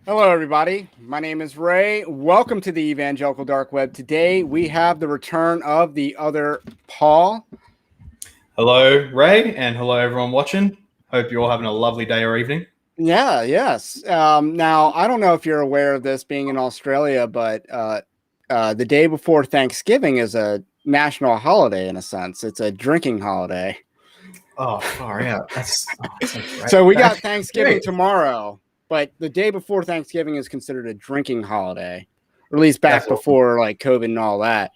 Hello, everybody. My name is Ray. Welcome to the Evangelical Dark Web. Today, we have the return of the other Paul. Hello, Ray, and hello, everyone watching. Hope you're all having a lovely day or evening. Yes. Now, I don't know if you're aware of this being in Australia, but the day before Thanksgiving is a national holiday in a sense. It's a drinking holiday. Oh, far out. That's great. So we got Thanksgiving tomorrow, but the day before Thanksgiving is considered a drinking holiday, or at least back That's awesome. before like COVID and all that.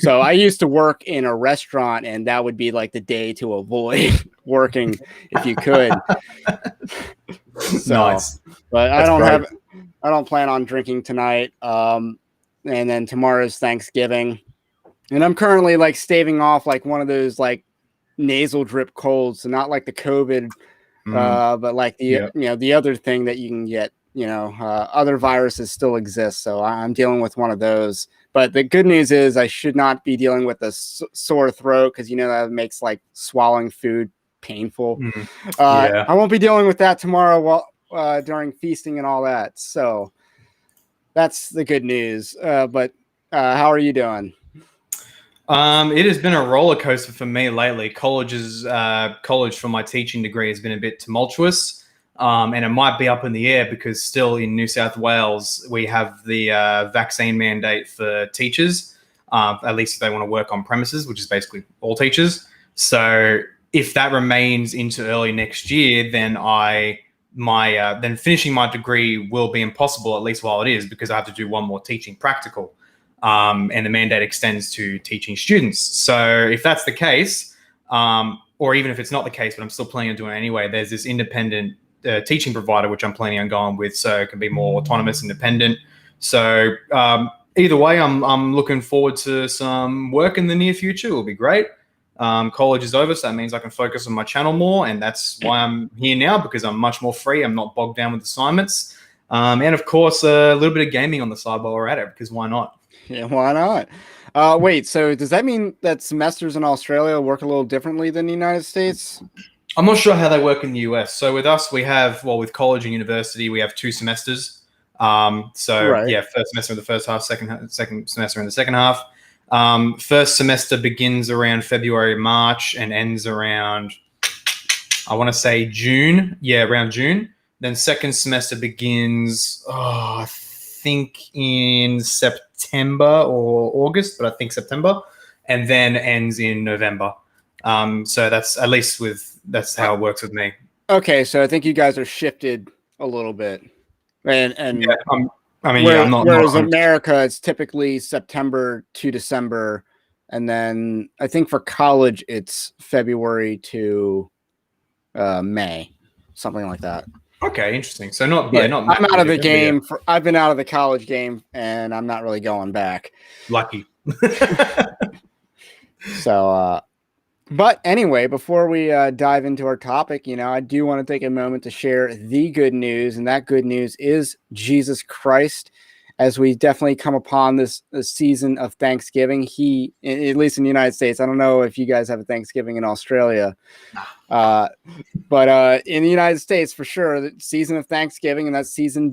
So I used to work in a restaurant, and that would be like the day to avoid working if you could. So, Nice. but That's great. I don't plan on drinking tonight. And then tomorrow's Thanksgiving, and I'm currently like staving off like one of those like nasal drip colds, so not like the COVID, but like the the other thing that you can get. Other viruses still exist, so I'm dealing with one of those. But the good news is I should not be dealing with a sore throat because that makes like swallowing food painful. Yeah. I won't be dealing with that tomorrow while during feasting and all that. So that's the good news. But how are you doing? It has been a roller coaster for me lately. College for my teaching degree has been a bit tumultuous. And it might be up in the air because still in New South Wales, we have the vaccine mandate for teachers, at least if they want to work on premises, which is basically all teachers. So if that remains into early next year, then then finishing my degree will be impossible, at least while it is, because I have to do one more teaching practical. And the mandate extends to teaching students. So if that's the case, or even if it's not the case, but I'm still planning on doing it anyway, there's this independent teaching provider, which I'm planning on going with, so it can be more autonomous, independent. So either way, I'm looking forward to some work in the near future. It will be great. College is over, so that means I can focus on my channel more, and that's why I'm here now, because I'm much more free. I'm not bogged down with assignments. And of course, a little bit of gaming on the side while we're at it, because why not? Yeah, why not? Wait, so does that mean that semesters in Australia work a little differently than the United States? I'm not sure how they work in the US. So with us, we have, with college and university, we have 2 semesters. Right. First semester in the first half, second semester in the second half. First semester begins around February, March, and ends around, I want to say June. Yeah, around June. Then second semester begins, I think in September or August, but I think September, and then ends in November. So that's how it works with me. Okay, so I think you guys are shifted a little bit, and Yeah, I'm not whereas 100%. America, it's typically September to December, and then I think for college it's February to May, something like that. Okay, interesting. So not I'm out of the game. yeah. I've been out of the college game, and I'm not really going back. Lucky. So, but anyway, before we dive into our topic, I do want to take a moment to share the good news, and that good news is Jesus Christ. As we definitely come upon this season of Thanksgiving, at least in the United States, I don't know if you guys have a Thanksgiving in Australia, but in the United States, for sure, the season of Thanksgiving, and that season's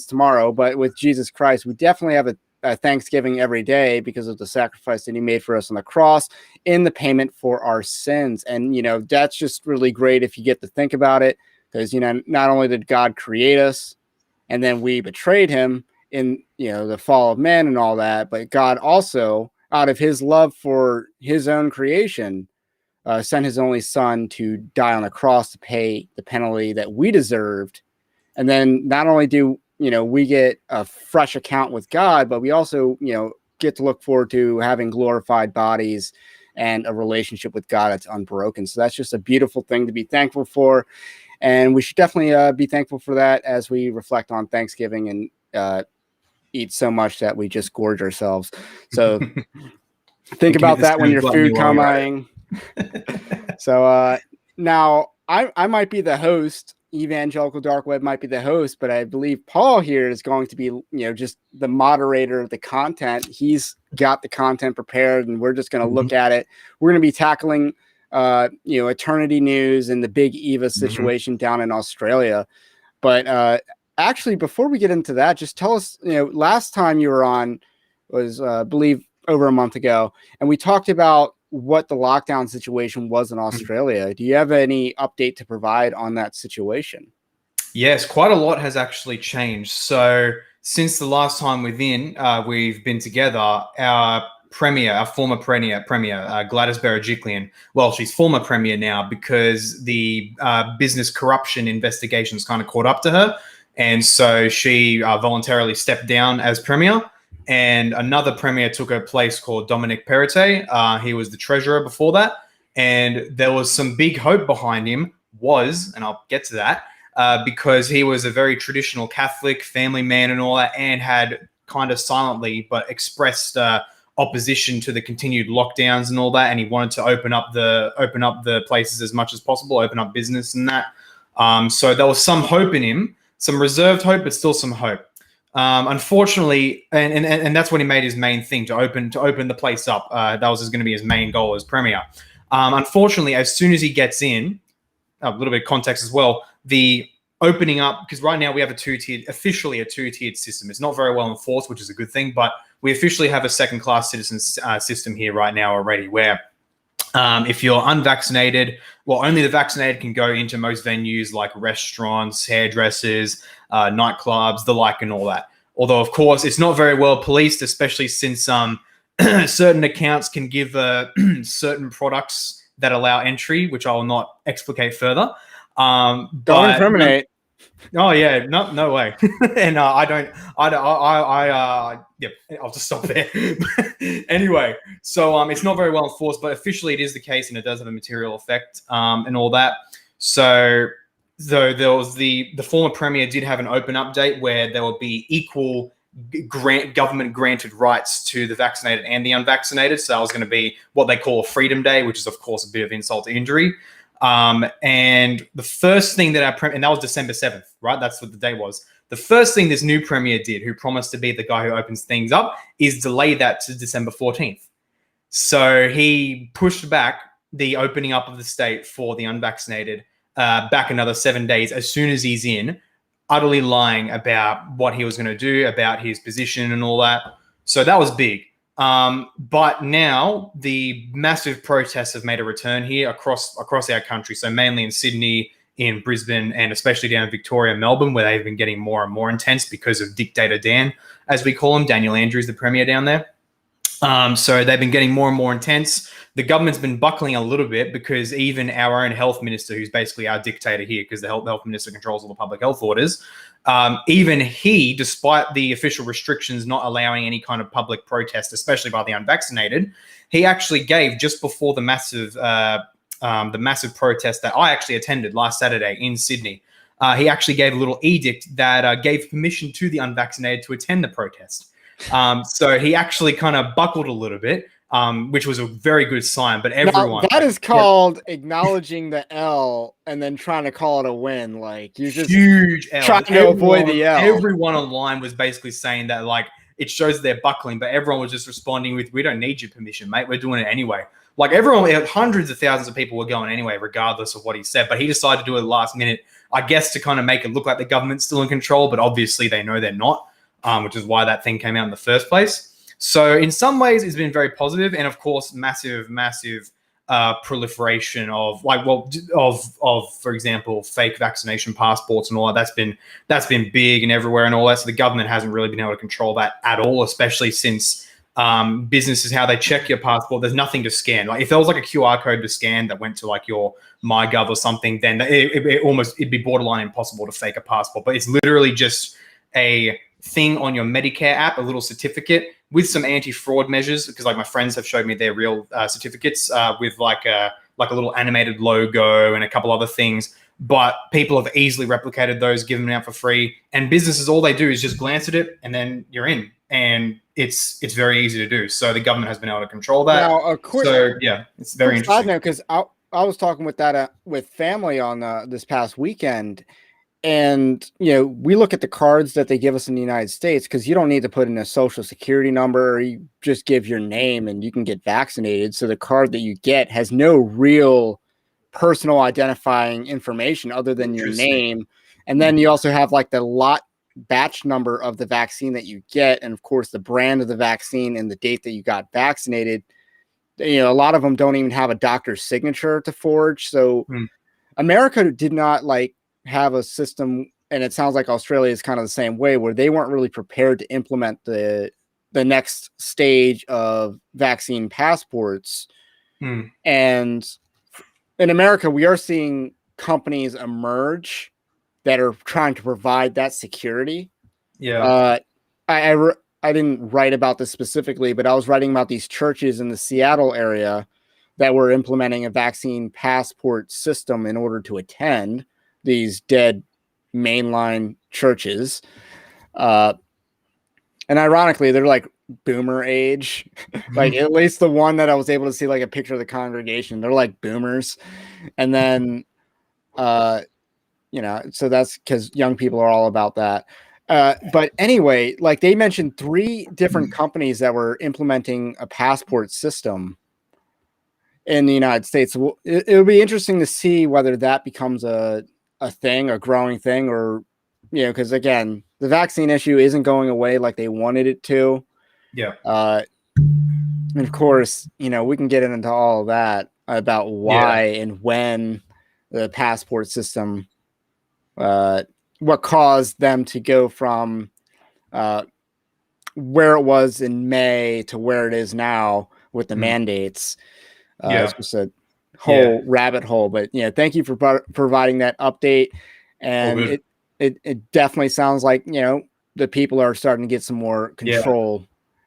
tomorrow. But with Jesus Christ, we definitely have a Thanksgiving every day because of the sacrifice that he made for us on the cross in the payment for our sins. And, that's just really great if you get to think about it, because, not only did God create us and then we betrayed him in, the fall of man and all that, but God also, out of his love for his own creation, sent his only son to die on the cross to pay the penalty that we deserved. And then not only do we get a fresh account with God, but we also get to look forward to having glorified bodies and a relationship with God that's unbroken. So that's just a beautiful thing to be thankful for, and we should definitely be thankful for that as we reflect on Thanksgiving and eat so much that we just gorge ourselves. So think about that when your food coming. So now I might be the host. Evangelical Dark Web might be the host, but I believe Paul here is going to be, just the moderator of the content. He's got the content prepared, and we're just going to look at it. We're going to be tackling, eternity news and the big Eva situation down in Australia. But actually, before we get into that, just tell us, last time you were on was, I believe, over a month ago, and we talked about what the lockdown situation was in Australia. Do you have any update to provide on that situation? Yes, quite a lot has actually changed. So since the last time we've been together, our former premier, Gladys Berejiklian, well, she's former premier now because the business corruption investigations kind of caught up to her. And so she voluntarily stepped down as premier. And another premier took her place called Dominic Perrottet. He was the treasurer before that. And there was some big hope behind him, and I'll get to that, because he was a very traditional Catholic family man and all that, and had kind of silently but expressed opposition to the continued lockdowns and all that, and he wanted to open up the places as much as possible, open up business and that. So there was some hope in him, some reserved hope, but still some hope. Unfortunately, and that's what he made his main thing, to open the place up. That was going to be his main goal as premier. Unfortunately, as soon as he gets in, a little bit of context as well, the opening up, because right now we have officially a two-tiered system. It's not very well enforced, which is a good thing, but we officially have a second-class citizen system here right now already, where if you're unvaccinated, well, only the vaccinated can go into most venues like restaurants, hairdressers, nightclubs, the like, and all that. Although, of course, it's not very well policed, especially since certain accounts can give certain products that allow entry, which I will not explicate further. Don't incriminate. Oh yeah, no way. And I'll just stop there. Anyway, so it's not very well enforced, but officially it is the case, and it does have a material effect, and all that. So though there was the former premier did have an open update where there would be equal government granted rights to the vaccinated and the unvaccinated. So that was going to be what they call a Freedom Day, which is of course a bit of insult to injury. And the first thing that and that was December 7th, right? That's what the day was. The first thing this new premier did, who promised to be the guy who opens things up, is delay that to December 14th. So he pushed back the opening up of the state for the unvaccinated back another 7 days as soon as he's in, utterly lying about what he was going to do, about his position and all that. So that was big. But now the massive protests have made a return here across our country. So mainly in Sydney, in Brisbane, and especially down in Victoria, Melbourne, where they've been getting more and more intense because of Dictator Dan, as we call him. Daniel Andrews, the premier down there. So they've been getting more and more intense. The government's been buckling a little bit because even our own health minister, who's basically our dictator here, because the health minister controls all the public health orders, even he, despite the official restrictions not allowing any kind of public protest, especially by the unvaccinated, he actually gave, just before the massive protest that I actually attended last Saturday in Sydney, he actually gave a little edict that gave permission to the unvaccinated to attend the protest. So he actually kind of buckled a little bit, which was a very good sign. But everyone, now, that is called acknowledging the L and then trying to call it a win. Like, you're just huge L. trying to avoid the L. Everyone online was basically saying that, like, it shows that they're buckling, but everyone was just responding with, "We don't need your permission, mate. We're doing it anyway." Like, everyone, hundreds of thousands of people were going anyway, regardless of what he said. But he decided to do it last minute, I guess, to kind of make it look like the government's still in control. But obviously, they know they're not. Which is why that thing came out in the first place. So in some ways, it's been very positive, and of course, massive proliferation of for example, fake vaccination passports and all that. That's been big and everywhere and all that. So the government hasn't really been able to control that at all, especially since businesses, how they check your passport. There's nothing to scan. Like, if there was like a QR code to scan that went to like your MyGov or something, then it'd be borderline impossible to fake a passport. But it's literally just a thing on your Medicare app, a little certificate with some anti-fraud measures, because like my friends have showed me their real certificates with like a little animated logo and a couple other things. But people have easily replicated those, given them out for free. And businesses, all they do is just glance at it and then you're in. And it's very easy to do. So the government has been able to control that. Now, it's very interesting. Because I was talking with family on this past weekend. And, we look at the cards that they give us in the United States, because you don't need to put in a social security number, or you just give your name and you can get vaccinated. So the card that you get has no real personal identifying information other than your name And then you also have like the lot batch number of the vaccine that you get, and of course the brand of the vaccine and the date that you got vaccinated. You know, a lot of them don't even have a doctor's signature to forge. So America did not like have a system, and it sounds like Australia is kind of the same way, where they weren't really prepared to implement the next stage of vaccine passports. And in America, we are seeing companies emerge that are trying to provide that security. Yeah. I didn't write about this specifically, but I was writing about these churches in the Seattle area that were implementing a vaccine passport system in order to attend these dead mainline churches. And ironically, they're like boomer age. Like at least the one that I was able to see like a picture of the congregation, they're like boomers. And then, you know, so that's because young people are all about that. But anyway, like they mentioned 3 different companies that were implementing a passport system in the United States. So it'll be interesting to see whether that becomes a thing, a growing thing, or, you know, because again, the vaccine issue isn't going away like they wanted it to. Yeah. And of course, you know, we can get into all of that about why and when the passport system, what caused them to go from where it was in May to where it is now with the mandates. It's just a whole rabbit hole, but yeah, thank you for providing that update. And it definitely sounds like, you know, the people are starting to get some more control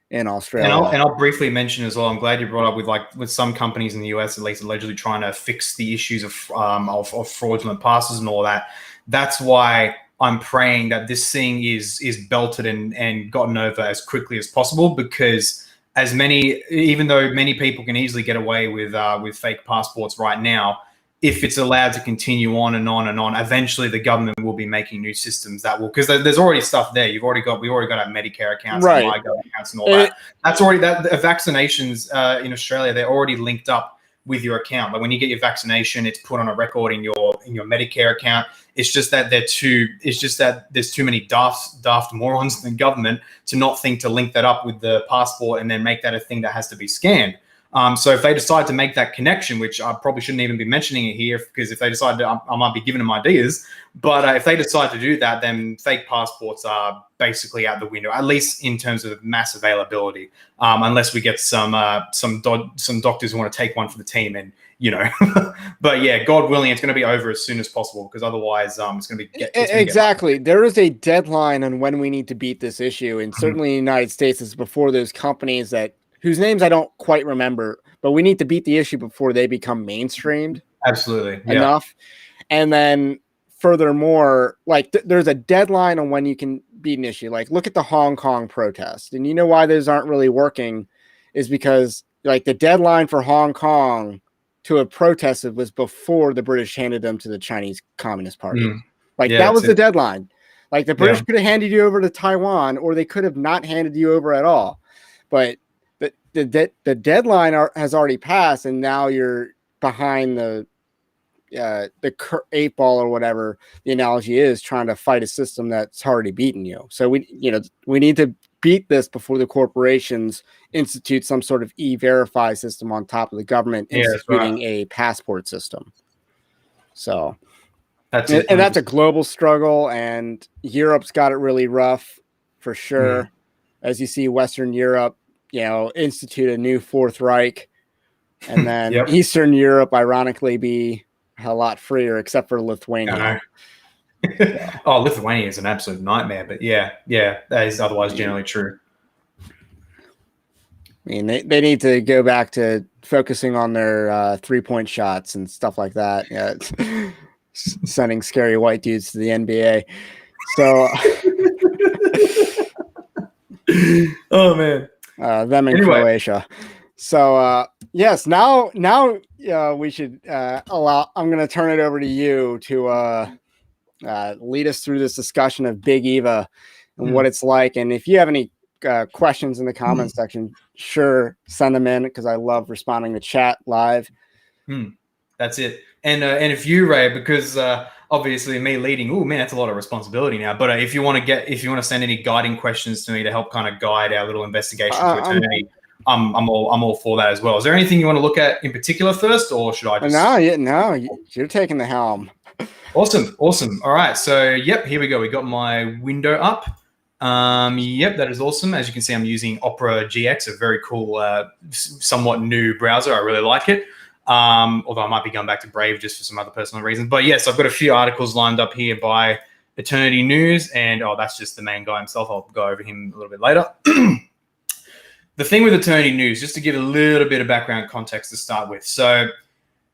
in Australia. And I'll briefly mention as well, I'm glad you brought up with some companies in the US, at least allegedly trying to fix the issues of fraudulent passes and all that. That's why I'm praying that this thing is belted and gotten over as quickly as possible, because even though many people can easily get away with fake passports right now, if it's allowed to continue on and on and on, eventually the government will be making new systems that will, because there's already stuff there. We already got our Medicare accounts, and MyGov accounts, and all that. That's already vaccinations in Australia. They're already linked up with your account. Like when you get your vaccination, it's put on a record in your Medicare account. It's just that there's too many daft morons in the government to not think to link that up with the passport and then make that a thing that has to be scanned. So if they decide to make that connection, which I probably shouldn't even be mentioning it here, because if they decide to, I might be giving them ideas, but if they decide to do that, then fake passports are basically out the window, at least in terms of mass availability, unless we get some doctors who want to take one for the team, and, you know, but yeah, God willing, it's going to be over as soon as possible, because otherwise it's going to be exactly. There is a deadline on when we need to beat this issue, and certainly in the United States is before those companies whose names I don't quite remember, but we need to beat the issue before they become mainstreamed. Absolutely. Enough. And then furthermore, like there's a deadline on when you can beat an issue. Like look at the Hong Kong protest. And you know why those aren't really working is because like the deadline for Hong Kong to have protested was before the British handed them to the Chinese Communist Party. That was the deadline. Like the British could have handed you over to Taiwan, or they could have not handed you over at all. But the deadline has already passed, and now you're behind the 8 ball, or whatever the analogy is, trying to fight a system that's already beaten you. So we need to beat this before the corporations institute some sort of e-verify system on top of the government instituting a passport system. So that's a global struggle, and Europe's got it really rough for sure. As you see, Western Europe, institute a new Fourth Reich, and then Eastern Europe, ironically, be a lot freer, except for Lithuania. Oh, Lithuania is an absolute nightmare, but yeah, that is otherwise generally true. I mean, they need to go back to focusing on their 3-point shots and stuff like that. Yeah, sending scary white dudes to the NBA. So, oh man. Them in Croatia. So yes, now we should allow. I'm going to turn it over to you to lead us through this discussion of Big Eva and what it's like. And if you have any questions in the comments section, sure, send them in, because I love responding to chat live. That's it. And if you, Ray, because obviously me leading. Oh man, that's a lot of responsibility now. But if you want to send any guiding questions to me to help kind of guide our little investigation to eternity, I'm all for that as well. Is there anything you want to look at in particular first, or should I just? No, you're taking the helm. Awesome. All right, so yep, here we go. We got my window up. Yep, that is awesome. As you can see, I'm using Opera GX, a very cool, somewhat new browser. I really like it. Although I might be going back to Brave just for some other personal reasons. But yes, I've got a few articles lined up here by Eternity News, and that's just the main guy himself. I'll go over him a little bit later. The thing with Eternity News, just to give a little bit of background context to start with. So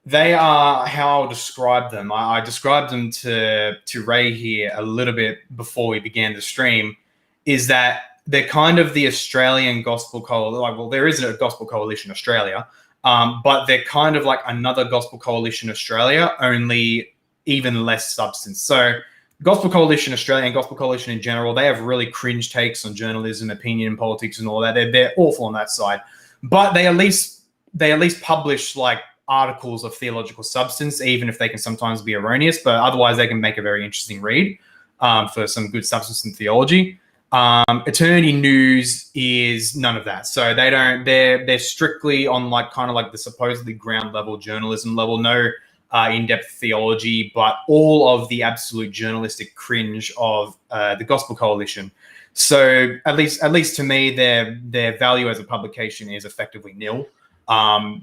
they are how I'll describe them. I described them to Ray here a little bit before we began the stream, is that they're kind of the Australian Gospel Coalition. Like, well, there isn't a Gospel Coalition Australia, but they're kind of like another Gospel Coalition Australia, only even less substance. So Gospel Coalition Australia and Gospel Coalition in general, they have really cringe takes on journalism, opinion, politics, and all that. They're awful on that side, but they at least publish like articles of theological substance, even if they can sometimes be erroneous. But otherwise, they can make a very interesting read for some good substance in theology. Eternity News is none of that. So they're strictly on like kind of like the supposedly ground level journalism level, no in-depth theology, but all of the absolute journalistic cringe of the Gospel Coalition. So at least to me, their value as a publication is effectively nil.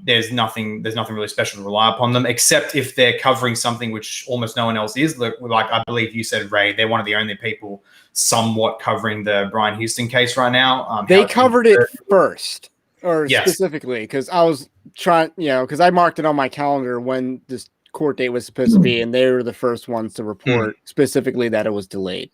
There's nothing really special to rely upon them, except if they're covering something which almost no one else is. Like I believe you said, Ray, they're one of the only people somewhat covering the Brian Houston case right now. They covered it first, or specifically, because I was trying, because I marked it on my calendar when this court date was supposed to be, and they were the first ones to report specifically that it was delayed.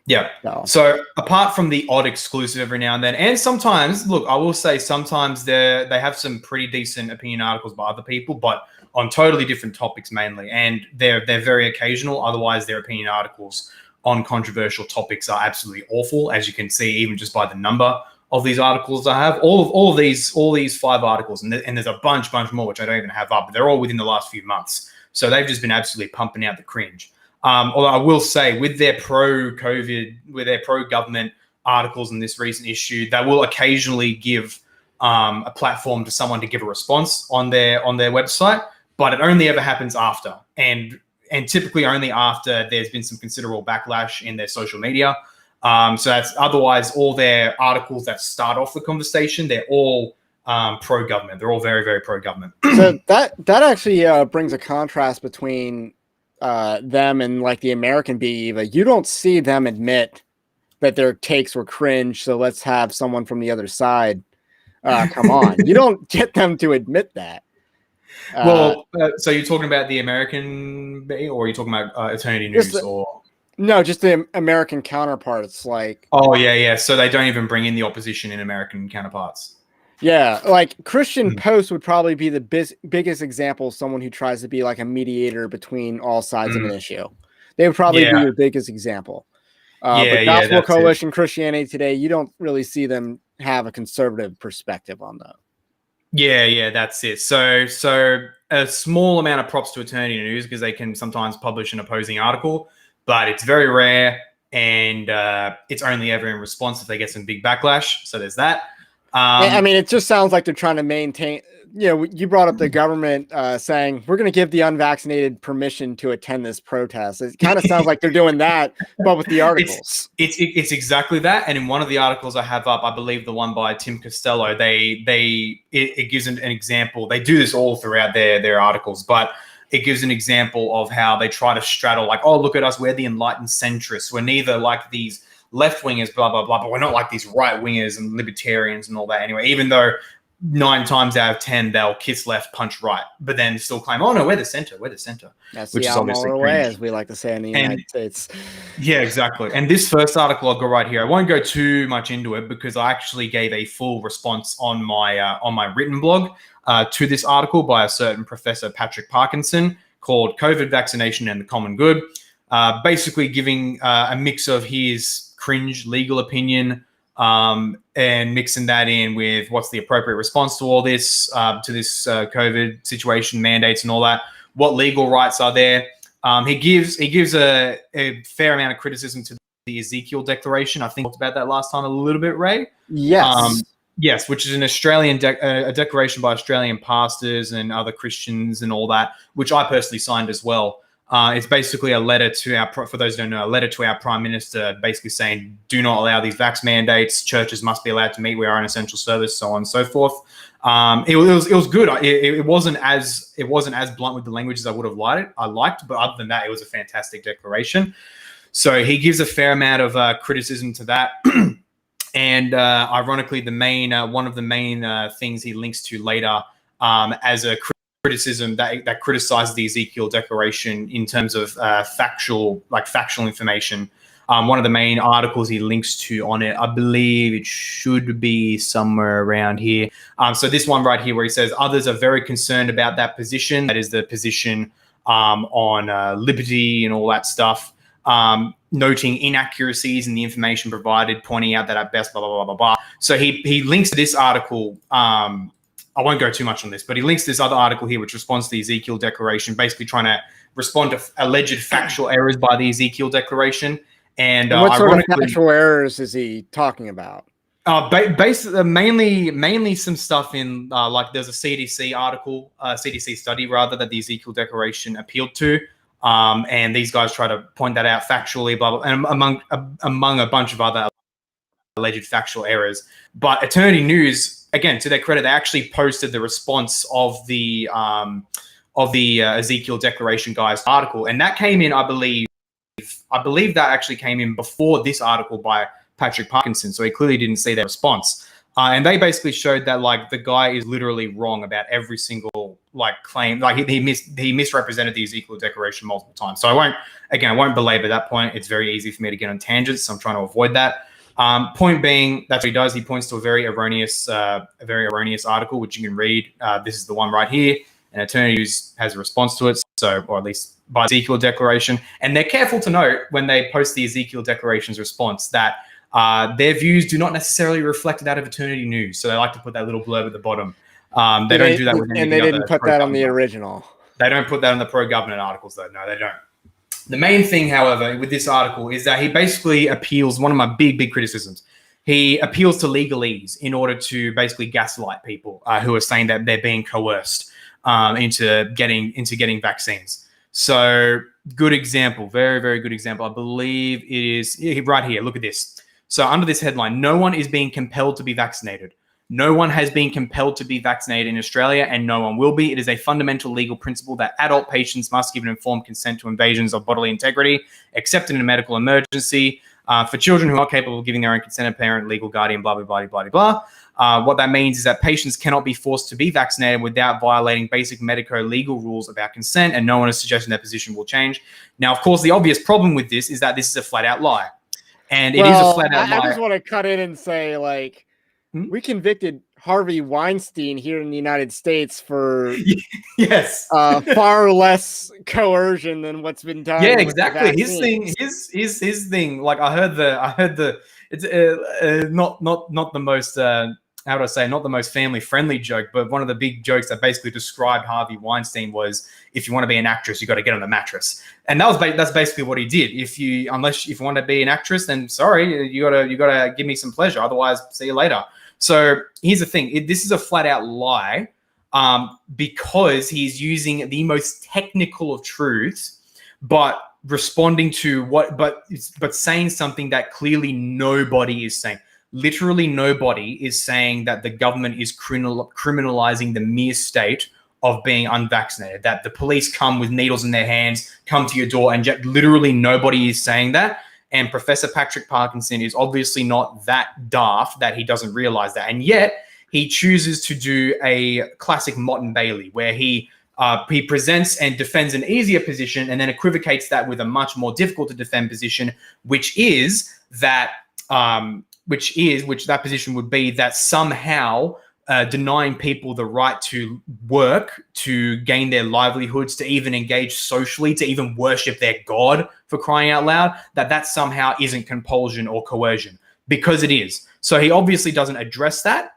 Yeah. So apart from the odd exclusive every now and then, and sometimes, look, I will say sometimes they have some pretty decent opinion articles by other people, but on totally different topics mainly, and they're very occasional. Otherwise, their opinion articles on controversial topics are absolutely awful, as you can see even just by the number of these articles I have. All of these 5 articles, and there's a bunch more which I don't even have up, but they're all within the last few months. So they've just been absolutely pumping out the cringe. Although I will say, with their pro-COVID, with their pro-government articles in this recent issue, they will occasionally give a platform to someone to give a response on their website, but it only ever happens after, and typically only after there's been some considerable backlash in their social media. So that's otherwise all their articles that start off the conversation, they're all pro-government. They're all very, very pro-government. So that actually brings a contrast between them and like the American BEVA. You don't see them admit that their takes were cringe, so let's have someone from the other side come on. You don't get them to admit that. So you're talking about the American, or are you talking about Eternity News? No, just the American counterparts. Like, oh yeah. So they don't even bring in the opposition in American counterparts. Yeah, like Christian Post would probably be the biggest example of someone who tries to be like a mediator between all sides of an issue. They would probably be your biggest example. But Gospel Coalition, Christianity Today, you don't really see them have a conservative perspective on that. Yeah, that's it. So a small amount of props to Eternity News, because they can sometimes publish an opposing article, but it's very rare, and it's only ever in response if they get some big backlash. So there's that. I mean, it just sounds like they're trying to maintain. You brought up the government saying we're going to give the unvaccinated permission to attend this protest. It kind of sounds like they're doing that, but with the articles. It's exactly that. And in one of the articles I have up, I believe the one by Tim Costello, it gives an example. They do this all throughout their articles, but it gives an example of how they try to straddle, like, oh, look at us, we're the enlightened centrists. We're neither like these left wingers, blah, blah, blah, but we're not like these right wingers and libertarians and all that anyway, even though 9 times out of 10 they'll kiss left, punch right, but then still claim, oh no, we're the center. That's which the Almoner way, as we like to say in the United States. Yeah, exactly. And this first article I'll go right here. I won't go too much into it because I actually gave a full response on my written blog to this article by a certain Professor Patrick Parkinson called COVID Vaccination and the Common Good, basically giving a mix of his cringe legal opinion and mixing that in with what's the appropriate response to all this, to this COVID situation, mandates and all that. What legal rights are there? He gives a fair amount of criticism to the Ezekiel Declaration. I think we talked about that last time a little bit, Ray. Yes. Yes, which is an Australian a declaration by Australian pastors and other Christians and all that, which I personally signed as well. It's basically a letter to for those who don't know, a letter to our Prime Minister, basically saying, do not allow these vax mandates. Churches must be allowed to meet. We are an essential service, so on and so forth. It was good. It wasn't as blunt with the language as I would have liked, but other than that, it was a fantastic declaration. So he gives a fair amount of criticism to that. And ironically, one of the main things he links to later as a criticism that criticizes the Ezekiel Declaration in terms of factual information. One of the main articles he links to on it, I believe it should be somewhere around here. So this one right here, where he says others are very concerned about that position. That is the position on liberty and all that stuff. Noting inaccuracies in the information provided, pointing out that at best, blah, blah, blah, blah, blah. So he links to this article. I won't go too much on this, but he links to this other article here, which responds to the Ezekiel Declaration, basically trying to respond to alleged factual errors by the Ezekiel Declaration. And what sort of factual errors is he talking about? Mainly some stuff in like there's a CDC article, CDC study rather, that the Ezekiel Declaration appealed to. And these guys try to point that out factually, blah, blah, and among a bunch of other alleged factual errors. But Eternity News, again, to their credit, they actually posted the response of the Ezekiel Declaration guys article, and that came in, I believe that actually came in before this article by Patrick Parkinson. So he clearly didn't see their response. And they basically showed that like the guy is literally wrong about every single claim. Like he misrepresented the Ezekiel Declaration multiple times. So I won't belabor that point. It's very easy for me to get on tangents, so I'm trying to avoid that. Point being, that's what he does. He points to a very erroneous article, which you can read. This is the one right here, and Eternity News has a response to it. So, or at least by Ezekiel Declaration, and they're careful to note when they post the Ezekiel Declaration's response that their views do not necessarily reflect that of Eternity News. So they like to put that little blurb at the bottom. They don't do that with any and they didn't put that on the original. They don't put that on the pro-government articles, though. No, they don't. The main thing, however, with this article is that he basically appeals, one of my big criticisms, he appeals to legalese in order to basically gaslight people who are saying that they're being coerced into getting vaccines. So good example, very good example. I believe it is right here. Look at this. So under this headline, no one is being compelled to be vaccinated. No one has been compelled to be vaccinated in Australia, and no one will be. It is a fundamental legal principle that adult patients must give an informed consent to invasions of bodily integrity, except in a medical emergency. For children who are capable of giving their own consent, a parent, legal guardian, blah, blah, blah, blah, blah, blah. What that means is that patients cannot be forced to be vaccinated without violating basic medico-legal rules about consent, and no one is suggesting their position will change. Now, of course, the obvious problem with this is that this is a flat-out lie. And it is a flat-out lie. I just want to cut in and say, like, we convicted Harvey Weinstein here in the United States for yes, far less coercion than what's been done. Yeah, exactly. His thing. Like I heard the. It's not the most. How would I say? Not the most family-friendly joke, but one of the big jokes that basically described Harvey Weinstein was, if you want to be an actress, you got to get on a mattress, and that's basically what he did. If you want to be an actress, then sorry, you gotta give me some pleasure. Otherwise, see you later. So here's the thing: this is a flat-out lie, because he's using the most technical of truths, but responding to but saying something that clearly nobody is saying. Literally nobody is saying that the government is criminalizing the mere state of being unvaccinated, that the police come with needles in their hands, come to your door, and literally nobody is saying that. And Professor Patrick Parkinson is obviously not that daft that he doesn't realize that. And yet he chooses to do a classic Mott and Bailey, where he presents and defends an easier position and then equivocates that with a much more difficult to defend position, which that position would be that somehow denying people the right to work, to gain their livelihoods, to even engage socially, to even worship their God, for crying out loud, that somehow isn't compulsion or coercion, because it is. So he obviously doesn't address that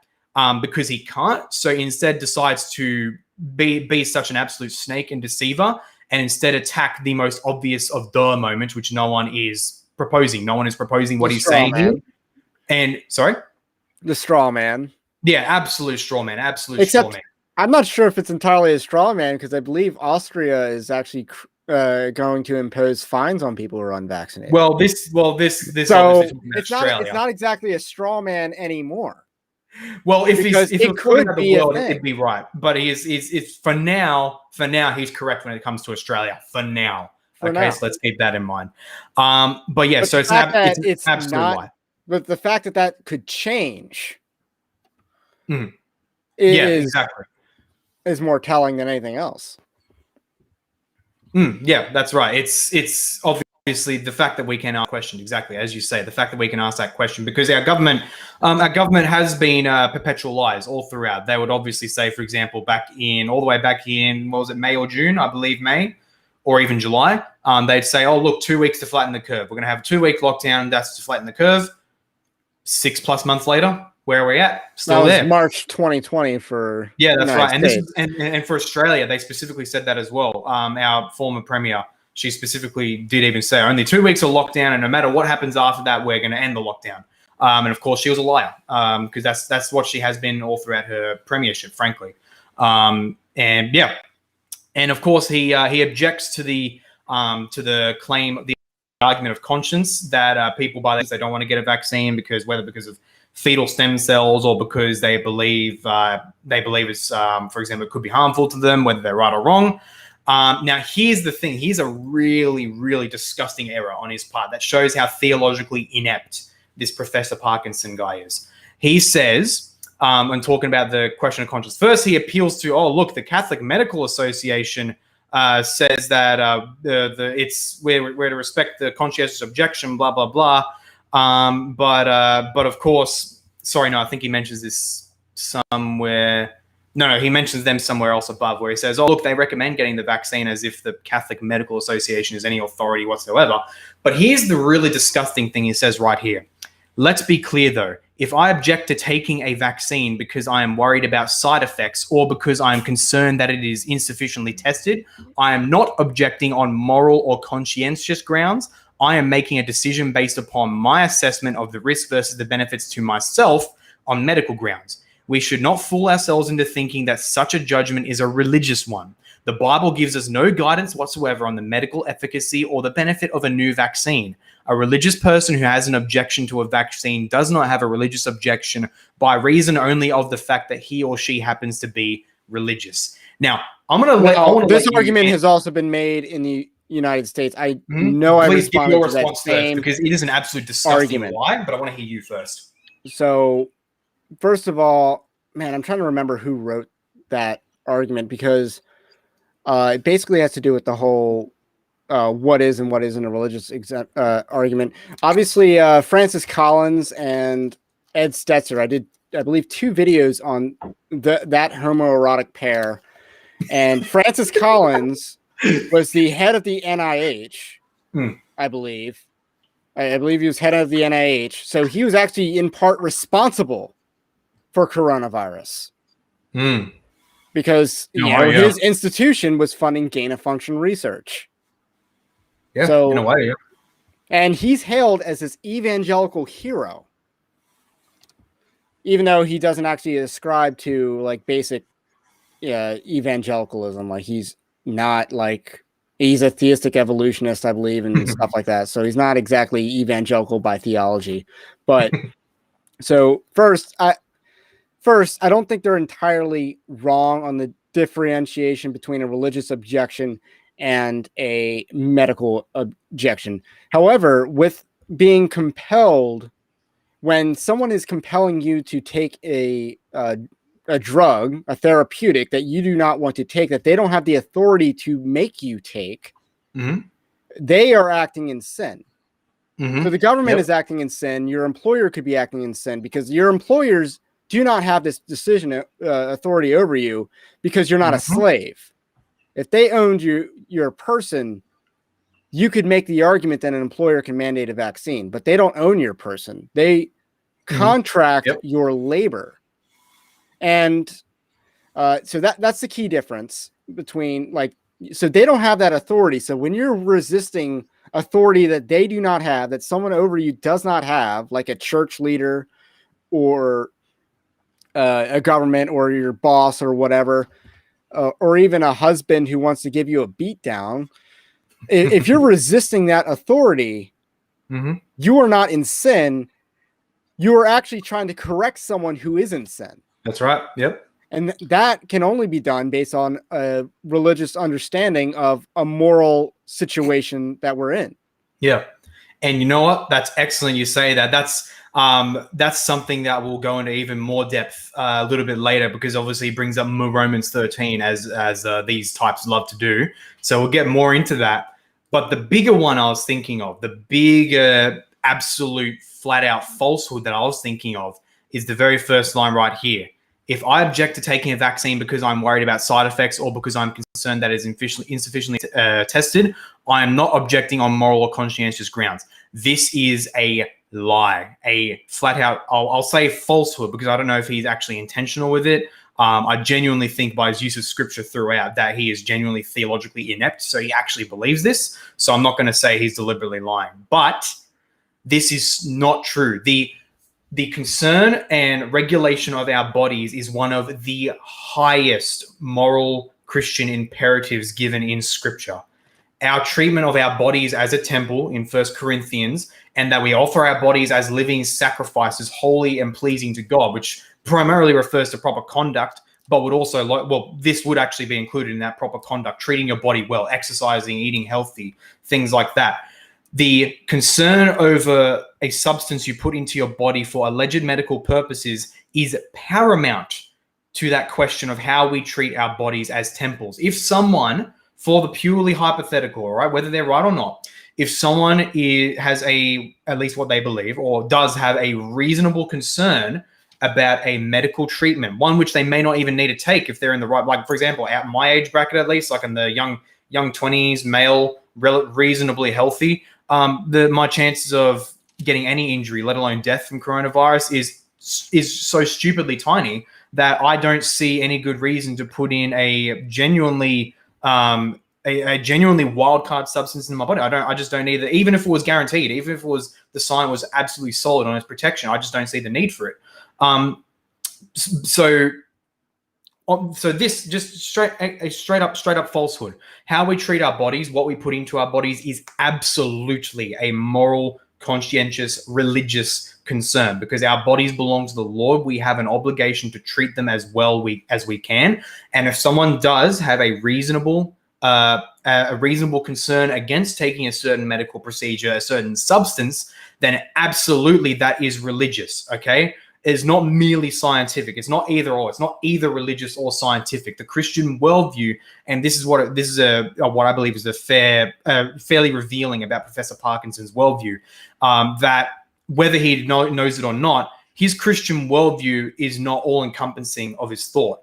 because he can't. So instead decides to be such an absolute snake and deceiver and instead attack the most obvious of the moments, which no one is proposing. No one is proposing what he's saying here. And sorry? The straw man. Yeah, absolute straw man. Absolute Except, straw man. I'm not sure if it's entirely a straw man, because I believe Austria is actually going to impose fines on people who are unvaccinated. This so obviously it's not exactly a straw man anymore. Well, if it could be the world, it'd be right. But it's for now. He's correct when it comes to Australia. For now, so let's keep that in mind. But yeah, so it's an absolute lie. But the fact that could change, exactly, is more telling than anything else. Yeah, that's right. It's obviously the fact that we can ask questions, exactly as you say, the fact that we can ask that question, because our government has been perpetual lies all throughout. They would obviously say, for example, all the way back in, what was it, May or June? I believe May, or even July. They'd say, oh, look, 2 weeks to flatten the curve. We're going to have a 2-week lockdown. That's to flatten the curve. 6+ months later, where are we at? Still there. March 2020 for that's right. And for Australia, they specifically said that as well. Our former premier, she specifically did even say only 2 weeks of lockdown, and no matter what happens after that, we're going to end the lockdown. And of course, she was a liar, because that's what she has been all throughout her premiership, frankly. And of course, he objects to the claim, the argument of conscience that people buy this, they don't want to get a vaccine because of fetal stem cells, or because they believe it's, for example, it could be harmful to them, whether they're right or wrong. Now, here's the thing. Here's a really, really disgusting error on his part that shows how theologically inept this Professor Parkinson guy is. He says, when talking about the question of conscience, first he appeals to, the Catholic Medical Association says that we're to respect the conscientious objection, blah, blah, blah. But of course, I think he mentions this somewhere. No, he mentions them somewhere else above, where he says, they recommend getting the vaccine, as if the Catholic Medical Association is any authority whatsoever. But here's the really disgusting thing he says right here. Let's be clear, though. If I object to taking a vaccine because I am worried about side effects, or because I am concerned that it is insufficiently tested, I am not objecting on moral or conscientious grounds. I am making a decision based upon my assessment of the risk versus the benefits to myself on medical grounds. We should not fool ourselves into thinking that such a judgment is a religious one. The Bible gives us no guidance whatsoever on the medical efficacy or the benefit of a new vaccine. A religious person who has an objection to a vaccine does not have a religious objection by reason only of the fact that he or she happens to be religious. Now, this argument has also been made in the United States. I know I responded to that same because it is an absolute disgusting lie, but I want to hear you first. So, first of all, man, I'm trying to remember who wrote that argument, because it basically has to do with the whole what is and what isn't a religious argument. Obviously, Francis Collins and Ed Stetzer, I did, I believe, 2 videos on that homoerotic pair. And Francis Collins was the head of the NIH, I believe. I believe he was head of the NIH. So he was actually in part responsible for coronavirus. Because his institution was funding gain-of-function research. Yeah, so, in a way, yeah. And he's hailed as this evangelical hero, even though he doesn't actually ascribe to like basic evangelicalism. Like he's not like, he's a theistic evolutionist, I believe, and stuff like that. So he's not exactly evangelical by theology. But so first, I don't think they're entirely wrong on the differentiation between a religious objection and a medical objection. However, with being compelled, when someone is compelling you to take a drug, a therapeutic that you do not want to take, that they don't have the authority to make you take, they are acting in sin. So the government is acting in sin. Your employer could be acting in sin, because your employers do not have this decision authority over you, because you're not a slave. If they owned your person, you could make the argument that an employer can mandate a vaccine, but they don't own your person. They contract your labor. And so that's the key difference between, like, So they don't have that authority. So when you're resisting authority that they do not have, that someone over you does not have, like a church leader or a government or your boss or whatever, or even a husband who wants to give you a beat down, if you're resisting that authority, you are not in sin. You are actually trying to correct someone who is in sin. That's right. Yep. And that can only be done based on a religious understanding of a moral situation that we're in. Yeah. And you know what? That's excellent. You say that. That's something that we'll go into even more depth a little bit later, because obviously it brings up Romans 13 as these types love to do. So we'll get more into that. But the bigger one I was thinking of, the bigger absolute flat out falsehood that I was thinking of, is the very first line right here. If I object to taking a vaccine because I'm worried about side effects or because I'm concerned that it's insufficiently tested, I am not objecting on moral or conscientious grounds. This is a lie, a flat out, I'll say falsehood, because I don't know if he's actually intentional with it. I genuinely think by his use of scripture throughout that he is genuinely theologically inept, so he actually believes this. So I'm not going to say he's deliberately lying, but this is not true. The concern and regulation of our bodies is one of the highest moral Christian imperatives given in scripture. Our treatment of our bodies as a temple in 1 Corinthians, and that we offer our bodies as living sacrifices, holy and pleasing to God, which primarily refers to proper conduct, but would also, this would actually be included in that proper conduct, treating your body well, exercising, eating healthy, things like that. The concern over a substance you put into your body for alleged medical purposes is paramount to that question of how we treat our bodies as temples. If someone, for the purely hypothetical, all right, whether they're right or not, if someone has at least what they believe, or does have a reasonable concern about a medical treatment, one which they may not even need to take if they're in the right, like for example, at my age bracket, at least, like in the young 20s, male, reasonably healthy, my chances of getting any injury, let alone death from coronavirus, is so stupidly tiny that I don't see any good reason to put in a genuinely wild card substance in my body. I just don't need it. Even if it was guaranteed, even if it was, the sign was absolutely solid on its protection, I just don't see the need for it. So this just straight up falsehood. How we treat our bodies, what we put into our bodies, is absolutely a moral, conscientious, religious concern, because our bodies belong to the Lord. We have an obligation to treat them as well as we can. And if someone does have a reasonable concern against taking a certain medical procedure, a certain substance, then absolutely that is religious. Okay. Is not merely scientific. It's not either or. It's not either religious or scientific. The Christian worldview, and this is what I believe is fairly revealing about Professor Parkinson's worldview, that whether he knows it or not, his Christian worldview is not all-encompassing of his thought.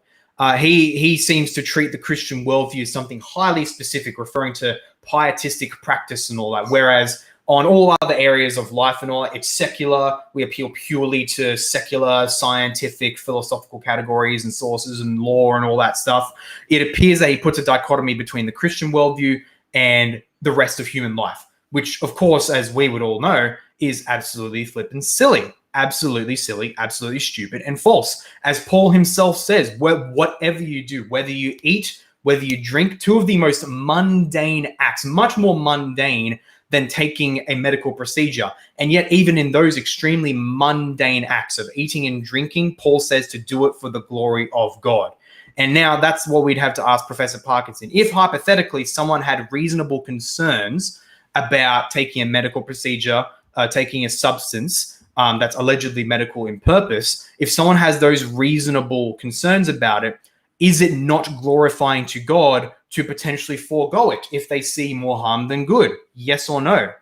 He seems to treat the Christian worldview as something highly specific, referring to pietistic practice and all that, whereas on all other areas of life and all, it's secular. We appeal purely to secular, scientific, philosophical categories and sources and law and all that stuff. It appears that he puts a dichotomy between the Christian worldview and the rest of human life, which, of course, as we would all know, is absolutely flippin' silly. Absolutely silly, absolutely stupid and false. As Paul himself says, whatever you do, whether you eat, whether you drink, two of the most mundane acts, much more mundane than taking a medical procedure. And yet, even in those extremely mundane acts of eating and drinking, Paul says to do it for the glory of God. And now that's what we'd have to ask Professor Parkinson. If hypothetically someone had reasonable concerns about taking a medical procedure, taking a substance that's allegedly medical in purpose, if someone has those reasonable concerns about it, is it not glorifying to God to potentially forego it if they see more harm than good? Yes or no?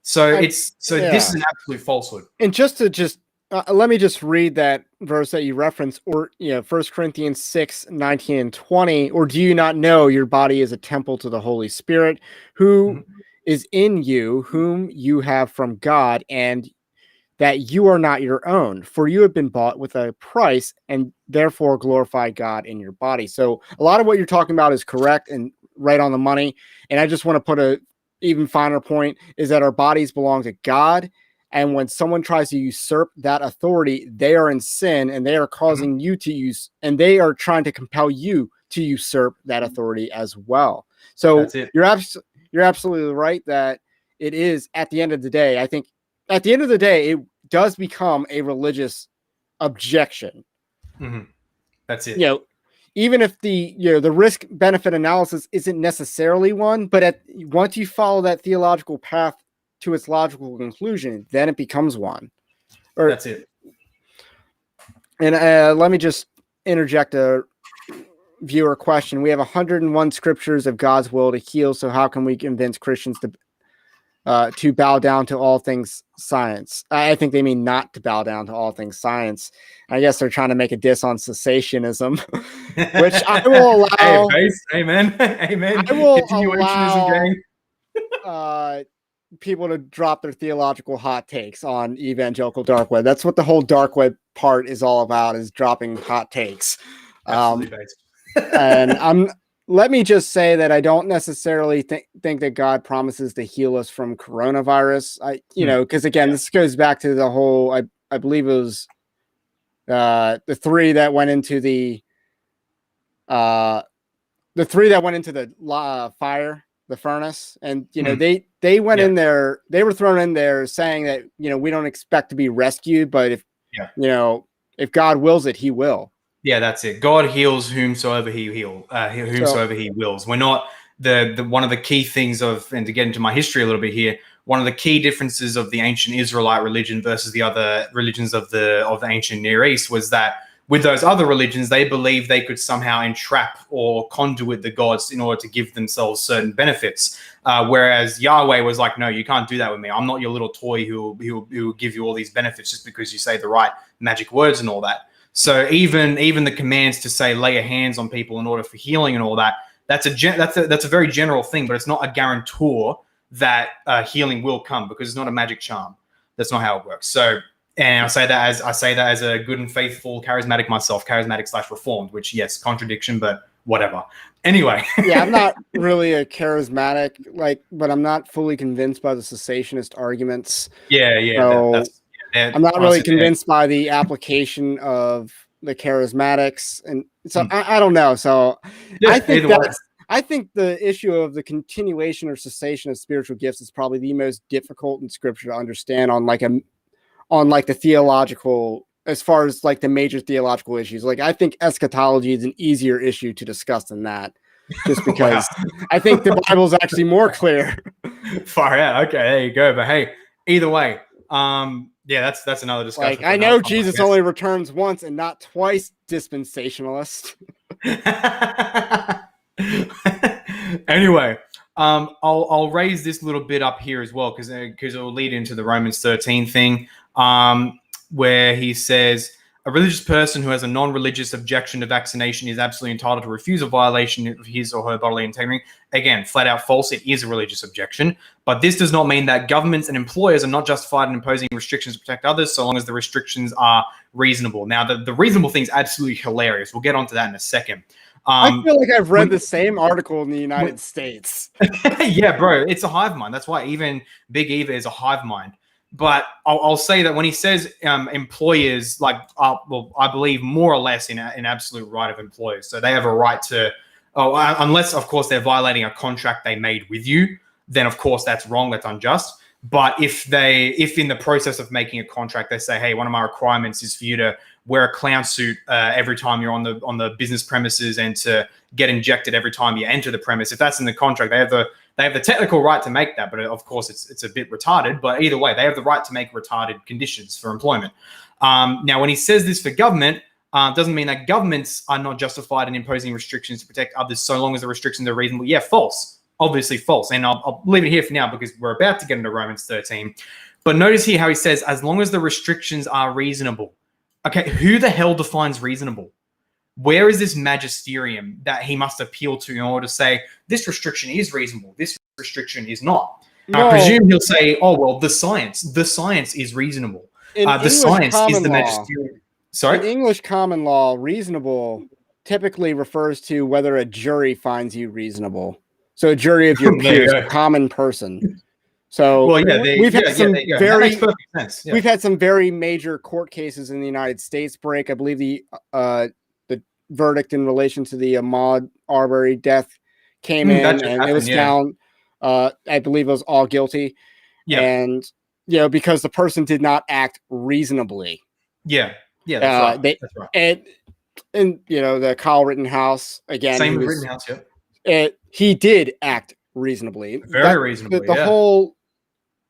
So this is an absolute falsehood. And let me just read that verse that you referenced, or 1 Corinthians 6:19 and 20. Or do you not know your body is a temple to the Holy Spirit, who is in you, whom you have from God, and that you are not your own, for you have been bought with a price, and therefore glorify God in your body. So a lot of what you're talking about is correct, and right on the money. And I just want to put a even finer point is that our bodies belong to God. And when someone tries to usurp that authority, they are in sin and they are causing you to use, and they are trying to compel you to usurp that authority as well. So you're absolutely right that it is at the end of the day. I think at the end of the day, it does become a religious objection. That's it. You know, even if the the risk benefit analysis isn't necessarily one, but once you follow that theological path to its logical conclusion, then it becomes one. That's it. And let me just interject a viewer question. We have 101 scriptures of God's will to heal. So how can we convince Christians to bow down to all things science? I think they mean not to bow down to all things science. I guess they're trying to make a diss on cessationism, which I will allow. Hey, amen. Amen. I will allow people to drop their theological hot takes on evangelical dark web. That's what the whole dark web part is all about, is dropping hot takes. And let me just say that I don't necessarily think that God promises to heal us from coronavirus. Because again, this goes back to the whole, I believe it was the three that went into the fire, the furnace, and they went in there. They were thrown in there saying that we don't expect to be rescued, but if God wills it, He will. Yeah, that's it. God heals whomsoever He wills. We're not the one of the key things and to get into my history a little bit here, one of the key differences of the ancient Israelite religion versus the other religions of the ancient Near East was that with those other religions, they believed they could somehow entrap or conduit the gods in order to give themselves certain benefits. Whereas Yahweh was like, no, you can't do that with me. I'm not your little toy who will give you all these benefits just because you say the right magic words and all that. So even the commands to say lay your hands on people in order for healing and all that, that's a very general thing, but it's not a guarantor that healing will come, because it's not a magic charm. That's not how it works. So, and I say that as a good and faithful charismatic myself, charismatic/reformed, which yes, contradiction, but whatever. Anyway. Yeah, I'm not really a charismatic, but I'm not fully convinced by the cessationist arguments. Yeah. So I'm not really convinced by the application of the charismatics, and so I don't know. So I think the issue of the continuation or cessation of spiritual gifts is probably the most difficult in Scripture to understand on the theological, as far as the major theological issues. I think eschatology is an easier issue to discuss than that, just because I think the Bible is actually more clear. Far out. Okay, there you go. But hey, either way, yeah, that's another discussion. I know Jesus only returns once and not twice, dispensationalist. Anyway, I'll raise this little bit up here as well, because it will lead into the Romans 13 thing, where he says a religious person who has a non-religious objection to vaccination is absolutely entitled to refuse a violation of his or her bodily integrity. Again, flat out false. It is a religious objection, but this does not mean that governments and employers are not justified in imposing restrictions to protect others, so long as the restrictions are reasonable. Now, the reasonable thing is absolutely hilarious. We'll get onto that in a second. I feel like I've read the same article in the United States. Yeah, bro, it's a hive mind. That's why even Big Eva is a hive mind. But I'll say that when he says employers, I believe more or less in an absolute right of employers. So they have a right to, unless, of course, they're violating a contract they made with you, then, of course, that's wrong. That's unjust. But if in the process of making a contract, they say, hey, one of my requirements is for you to wear a clown suit every time you're on the business premises and to get injected every time you enter the premise. If that's in the contract, they have the technical right to make that, but of course it's a bit retarded. But either way, they have the right to make retarded conditions for employment. Now, when he says this for government, doesn't mean that governments are not justified in imposing restrictions to protect others so long as the restrictions are reasonable. Yeah, false. Obviously false. And I'll leave it here for now because we're about to get into Romans 13. But notice here how he says, as long as the restrictions are reasonable. Okay, who the hell defines reasonable? Where is this magisterium that he must appeal to in order to say this restriction is reasonable, this restriction is not? No. I presume he'll say, oh, well, the science is reasonable. The science is the magisterium. Sorry? In English common law, reasonable typically refers to whether a jury finds you reasonable. So a jury of your There you peers, go. common person. So Well, yeah, we've had some there you go. That very makes perfect sense. Yeah. we've had some very major court cases in the United States break. I believe the verdict in relation to the Ahmaud Arbery death came That in, just and it was happened. Yeah. found. I believe it was all guilty, Yeah. and because the person did not act reasonably. Yeah. Yeah. That's right. That's right. And the Kyle Rittenhouse again. Same with Rittenhouse. Yeah. He did act reasonably. Very reasonably. The whole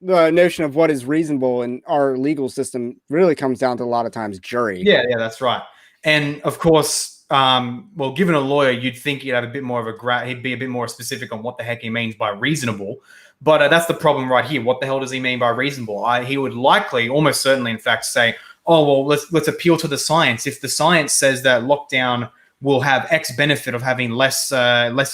the notion of what is reasonable in our legal system really comes down to a lot of times jury. Yeah, that's right. And of course, well, given a lawyer, you'd think he'd have a bit more of he'd be a bit more specific on what the heck he means by reasonable. But that's the problem right here. What the hell does he mean by reasonable? He would likely, almost certainly, in fact, say, "Oh well, let's appeal to the science. If the science says that lockdown will have X benefit of having less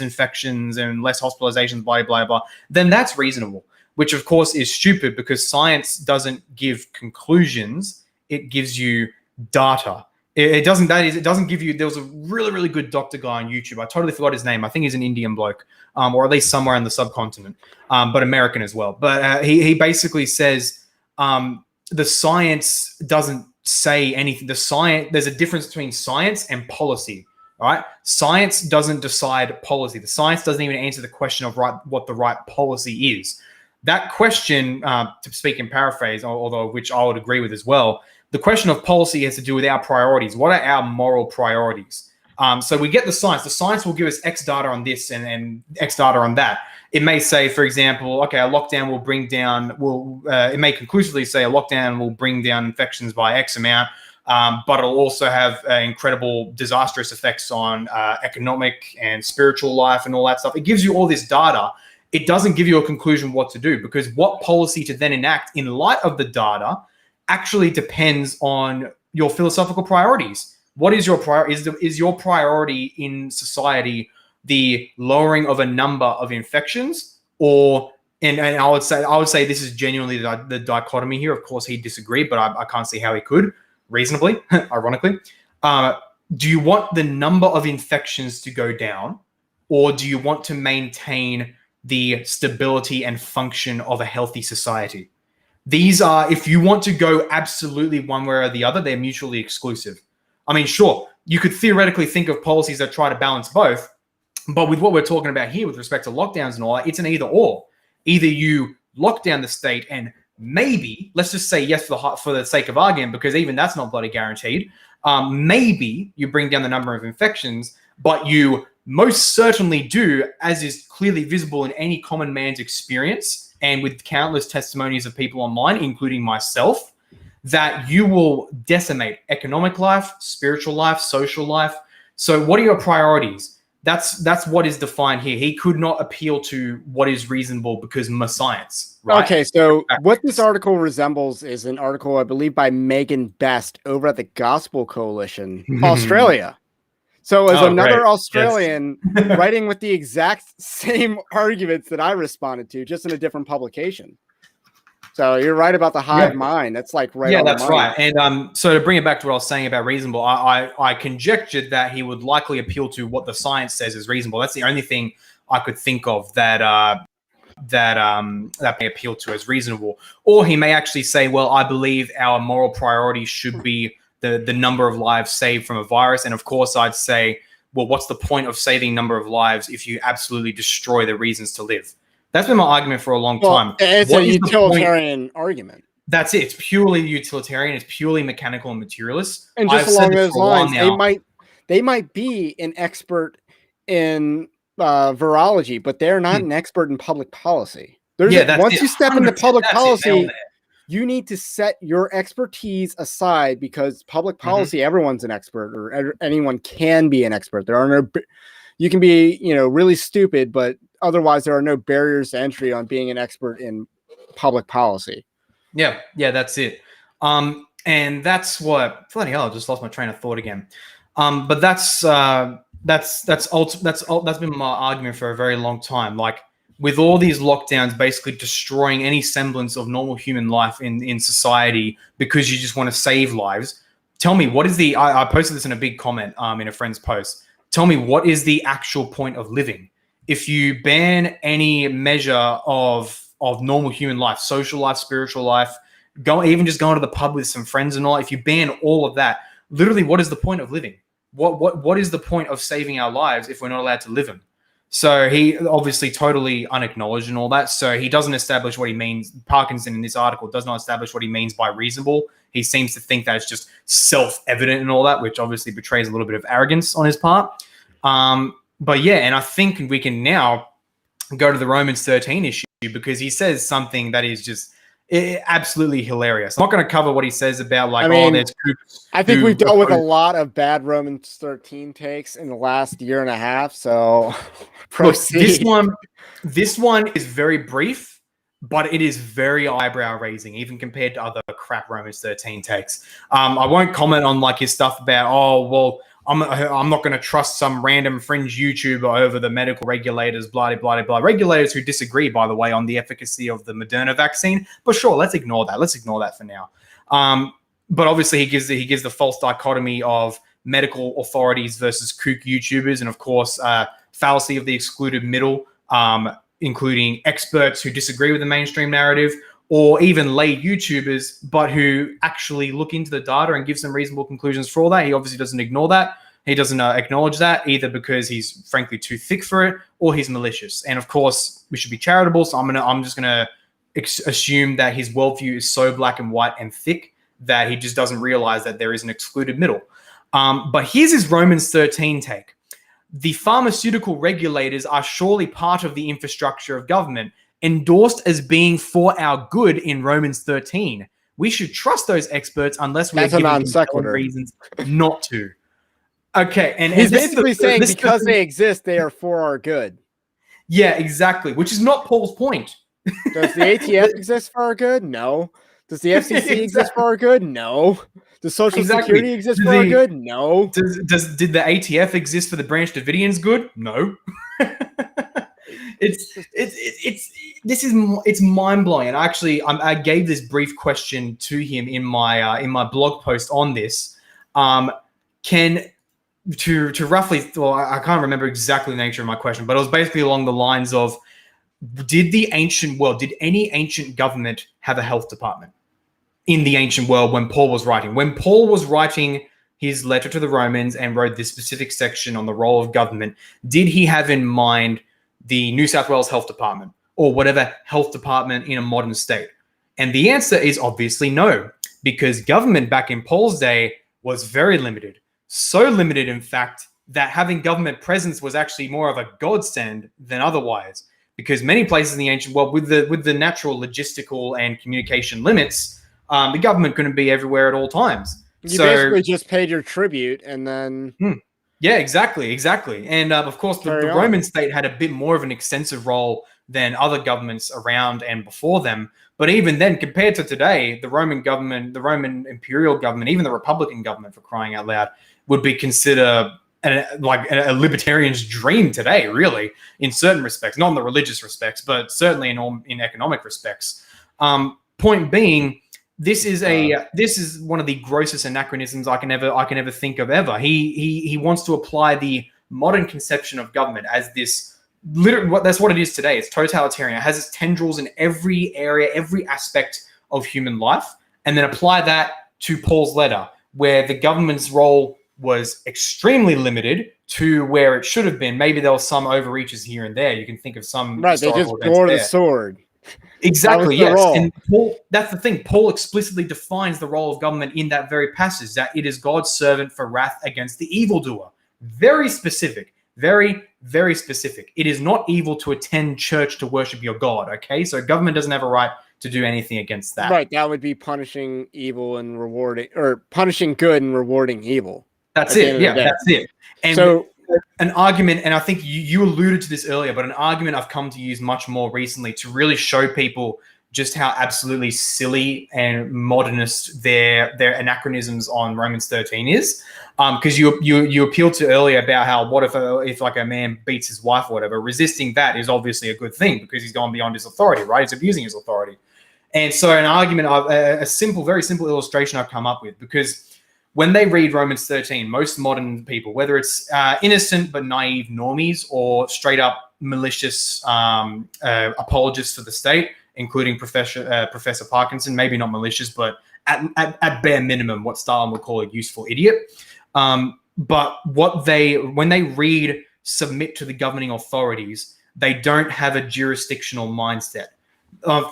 infections and less hospitalizations, blah blah blah, then that's reasonable." Which of course is stupid because science doesn't give conclusions; it gives you data. It doesn't give you. There was a really good doctor guy on YouTube. I totally forgot his name. I think he's an Indian bloke, or at least somewhere in the subcontinent, but American as well. But he basically says the science doesn't say anything. There's a difference between science and policy. Right? Science doesn't decide policy. The science doesn't even answer the question of what the right policy is. That question, to speak in paraphrase, although which I would agree with as well, the question of policy has to do with our priorities. What are our moral priorities? So we get the science. The science will give us X data on this and X data on that. It may say, for example, okay, a lockdown will bring down, it may conclusively say a lockdown will bring down infections by X amount, but it'll also have incredible disastrous effects on economic and spiritual life and all that stuff. It gives you all this data. It doesn't give you a conclusion what to do, because what policy to then enact in light of the data actually depends on your philosophical priorities. What is your priority? Is your priority in society the lowering of a number of infections, or and I would say this is genuinely the dichotomy here. Of course, he'd disagree, but I can't see how he could reasonably, ironically. Do you want the number of infections to go down, or do you want to maintain the stability and function of a healthy society? These are, if you want to go absolutely one way or the other, they're mutually exclusive. I mean, sure, you could theoretically think of policies that try to balance both, but with what we're talking about here with respect to lockdowns and all that, it's an either or. Either you lock down the state and maybe, let's just say yes for the sake of argument, because even that's not bloody guaranteed, maybe you bring down the number of infections, but you most certainly do, as is clearly visible in any common man's experience and with countless testimonies of people online, including myself, that you will decimate economic life, spiritual life, social life. So what are your priorities? That's what is defined here. He could not appeal to what is reasonable because science. Right? Okay, so what this article resembles is an article, I believe, by Megan Best over at the Gospel Coalition, Australia. So as another Australian writing with the exact same arguments that I responded to, just in a different publication. So you're right about the hive mind. That's like right. Yeah, that's right. And so to bring it back to what I was saying about reasonable, I conjectured that he would likely appeal to what the science says is reasonable. That's the only thing I could think of that may appeal to as reasonable. Or he may actually say, well, I believe our moral priority should be the number of lives saved from a virus. And of course, I'd say, well, what's the point of saving number of lives if you absolutely destroy the reasons to live? That's been my argument for a long time. It's a utilitarian argument. That's it. It's purely utilitarian. It's purely mechanical and materialist. And just along those lines, they might be an expert in virology, but they're not an expert in public policy. Once you step into public policy, you need to set your expertise aside, because public policy, everyone's an expert, or anyone can be an expert. There are no, you can be, really stupid, but otherwise there are no barriers to entry on being an expert in public policy. Yeah, that's it. And that's what, bloody hell, I just lost my train of thought again. But that's been my argument for a very long time. Like, with all these lockdowns basically destroying any semblance of normal human life in society because you just want to save lives. Tell me, what is I posted this in a big comment in a friend's post. Tell me, what is the actual point of living? if you ban any measure of normal human life, social life, spiritual life, even just going to the pub with some friends and all, if you ban all of that, literally, what is the point of living? What is the point of saving our lives if we're not allowed to live them? So he obviously totally unacknowledged and all that. So he doesn't establish what he means. Parkinson in this article does not establish what he means by reasonable. He seems to think that it's just self-evident and all that, which obviously betrays a little bit of arrogance on his part. But yeah, and I think we can now go to the Romans 13 issue because he says something that is just absolutely hilarious. I'm not going to cover what he says about there's kooks. I think we've dealt with a lot of bad Romans 13 takes in the last year and a half. So proceed. Look, this one is very brief, but it is very eyebrow raising, even compared to other crap Romans 13 takes. I won't comment on his stuff about, I'm not going to trust some random fringe YouTuber over the medical regulators, blah, blah, blah. Regulators who disagree, by the way, on the efficacy of the Moderna vaccine. But sure, let's ignore that. Let's ignore that for now. But obviously, he gives the false dichotomy of medical authorities versus kook YouTubers, and of course, fallacy of the excluded middle, including experts who disagree with the mainstream narrative, or even lay YouTubers, but who actually look into the data and give some reasonable conclusions for all that. He obviously doesn't ignore that. He doesn't acknowledge that, either because he's frankly too thick for it, or he's malicious. And of course, we should be charitable, so I'm just gonna assume that his worldview is so black and white and thick that he just doesn't realize that there is an excluded middle. But here's his Romans 13 take. The pharmaceutical regulators are surely part of the infrastructure of government, endorsed as being for our good in Romans 13. We should trust those experts unless we have given them reasons not to. Okay, and he's basically saying because they exist, they are for our good. Yeah, exactly, which is not Paul's point. Does the ATF exist for our good? No. Does the FCC exist for our good? No. Does Social Security exist for our good? No. Did the ATF exist for the Branch Davidians' good? No. It's mind blowing. And actually, I gave this brief question to him in my blog post on this. To roughly, well, I can't remember exactly the nature of my question, but it was basically along the lines of, did any ancient government have a health department in the ancient world when Paul was writing? When Paul was writing his letter to the Romans and wrote this specific section on the role of government, did he have in mind the New South Wales Health Department or whatever health department in a modern state? And the answer is obviously no, because government back in Paul's day was very limited. So limited, in fact, that having government presence was actually more of a godsend than otherwise, because many places in the ancient world, with the natural logistical and communication limits, the government couldn't be everywhere at all times. You basically just paid your tribute and then... Yeah, exactly. And of course, the Roman state had a bit more of an extensive role than other governments around and before them. But even then, compared to today, the Roman government, the Roman imperial government, even the Republican government, for crying out loud, would be considered a libertarian's dream today, really, in certain respects. Not in the religious respects, but certainly in economic respects. Point being, this is one of the grossest anachronisms I can ever think of ever. He wants to apply the modern conception of government as this that's what it is today. It's totalitarian. It has its tendrils in every area, every aspect of human life, and then apply that to Paul's letter, where the government's role was extremely limited to where it should have been. Maybe there were some overreaches here and there. You can think of some right. They just bore the sword. Exactly, yes. And Paul, that's the thing. Paul explicitly defines the role of government in that very passage, that it is God's servant for wrath against the evildoer. Very specific. Very, very specific. It is not evil to attend church to worship your God, okay? So government doesn't have a right to do anything against that. Right, that would be punishing evil and rewarding, or punishing good and rewarding evil. That's it, yeah, that's it. And so an argument, and I think you alluded to this earlier, but an argument I've come to use much more recently to really show people just how absolutely silly and modernist their anachronisms on Romans 13 is. Because you appealed to earlier about how what if like a man beats his wife or whatever. Resisting that is obviously a good thing because he's gone beyond his authority, right? He's abusing his authority. And so an argument, very simple illustration I've come up with, because when they read Romans 13, most modern people, whether it's innocent but naive normies or straight up malicious apologists for the state, including Professor Parkinson. Maybe not malicious, but at bare minimum, what Stalin would call a useful idiot. But when they read submit to the governing authorities, they don't have a jurisdictional mindset.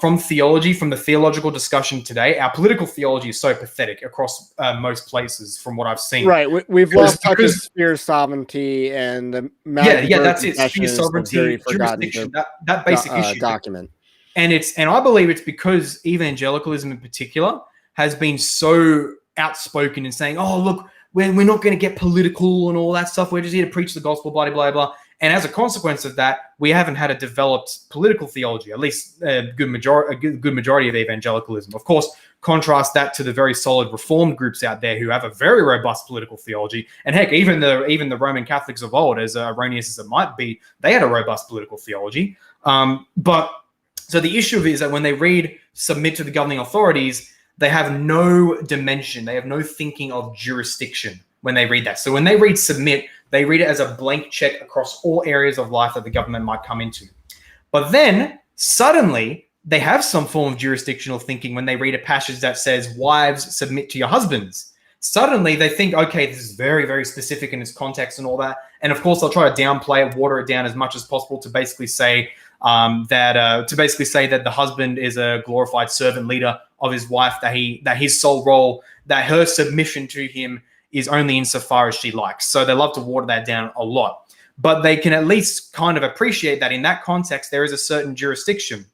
From the theological discussion today, our political theology is so pathetic across most places from what I've seen. Right. We've lost touch of sphere sovereignty and the that's it. Sphere sovereignty, jurisdiction, that basic issue. Document. And I believe it's because evangelicalism in particular has been so outspoken in saying, oh, look, we're not going to get political and all that stuff. We're just here to preach the gospel, blah, blah, blah. And as a consequence of that, we haven't had a developed political theology, at least a good majority of evangelicalism. Of course, contrast that to the very solid Reformed groups out there who have a very robust political theology. And heck, even the Roman Catholics of old, as erroneous as it might be, they had a robust political theology. But so the issue is that when they read submit to the governing authorities, they have no dimension. They have no thinking of jurisdiction when they read that. So when they read submit, they read it as a blank check across all areas of life that the government might come into. But then suddenly they have some form of jurisdictional thinking when they read a passage that says, wives, submit to your husbands. Suddenly they think, okay, this is very, very specific in its context and all that. And of course, they'll try to downplay it, water it down as much as possible to basically say that the husband is a glorified servant leader of his wife, that his sole role, that her submission to him is only insofar as she likes. So they love to water that down a lot. But they can at least kind of appreciate that in that context, there is a certain jurisdiction.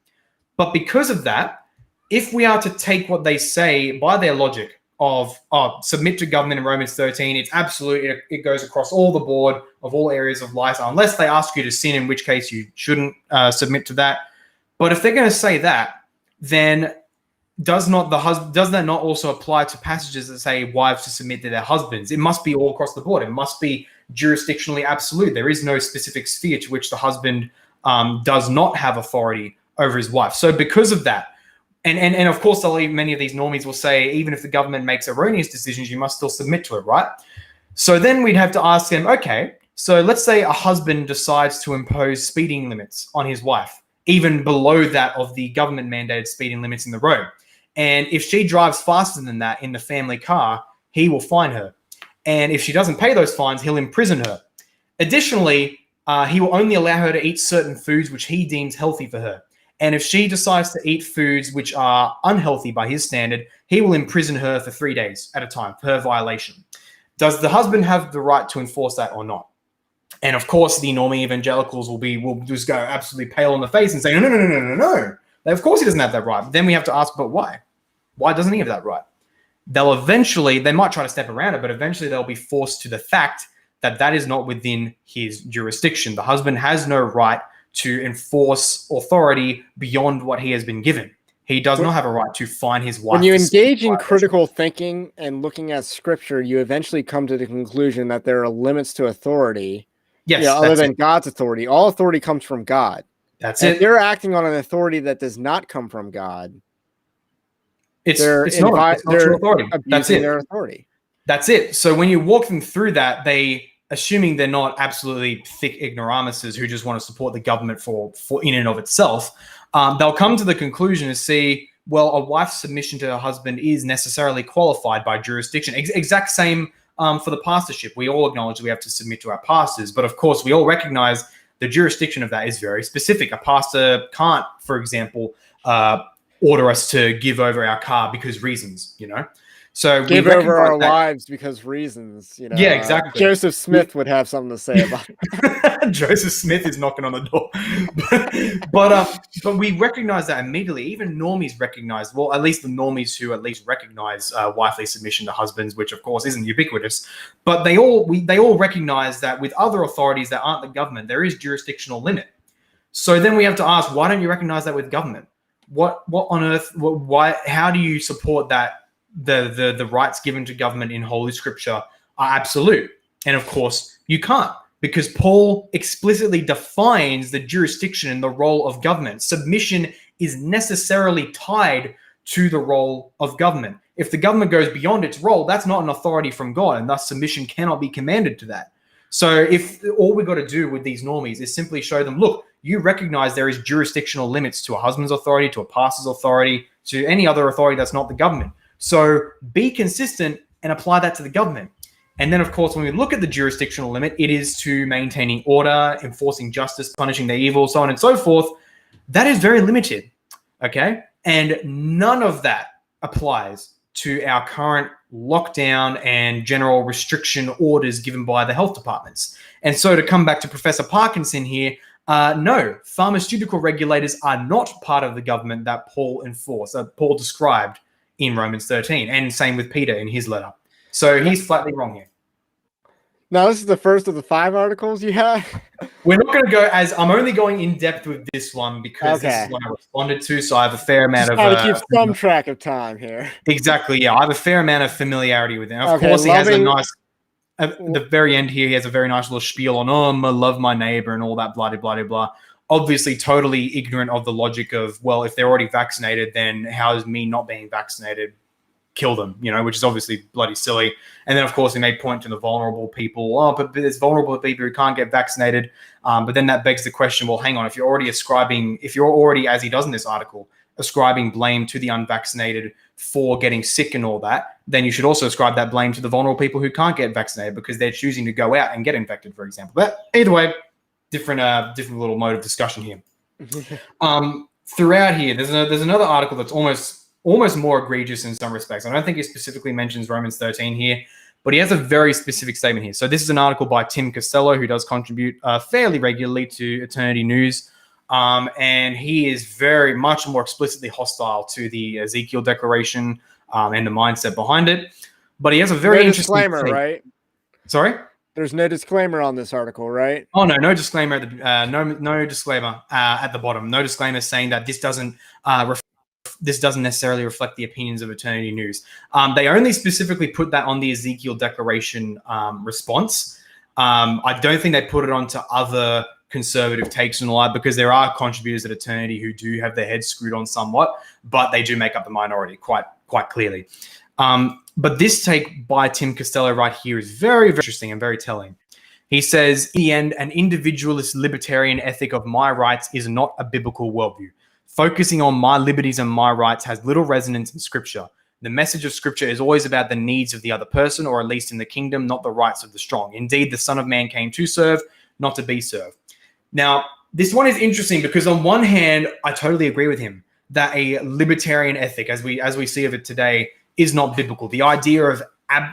But because of that, if we are to take what they say by their logic of submit to government in Romans 13, it's absolute, it goes across all the board of all areas of life, unless they ask you to sin, in which case you shouldn't submit to that. But if they're going to say that, then does that not also apply to passages that say wives to submit to their husbands? It must be all across the board. It must be jurisdictionally absolute. There is no specific sphere to which the husband does not have authority over his wife. So because of that, and of course, many of these normies will say, even if the government makes erroneous decisions, you must still submit to it, right? So then we'd have to ask them, okay, so let's say a husband decides to impose speeding limits on his wife, even below that of the government mandated speeding limits in the road. And if she drives faster than that in the family car, he will fine her. And if she doesn't pay those fines, he'll imprison her. Additionally, he will only allow her to eat certain foods which he deems healthy for her. And if she decides to eat foods which are unhealthy by his standard, he will imprison her for 3 days at a time for her violation. Does the husband have the right to enforce that or not? And of course, the normie evangelicals will just go absolutely pale on the face and say, no. Of course he doesn't have that right. Then we have to ask, but why? Why doesn't he have that right? They might try to step around it, but eventually they'll be forced to the fact that that is not within his jurisdiction. The husband has no right to enforce authority beyond what he has been given. He does not have a right to fine his wife. When you engage in critical thinking and looking at scripture, you eventually come to the conclusion that there are limits to authority. Yes, other than God's authority. All authority comes from God. That's and it. If they're acting on an authority that does not come from God, it's not true authority. That's it. Their authority. That's it. So when you walk them through that, assuming they're not absolutely thick ignoramuses who just want to support the government for in and of itself, they'll come to the conclusion to see, well, a wife's submission to her husband is necessarily qualified by jurisdiction. Exact same for the pastorship. We all acknowledge we have to submit to our pastors, but of course we all recognize the jurisdiction of that is very specific. A pastor can't, for example, order us to give over our car because reasons, So give over our lives because reasons, Yeah, exactly. Joseph Smith would have something to say about it. Joseph Smith is knocking on the door. but we recognize that immediately. Even normies recognize, well, at least the normies who at least recognize wifely submission to husbands, which of course isn't ubiquitous, but they all recognize that with other authorities that aren't the government, there is jurisdictional limit. So then we have to ask, why don't you recognize that with government? What on earth? Why? How do you support that? The rights given to government in Holy Scripture are absolute. And of course, you can't, because Paul explicitly defines the jurisdiction and the role of government. Submission is necessarily tied to the role of government. If the government goes beyond its role, that's not an authority from God, and thus submission cannot be commanded to that. So if all we got to do with these normies is simply show them, look, you recognize there is jurisdictional limits to a husband's authority, to a pastor's authority, to any other authority that's not the government. So be consistent and apply that to the government. And then, of course, when we look at the jurisdictional limit, it is to maintaining order, enforcing justice, punishing the evil, so on and so forth. That is very limited, okay? And none of that applies to our current lockdown and general restriction orders given by the health departments. And so to come back to Professor Parkinson here, no, pharmaceutical regulators are not part of the government that Paul described in Romans 13, and same with Peter in his letter. So he's flatly wrong here. Now, this is the first of the 5 articles you have. We're not going to go I'm only going in depth with this one because this is one I responded to, so I have a fair amount of... Just keep some track of time here. Exactly, yeah. I have a fair amount of familiarity with him. Of course, he has a nice... At the very end here, he has a very nice little spiel on, I'm going to love my neighbor and all that, blah, blah, blah, blah. Obviously, totally ignorant of the logic of, well, if they're already vaccinated, then how is me not being vaccinated kill them, which is obviously bloody silly. And then, of course, he may point to the vulnerable people. Oh, but there's vulnerable people who can't get vaccinated. But then that begs the question, well, hang on, if you're already, as he does in this article, ascribing blame to the unvaccinated for getting sick and all that, then you should also ascribe that blame to the vulnerable people who can't get vaccinated because they're choosing to go out and get infected, for example. But either way, different little mode of discussion here. Throughout here, there's another article that's almost more egregious in some respects. I don't think he specifically mentions Romans 13 here, but he has a very specific statement here. So this is an article by Tim Costello, who does contribute fairly regularly to Eternity News. And he is very much more explicitly hostile to the Ezekiel declaration and the mindset behind it. But he has a very interesting disclaimer, right? Sorry? There's no disclaimer on this article, right? Oh, no disclaimer. No disclaimer at the bottom. No disclaimer saying that this doesn't necessarily reflect the opinions of Eternity News. They only specifically put that on the Ezekiel declaration response. I don't think they put it onto other conservative takes and all that because there are contributors at Eternity who do have their heads screwed on somewhat, but they do make up the minority quite clearly. But this take by Tim Costello right here is very, very interesting and very telling. He says, in the end, an individualist libertarian ethic of my rights is not a biblical worldview. Focusing on my liberties and my rights has little resonance in Scripture. The message of Scripture is always about the needs of the other person, or at least in the kingdom, not the rights of the strong. Indeed, the Son of Man came to serve, not to be served. Now, this one is interesting because on one hand, I totally agree with him that a libertarian ethic, as we see of it today, is not biblical. The idea of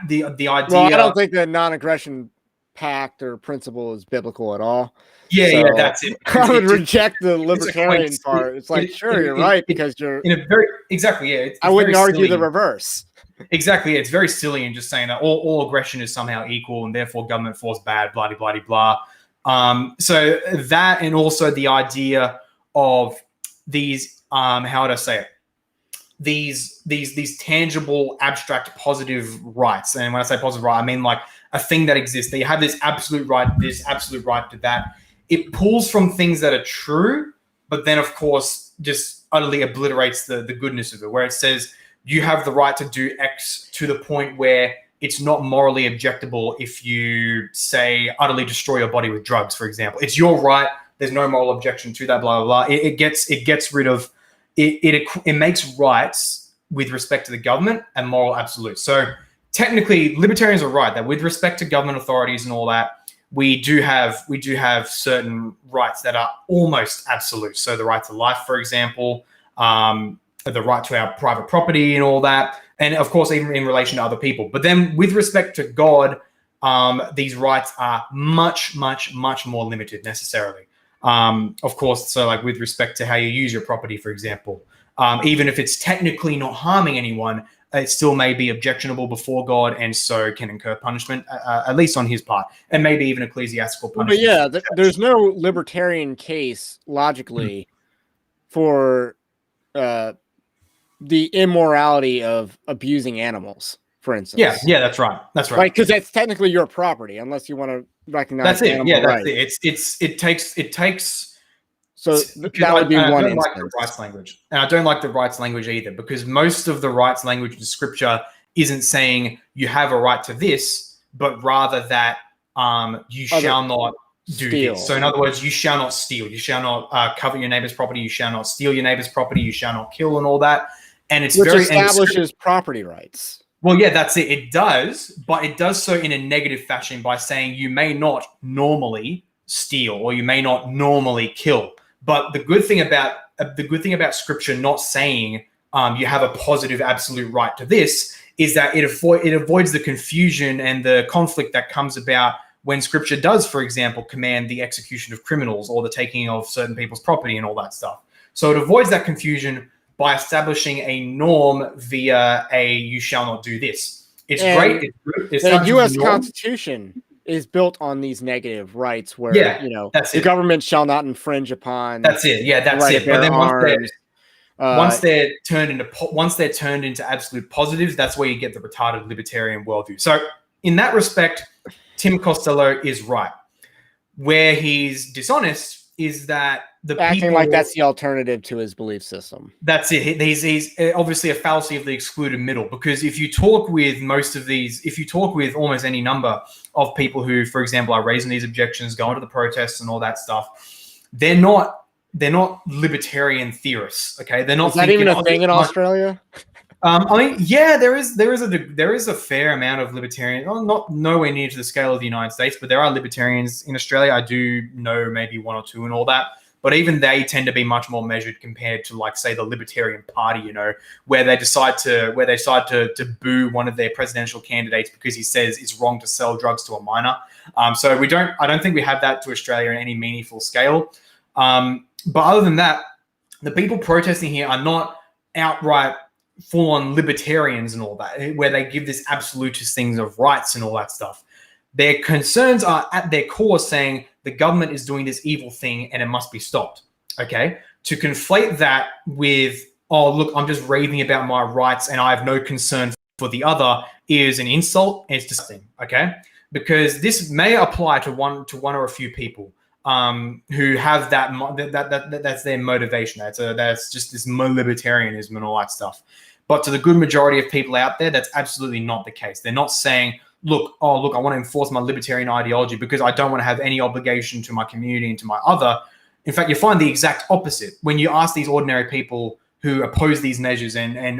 the idea. Well, I don't think the non-aggression pact or principle is biblical at all. Yeah, that's it. I would reject the libertarian part. It's like, sure, you're right because you're in a very exactly. Yeah, I wouldn't argue the reverse. Exactly, it's very silly and just saying that all aggression is somehow equal and therefore government force bad, blah blah blah blah. So that and also the idea of these how would I say it? These tangible, abstract, positive rights. And when I say positive right, I mean like a thing that exists. That you have this absolute right to that. It pulls from things that are true, but then of course just utterly obliterates the goodness of it, where it says you have the right to do X to the point where it's not morally objectable if you say utterly destroy your body with drugs, for example. It's your right. There's no moral objection to that, blah, blah, blah. It gets rid of it makes rights with respect to the government and moral absolutes. So technically, libertarians are right that with respect to government authorities and all that, we do have certain rights that are almost absolute. So the right to life, for example, the right to our private property and all that, and of course, even in relation to other people. But then with respect to God, these rights are much, much, much more limited necessarily. Of course, so like with respect to how you use your property, for example, even if it's technically not harming anyone, it still may be objectionable before God and so can incur punishment, at least on his part, and maybe even ecclesiastical punishment. But yeah, there's no libertarian case logically for the immorality of abusing animals, for instance. Yeah, that's right. Right, because that's technically your property, unless you want to recognize. That's it. Yeah, that's it. It takes. So that would be one. I don't like the rights language, and I don't like the rights language either, because most of the rights language in Scripture isn't saying you have a right to this, but rather that you shall not do steal. this. So in other words, you shall not steal. You shall not covet your neighbor's property. You shall not steal your neighbor's property. You shall not kill and all that. And it's which very establishes property rights. Well, yeah, that's it. It does, but it does so in a negative fashion by saying you may not normally steal or you may not normally kill. But the good thing about Scripture not saying you have a positive absolute right to this is that it avoids the confusion and the conflict that comes about when Scripture does, for example, command the execution of criminals or the taking of certain people's property and all that stuff. So it avoids that confusion by establishing a norm via a "you shall not do this." It's great. It's good. It's the U.S. Constitution is built on these negative rights, where the government shall not infringe upon. That's it. Yeah, that's it. But then once they're turned into absolute positives, that's where you get the retarded libertarian worldview. So in that respect, Tim Costello is right. Where he's dishonest is that acting like that's the alternative to his belief system. That's it. He's obviously a fallacy of the excluded middle, because if you talk with almost any number of people who, for example, are raising these objections, going to the protests and all that stuff, they're not libertarian theorists. Okay, they're not. Is that even a thing in Australia? I mean, yeah, there is a fair amount of libertarian, not nowhere near to the scale of the United States, but there are libertarians in Australia. I do know maybe one or two and all that, but even they tend to be much more measured compared to, like, say, the Libertarian Party, where they decide to boo one of their presidential candidates because he says it's wrong to sell drugs to a minor. So I don't think we have that to Australia in any meaningful scale. But other than that, the people protesting here are not outright full-on libertarians and all that, where they give this absolutist things of rights and all that stuff. Their concerns are at their core saying the government is doing this evil thing and it must be stopped. Okay? To conflate that with, oh, look, I'm just raving about my rights and I have no concern for the other is an insult. It's disgusting. Okay? Because this may apply to one or a few people who have that's their motivation. That's just this libertarianism and all that stuff. But to the good majority of people out there, that's absolutely not the case. They're not saying, look, I want to enforce my libertarian ideology because I don't want to have any obligation to my community and to my other. In fact, you find the exact opposite when you ask these ordinary people who oppose these measures and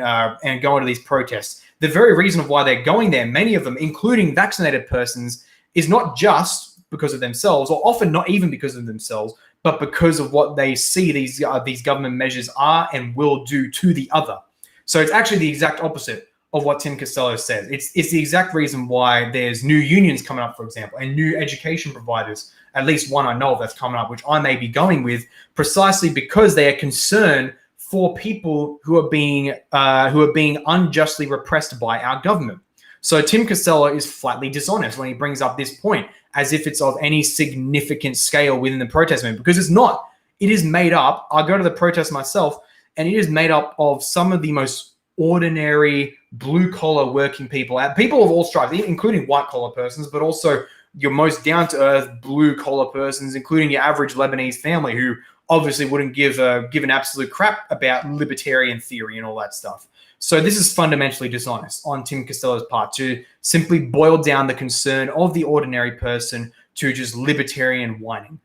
go into these protests. The very reason of why they're going there, many of them, including vaccinated persons, is not just because of themselves, or often not even because of themselves, but because of what they see these government measures are and will do to the other. So it's actually the exact opposite of what Tim Costello says. It's the exact reason why there's new unions coming up, for example, and new education providers, at least one I know of that's coming up, which I may be going with, precisely because they are concerned for people who are being unjustly repressed by our government. So Tim Costello is flatly dishonest when he brings up this point, as if it's of any significant scale within the protest movement, because it's not. It is made up. I go to the protest myself, and it is made up of some of the most ordinary blue-collar working people of all stripes, including white-collar persons, but also your most down-to-earth blue-collar persons, including your average Lebanese family who obviously wouldn't give an absolute crap about libertarian theory and all that stuff. So this is fundamentally dishonest on Tim Costello's part to simply boil down the concern of the ordinary person to just libertarian whining.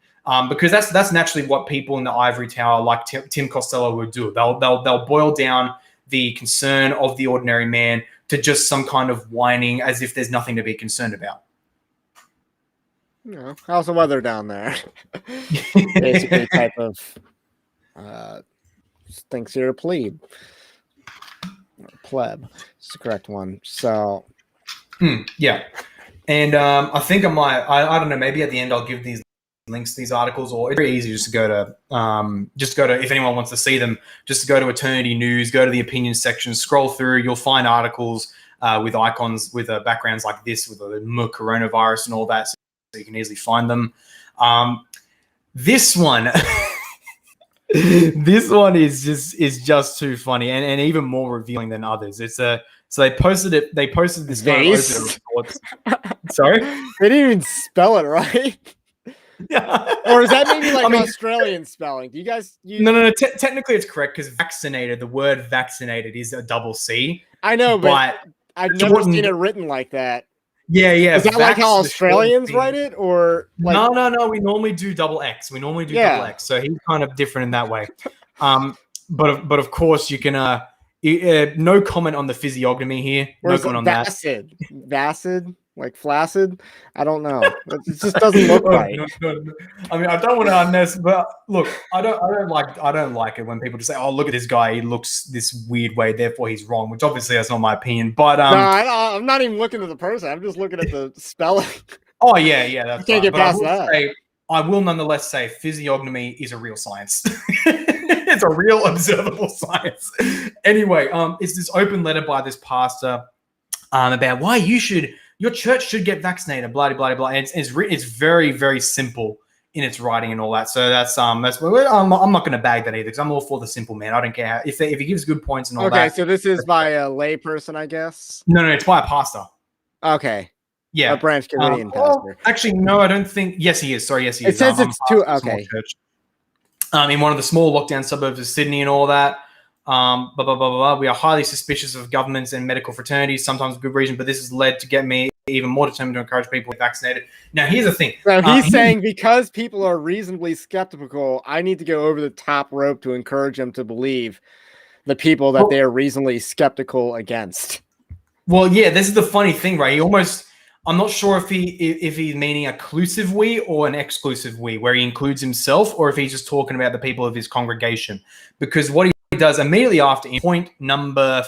Because that's naturally what people in the ivory tower like Tim Costello would do. They'll boil down the concern of the ordinary man to just some kind of whining as if there's nothing to be concerned about. How's the weather down there? Basically, type of thinks you're a plebe. Pleb. It's the correct one. So, yeah. And I think I don't know, maybe at the end I'll give these links to these articles, or it's very easy just to go to, if anyone wants to see them, just to go to Eternity News, go to the opinion section, scroll through, you'll find articles with icons with backgrounds like this, with the coronavirus and all that, so you can easily find them. This one, this one is just too funny and even more revealing than others. So they posted this vase. Sorry? They didn't even spell it right. Or is that maybe like Australian spelling? Do you guys use... No. Technically it's correct because vaccinated, the word vaccinated is a double C. I know, but I've never seen it written like that. Yeah, yeah. Is that like how Vax, the short Australians thing. write it, or like? No. We normally do double X. Yeah. So he's kind of different in that way. But of course you can. No comment on the physiognomy here. No Where's comment on that. Vacid, like flaccid? I don't know. It just doesn't look Oh, right. no. I mean, I don't want to unnecessary, but look, I don't like it when people just say, "Oh, look at this guy. He looks this weird way, therefore he's wrong." Which obviously that's not my opinion. But No, I'm not even looking at the person. I'm just looking at the spelling. oh yeah, that's Can't right. get But past that. I will nonetheless say physiognomy is a real science. It's a real observable science. Anyway, it's this open letter by this pastor about why your church should get vaccinated, blah blah blah. And it's very very simple in its writing and all that. So that's I'm not going to bag that either because I'm all for the simple man. I don't care if he gives good points and all that. Okay, so this is by a lay person, I guess. No, it's by a pastor. Okay. Yeah, a Branch Covidian pastor. Actually, no, I don't think. Yes, he is. Sorry, yes, he is. It says it's too okay. In one of the small lockdown suburbs of Sydney and all that. Blah, blah, blah, blah, blah. We are highly suspicious of governments and medical fraternities, sometimes for good reason, but this has led to get me even more determined to encourage people to get vaccinated. Now, here's the thing. So he's saying because people are reasonably skeptical, I need to go over the top rope to encourage them to believe the people that they are reasonably skeptical against. Well, yeah, this is the funny thing, right? I'm not sure if he's meaning a inclusive we or an exclusive we, where he includes himself, or if he's just talking about the people of his congregation. Because what he does immediately after, in point number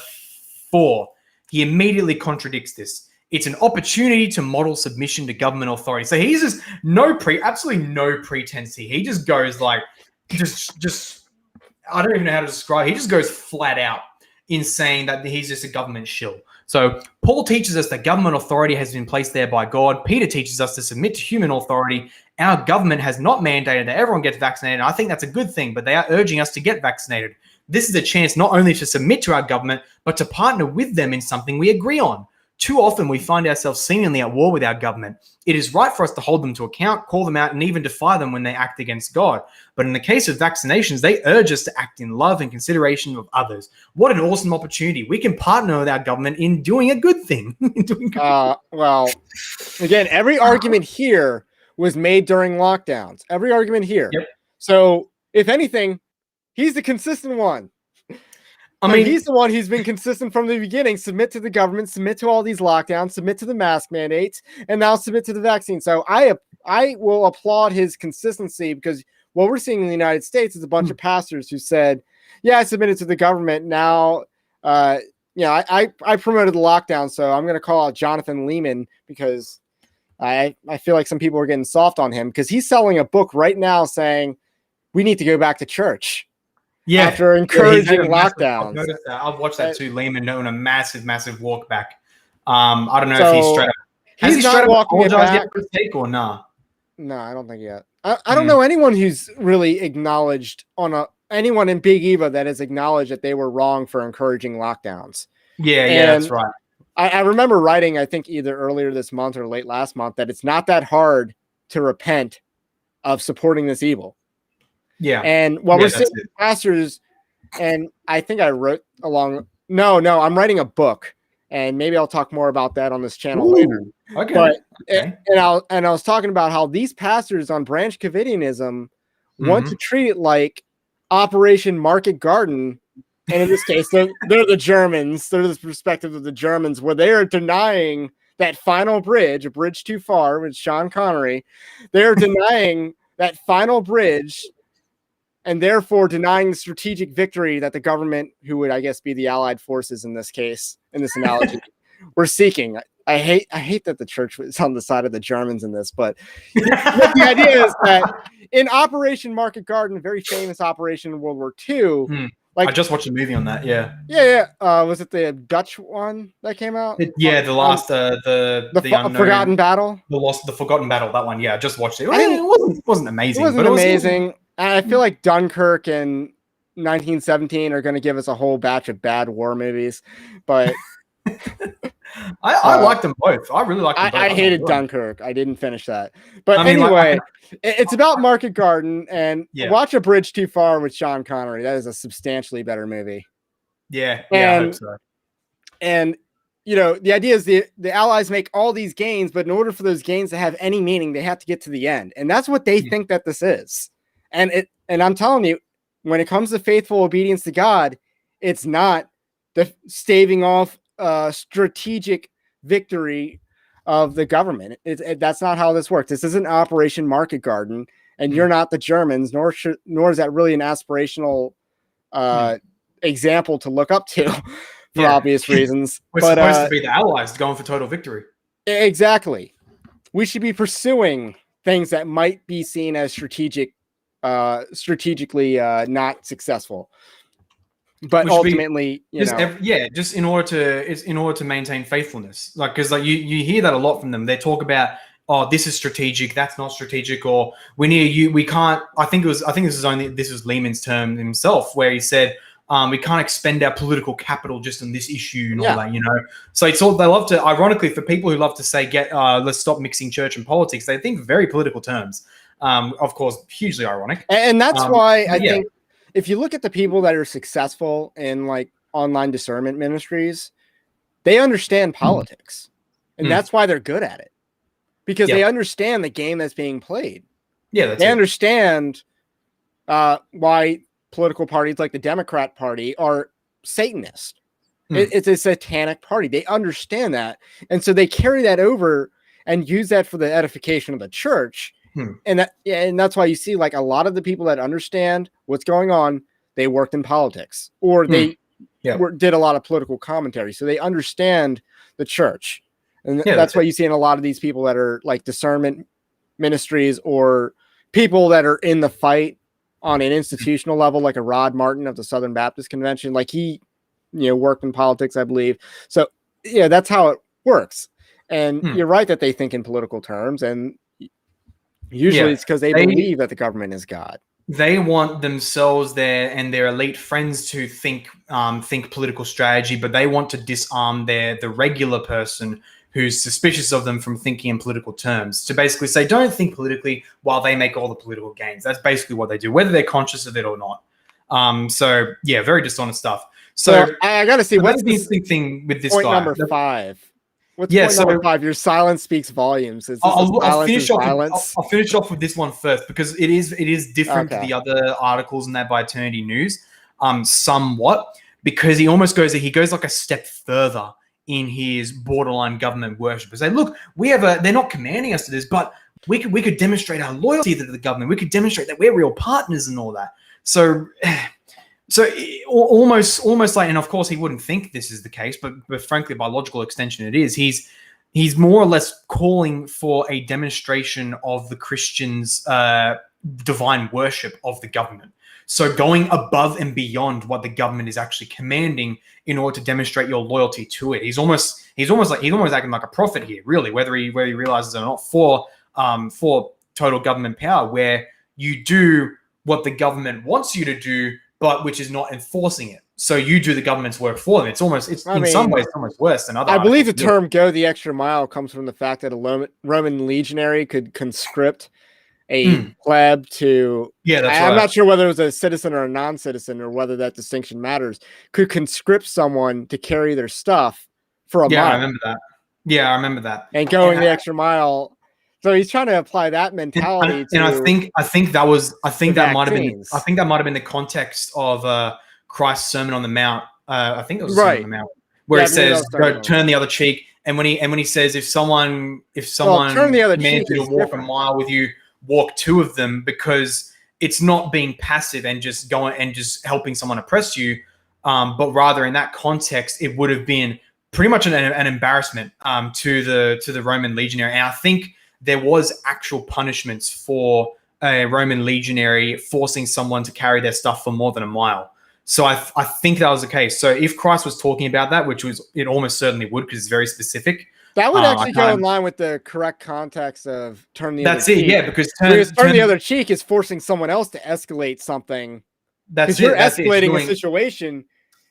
4, he immediately contradicts this. It's an opportunity to model submission to government authority. So he's just absolutely no pretense here. He just goes like, just I don't even know how to describe. He just goes flat out in saying that he's just a government shill. So Paul teaches us that government authority has been placed there by God. Peter teaches us to submit to human authority. Our government has not mandated that everyone gets vaccinated. I think that's a good thing, but they are urging us to get vaccinated. This is a chance not only to submit to our government, but to partner with them in something we agree on. Too often we find ourselves seemingly at war with our government. It is right for us to hold them to account, call them out, and even defy them when they act against God. But in the case of vaccinations, they urge us to act in love and consideration of others. What an awesome opportunity. We can partner with our government in doing a good thing. Well, again, every argument here was made during lockdowns. Every argument here. Yep. So, if anything, he's the consistent one. I mean, he's the one who's been consistent from the beginning. Submit to the government, submit to all these lockdowns, submit to the mask mandates, and now submit to the vaccine. So I will applaud his consistency, because what we're seeing in the United States is a bunch of pastors who said, yeah, I submitted to the government. Now, I promoted the lockdown, so I'm going to call out Jonathan Lehman, because I feel like some people are getting soft on him, because he's selling a book right now saying we need to go back to church. Yeah, after encouraging lockdowns. I've watched that too. Lehman doing a massive walk back. I don't know if he's straight up. Has he straight up apologized yet for his take or nah? No, I don't think yet. I don't know anyone who's really acknowledged anyone in Big Eva that has acknowledged that they were wrong for encouraging lockdowns. Yeah, that's right. I remember writing, I think either earlier this month or late last month, that it's not that hard to repent of supporting this evil. Yeah. And what we're seeing pastors, and I think I wrote along. No, I'm writing a book, and maybe I'll talk more about that on this channel later. Okay. But I was talking about how these pastors on Branch Covidianism want to treat it like Operation Market Garden. And in this case, they're the Germans. They're the perspective of the Germans, where they are denying that final bridge, a bridge too far, with Sean Connery. They're denying that final bridge, and therefore denying the strategic victory that the government, who would, I guess, be the Allied forces in this case, in this analogy, were seeking. I hate that the church was on the side of the Germans in this, but the idea is that in Operation Market Garden, a very famous operation in World War II, I just watched a movie on that. Yeah. Was it the Dutch one that came out? The last, the unknown, Forgotten Battle. The Forgotten Battle. That one. Yeah, I just watched it. It wasn't amazing. It wasn't amazing. I feel like Dunkirk and 1917 are going to give us a whole batch of bad war movies, but I liked them both. I really liked them both. I hated Dunkirk. I didn't finish that. But anyway, it's about Market Garden, and watch A Bridge Too Far with Sean Connery. That is a substantially better movie. I hope so. And the idea is the Allies make all these gains, but in order for those gains to have any meaning, they have to get to the end. And that's what they think that this is. And I'm telling you, when it comes to faithful obedience to God, it's not the staving off strategic victory of the government. That's not how this works. This isn't Operation Market Garden, and you're not the Germans, nor is that really an aspirational example to look up to for obvious reasons. We're supposed to be the Allies going for total victory. Exactly. We should be pursuing things that might be seen as strategically not successful, but ultimately, just in order to maintain faithfulness. Like, because like you hear that a lot from them. They talk about, oh, this is strategic, that's not strategic, or we can't. I think this was Lehman's term himself, where he said, we can't expend our political capital just on this issue and all that, So it's all, they love to, ironically, for people who love to say, let's stop mixing church and politics, they think very political terms. Of course, hugely ironic. And that's why I think if you look at the people that are successful in like online discernment ministries, they understand politics. And that's why they're good at it. Because they understand the game that's being played. Yeah, they understand why political parties like the Democrat Party are Satanist. It's a satanic party. They understand that. And so they carry that over and use that for the edification of the church. And that's why you see like a lot of the people that understand what's going on, they worked in politics or they did a lot of political commentary. So they understand the church. And that's why you see in a lot of these people that are like discernment ministries or people that are in the fight on an institutional level, like a Rod Martin of the Southern Baptist Convention, like he, worked in politics, I believe. So that's how it works. And you're right that they think in political terms, and usually it's because they believe that the government is God. They want themselves and their elite friends to think political strategy, but they want to disarm the regular person who's suspicious of them from thinking in political terms, to basically say, don't think politically while they make all the political gains. That's basically what they do, whether they're conscious of it or not. Very dishonest stuff. So I got to see what's the interesting thing with this point guy. Number 5. What's point number 5? Your silence speaks volumes. I'll finish off with this one first, because it is different to the other articles in that by Eternity News, somewhat, because he goes like a step further in his borderline government worship. Say, look, they're not commanding us to this, but we could demonstrate our loyalty to the government. We could demonstrate that we're real partners and all that. So almost like, and of course he wouldn't think this is the case, but frankly, by logical extension, it is. He's more or less calling for a demonstration of the Christians' divine worship of the government. So going above and beyond what the government is actually commanding in order to demonstrate your loyalty to it. He's almost acting like a prophet here, really, whether he realizes or not, for total government power, where you do what the government wants you to do, but which is not enforcing it. So you do the government's work for them. Some ways, it's almost worse than other. I believe the term "go the extra mile" comes from the fact that a Roman legionary could conscript a pleb to, I'm not sure whether it was a citizen or a non-citizen or whether that distinction matters, could conscript someone to carry their stuff for a mile. I remember that. And going the extra mile. So he's trying to apply that mentality and I think that might have been the context of Christ's Sermon on the Mount. I think it was Sermon on the Mount, where he says, turn the other cheek. And when he says, if someone turn the other cheek to walk a mile with you, walk 2 of them, because it's not being passive and just going and just helping someone oppress you, but rather in that context, it would have been pretty much an embarrassment to the Roman legionary. And I think there was actual punishments for a Roman legionary forcing someone to carry their stuff for more than a mile. So I think that was the case. So if Christ was talking about that, which it almost certainly would, because it's very specific. That would actually go in line with the correct context of turn the other cheek. That's it, yeah, because turn the other cheek is forcing someone else to escalate something. Because you're escalating a situation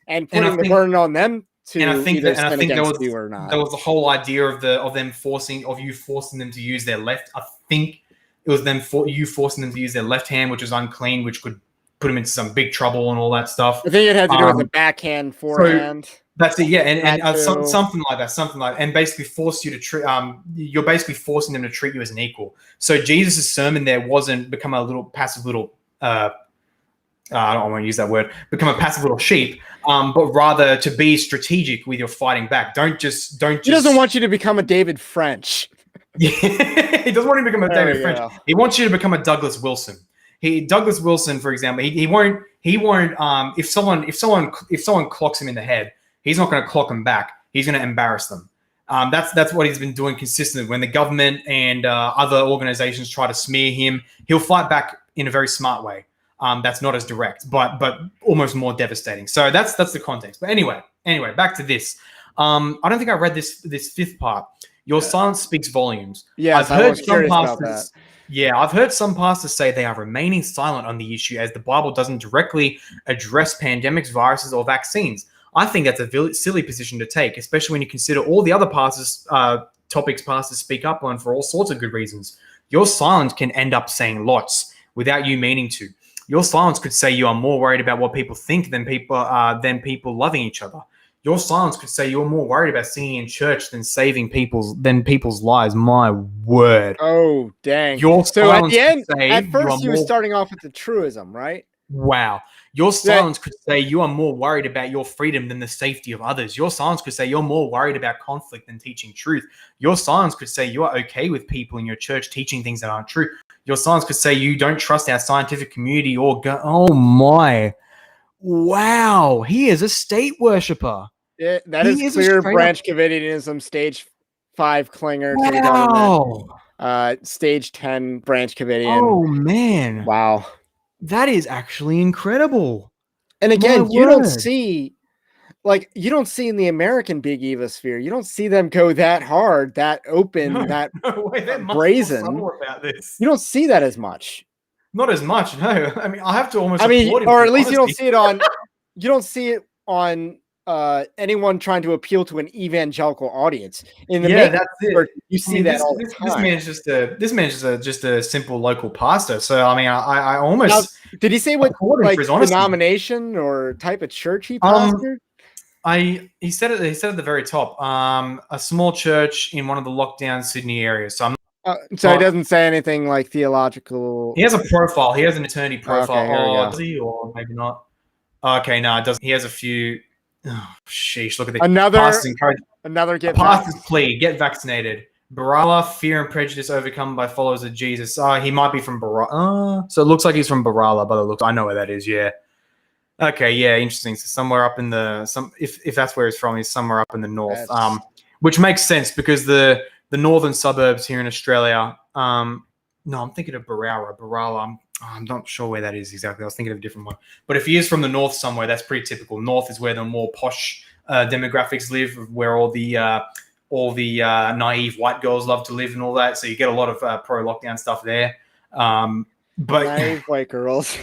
and putting the burden on them to either stand against you or not. There was the whole idea of you forcing them to use their left. I think it was you forcing them to use their left hand, which was unclean, which could put them into some big trouble and all that stuff. I think it had to do with the backhand, forehand. That's it, yeah, and That too. something like that, and basically force you to treat. You're basically forcing them to treat you as an equal. So Jesus' sermon there wasn't become a little passive little. I don't want to use that word. Become a passive little sheep, but rather to be strategic with your fighting back. Don't just. He doesn't want you to become a David French. Yeah, he doesn't want you to become a David French. He wants you to become a Douglas Wilson. Douglas Wilson, for example, he won't. If someone clocks him in the head, he's not going to clock him back. He's going to embarrass them. That's what he's been doing consistently. When the government and other organizations try to smear him, he'll fight back in a very smart way. That's not as direct, but almost more devastating. So that's the context. But anyway, back to this. I don't think I read this fifth part. Your silence speaks volumes. Yes, I've heard some about that. Yeah, I've heard some pastors say they are remaining silent on the issue as the Bible doesn't directly address pandemics, viruses, or vaccines. I think that's a silly position to take, especially when you consider all the other topics pastors speak up on for all sorts of good reasons. Your silence can end up saying lots without you meaning to. Your silence could say you are more worried about what people think than people loving each other. Your silence could say you're more worried about singing in church than saving people's lives. My word. Oh, dang. Your so at the end, say at first you were starting off with the truism, right? Wow. Your silence could say you are more worried about your freedom than the safety of others. Your silence could say you're more worried about conflict than teaching truth. Your silence could say you are okay with people in your church teaching things that aren't true. Your silence could say you don't trust our scientific community or go. Oh my. Wow. He is a state worshiper. That is clear branch Covidianism, stage 5 clinger to the government. Stage 10 branch Covidian. Oh man. Wow. That is actually incredible. And again, you don't see in the American Big Evosphere, you don't see them go that hard, that open, that brazen. About this. You don't see that as much. Not as much, no. I mean, I have to almost. Or at least you don't see it on. You don't see it on anyone trying to appeal to an evangelical audience. In the that's it. You see that all the time. This man's just a simple local pastor. So I mean, I almost. Now, did he say what denomination or type of church he pastored? He said it. He said at the very top. A small church in one of the lockdown Sydney areas. So so he doesn't say anything like theological. He has a profile. He has an attorney profile. Okay, does he, or maybe not? Okay, no, it doesn't. He has a few. Oh, sheesh! Look at this. Another pastor's plea: get vaccinated. Barala, fear and prejudice overcome by followers of Jesus. He might be from Barala. So it looks like he's from Barala, but I know where that is. Yeah. Okay. Yeah. Interesting. So somewhere up in if that's where he's from, he's somewhere up in the north. Which makes sense because the northern suburbs here in Australia. No, I'm thinking of Barala. I'm not sure where that is exactly. I was thinking of a different one. But if he is from the north somewhere, that's pretty typical. North is where the more posh demographics live, where all the naive white girls love to live and all that. So you get a lot of pro-lockdown stuff there. But naive white girls.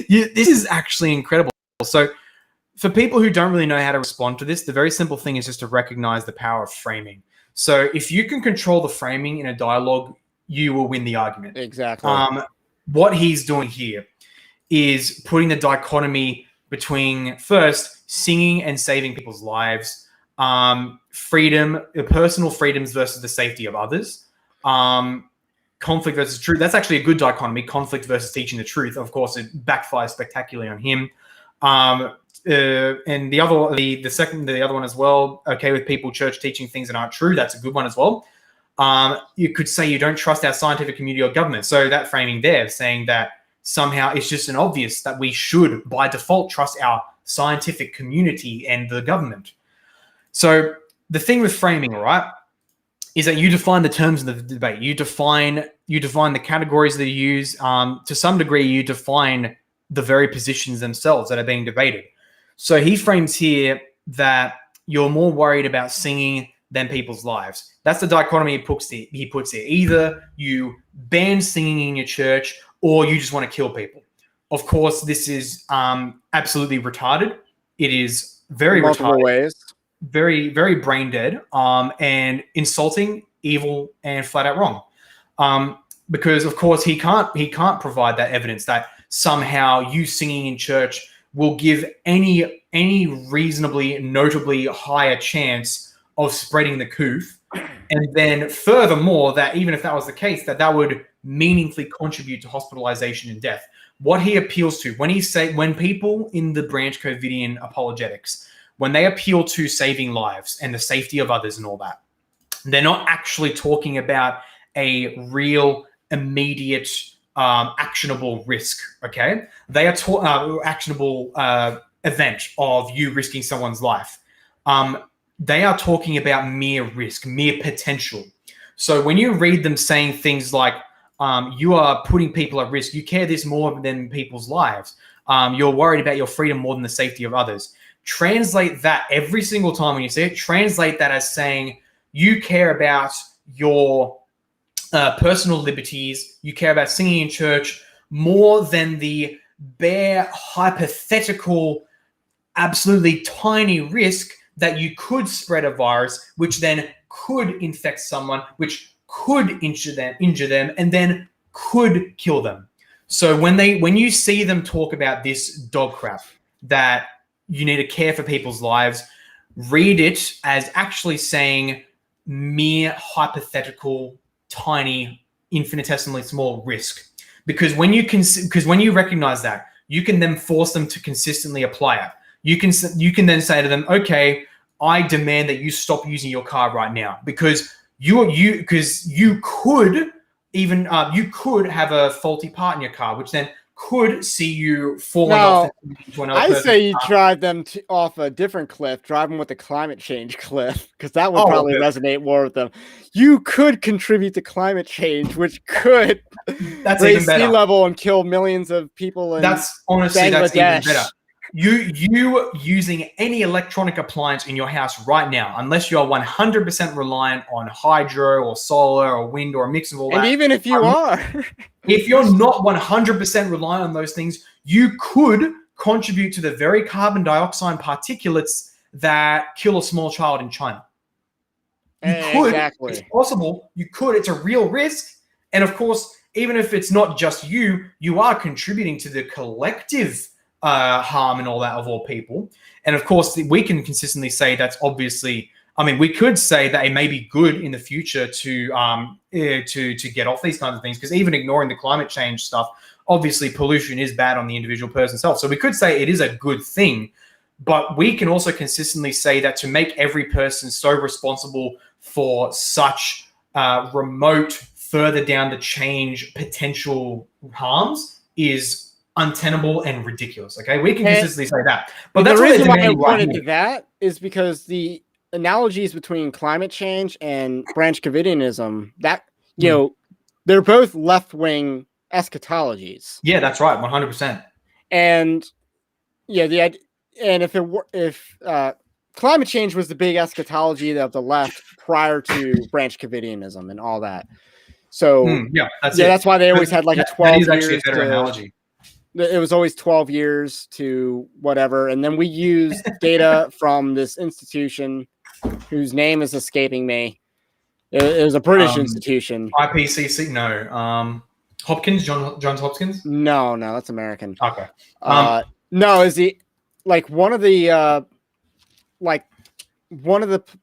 This is actually incredible. So for people who don't really know how to respond to this, the very simple thing is just to recognize the power of framing. So if you can control the framing in a dialogue, you will win the argument. Exactly. What he's doing here is putting the dichotomy between first singing and saving people's lives, freedom, personal freedoms versus the safety of others, conflict versus truth. That's actually a good dichotomy. Conflict versus teaching the truth. Of course, it backfires spectacularly on him. And the other one as well. Okay, with people, church teaching things that aren't true. That's a good one as well. You could say you don't trust our scientific community or government. So that framing there, saying that somehow it's just an obvious that we should, by default, trust our scientific community and the government. So the thing with framing, right, is that you define the terms of the debate. You define the categories that you use. To some degree, you define the very positions themselves that are being debated. So he frames here that you're more worried about singing than people's lives. That's the dichotomy he puts here. Either you ban singing in your church or you just want to kill people. Of course, this is absolutely retarded. It is very retarded. Ways. Very, very brain dead, and insulting, evil, and flat out wrong. Because of course he can't provide that evidence that somehow you singing in church will give any reasonably notably higher chance of spreading the coof. And then furthermore, that even if that was the case, that would meaningfully contribute to hospitalization and death. What he appeals to, when people in the Branch Covidian apologetics, when they appeal to saving lives and the safety of others and all that, they're not actually talking about a real immediate actionable risk, okay? They are actionable event of you risking someone's life. They are talking about mere risk, mere potential. So when you read them saying things like, you are putting people at risk, you care this more than people's lives, you're worried about your freedom more than the safety of others. Translate that every single time when you say it, translate that as saying you care about your personal liberties, you care about singing in church more than the bare hypothetical, absolutely tiny risk that you could spread a virus, which then could infect someone, which could injure them, and then could kill them. So when you see them talk about this dog crap, that you need to care for people's lives, read it as actually saying mere hypothetical, tiny, infinitesimally small risk. Because when you recognize that, you can then force them to consistently apply it. You can then say to them, okay, I demand that you stop using your car right now, because you could even you could have a faulty part in your car, which then could see you falling off into another person. I say you drive them off a different cliff, drive them with the climate change cliff, because that would probably resonate more with them. You could contribute to climate change, which could raise sea level and kill millions of people in that's Bangladesh. That's even better. You using any electronic appliance in your house right now, unless you are 100% reliant on hydro or solar or wind or a mix of all that. And even if you are, if you're not 100% reliant on those things, you could contribute to the very carbon dioxide particulates that kill a small child in China. You could. Exactly. It's possible. You could. It's a real risk. And of course, even if it's not just you, you are contributing to the collective harm and all that of all people. And of course, we can consistently say that's obviously, I mean, we could say that it may be good in the future to get off these kinds of things, because even ignoring the climate change stuff, obviously pollution is bad on the individual person's health. So we could say it is a good thing, but we can also consistently say that to make every person so responsible for such remote, further down the change potential harms is untenable and ridiculous. Okay, we can consistently say that. But that's the reason why I pointed to that is because the analogies between climate change and Branch Covidianism, that they're both left-wing eschatologies. Yeah, that's right, 100%. And if climate change was the big eschatology of the left prior to Branch Covidianism and all that. So that's why they always had like a 12 years. That is actually a better analogy. It was always 12 years to whatever. And then we used data from this institution whose name is escaping me. It was a British institution. IPCC? No. Hopkins? Johns Hopkins? No, that's American. Okay. No, is he like one of the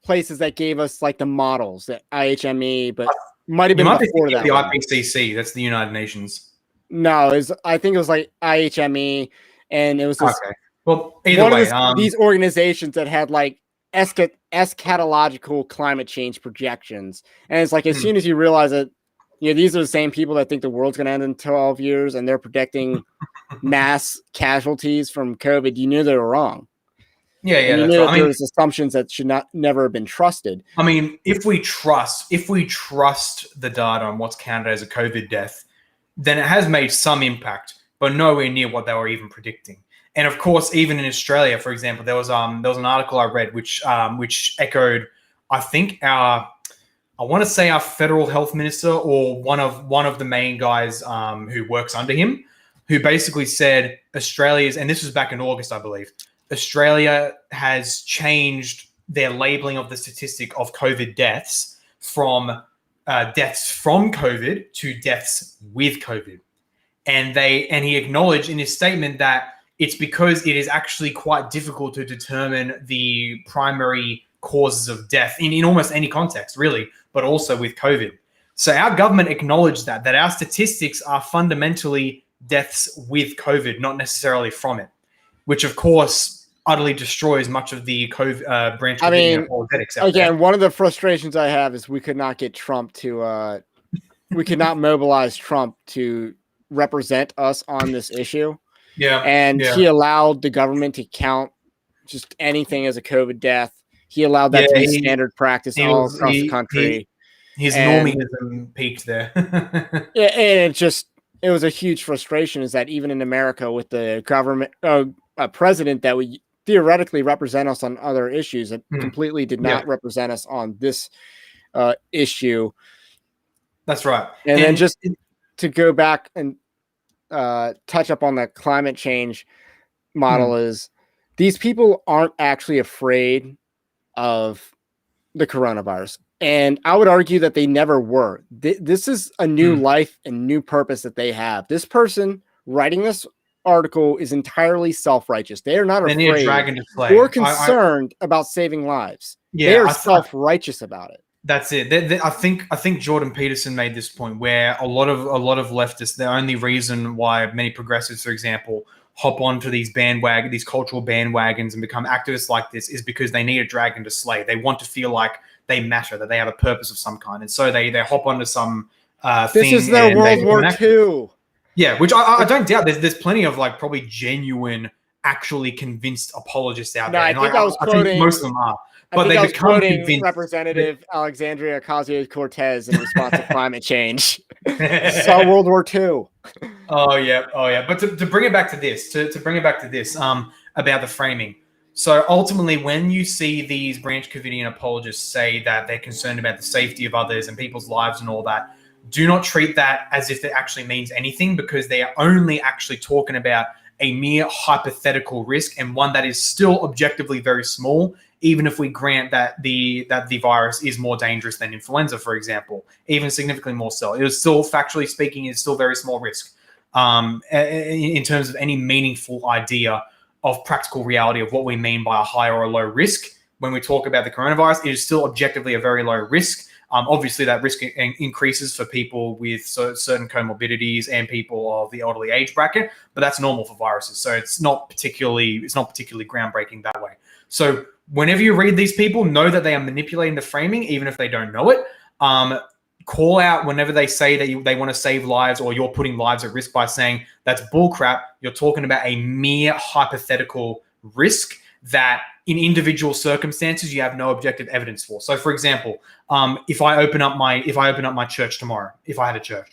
places that gave us like the models, the IHME, but might have been before that. The IPCC, that's the United Nations. No, I think it was like IHME, and it was this, okay. Well, either way, these organizations that had like eschatological climate change projections, and it's like as soon as you realize that, these are the same people that think the world's going to end in 12 years, and they're predicting mass casualties from COVID, you knew they were wrong. Yeah, you knew that there was assumptions that should never have been trusted. I mean, if we trust the data on what's counted as a COVID death, then it has made some impact, but nowhere near what they were even predicting. And of course, even in Australia, for example, there was an article I read which echoed, I think I want to say our federal health minister or one of the main guys who works under him, who basically said Australia's, and this was back in August, I believe, Australia has changed their labeling of the statistic of COVID deaths from deaths from COVID to deaths with COVID. And he acknowledged in his statement that it's because it is actually quite difficult to determine the primary causes of death in almost any context, really, but also with COVID. So our government acknowledged that our statistics are fundamentally deaths with COVID, not necessarily from it, which of course utterly destroys much of the COVID, branch Covidian apologetics out there. Again, one of the frustrations I have is we could not get Trump to, we could not mobilize Trump to represent us on this issue. Yeah. And he allowed the government to count just anything as a COVID death. He allowed that to be standard practice all across the country. His normism peaked there. Yeah, and it was a huge frustration is that even in America with the government, a president that would theoretically represent us on other issues, it completely did not represent us on this issue. That's right. And then just to go back and touch up on the climate change model is these people aren't actually afraid of the coronavirus. And I would argue that they never were. This is a new life and new purpose that they have. This person writing this article is entirely self-righteous. They are not afraid or concerned about saving lives. Yeah, they are self-righteous about it. That's it. I think Jordan Peterson made this point where a lot of leftists, the only reason why many progressives, for example, hop onto these cultural bandwagons and become activists like this is because they need a dragon to slay. They want to feel like they matter, that they have a purpose of some kind, and so they hop onto some this is their World War II. Yeah, which I don't doubt. There's plenty of like probably genuine, actually convinced apologists out there. I think I was quoting most of them are. But they become convinced. Representative Alexandria Ocasio-Cortez in response to climate change. Saw World War II. Oh yeah. But to bring it back to this, about the framing. So ultimately, when you see these Branch Covidian apologists say that they're concerned about the safety of others and people's lives and all that, do not treat that as if it actually means anything, because they are only actually talking about a mere hypothetical risk, and one that is still objectively very small, even if we grant that the virus is more dangerous than influenza, for example, even significantly more so. It is still, factually speaking, is still very small risk in terms of any meaningful idea of practical reality of what we mean by a high or a low risk. When we talk about the coronavirus, it is still objectively a very low risk. Obviously, that risk increases for people with certain comorbidities and people of the elderly age bracket, but that's normal for viruses. So it's not particularly groundbreaking that way. So whenever you read these people, know that they are manipulating the framing, even if they don't know it. Call out whenever they say that they want to save lives, or you're putting lives at risk by saying that's bullcrap. You're talking about a mere hypothetical risk that in individual circumstances you have no objective evidence for. So for example, if I open up my church tomorrow, if I had a church,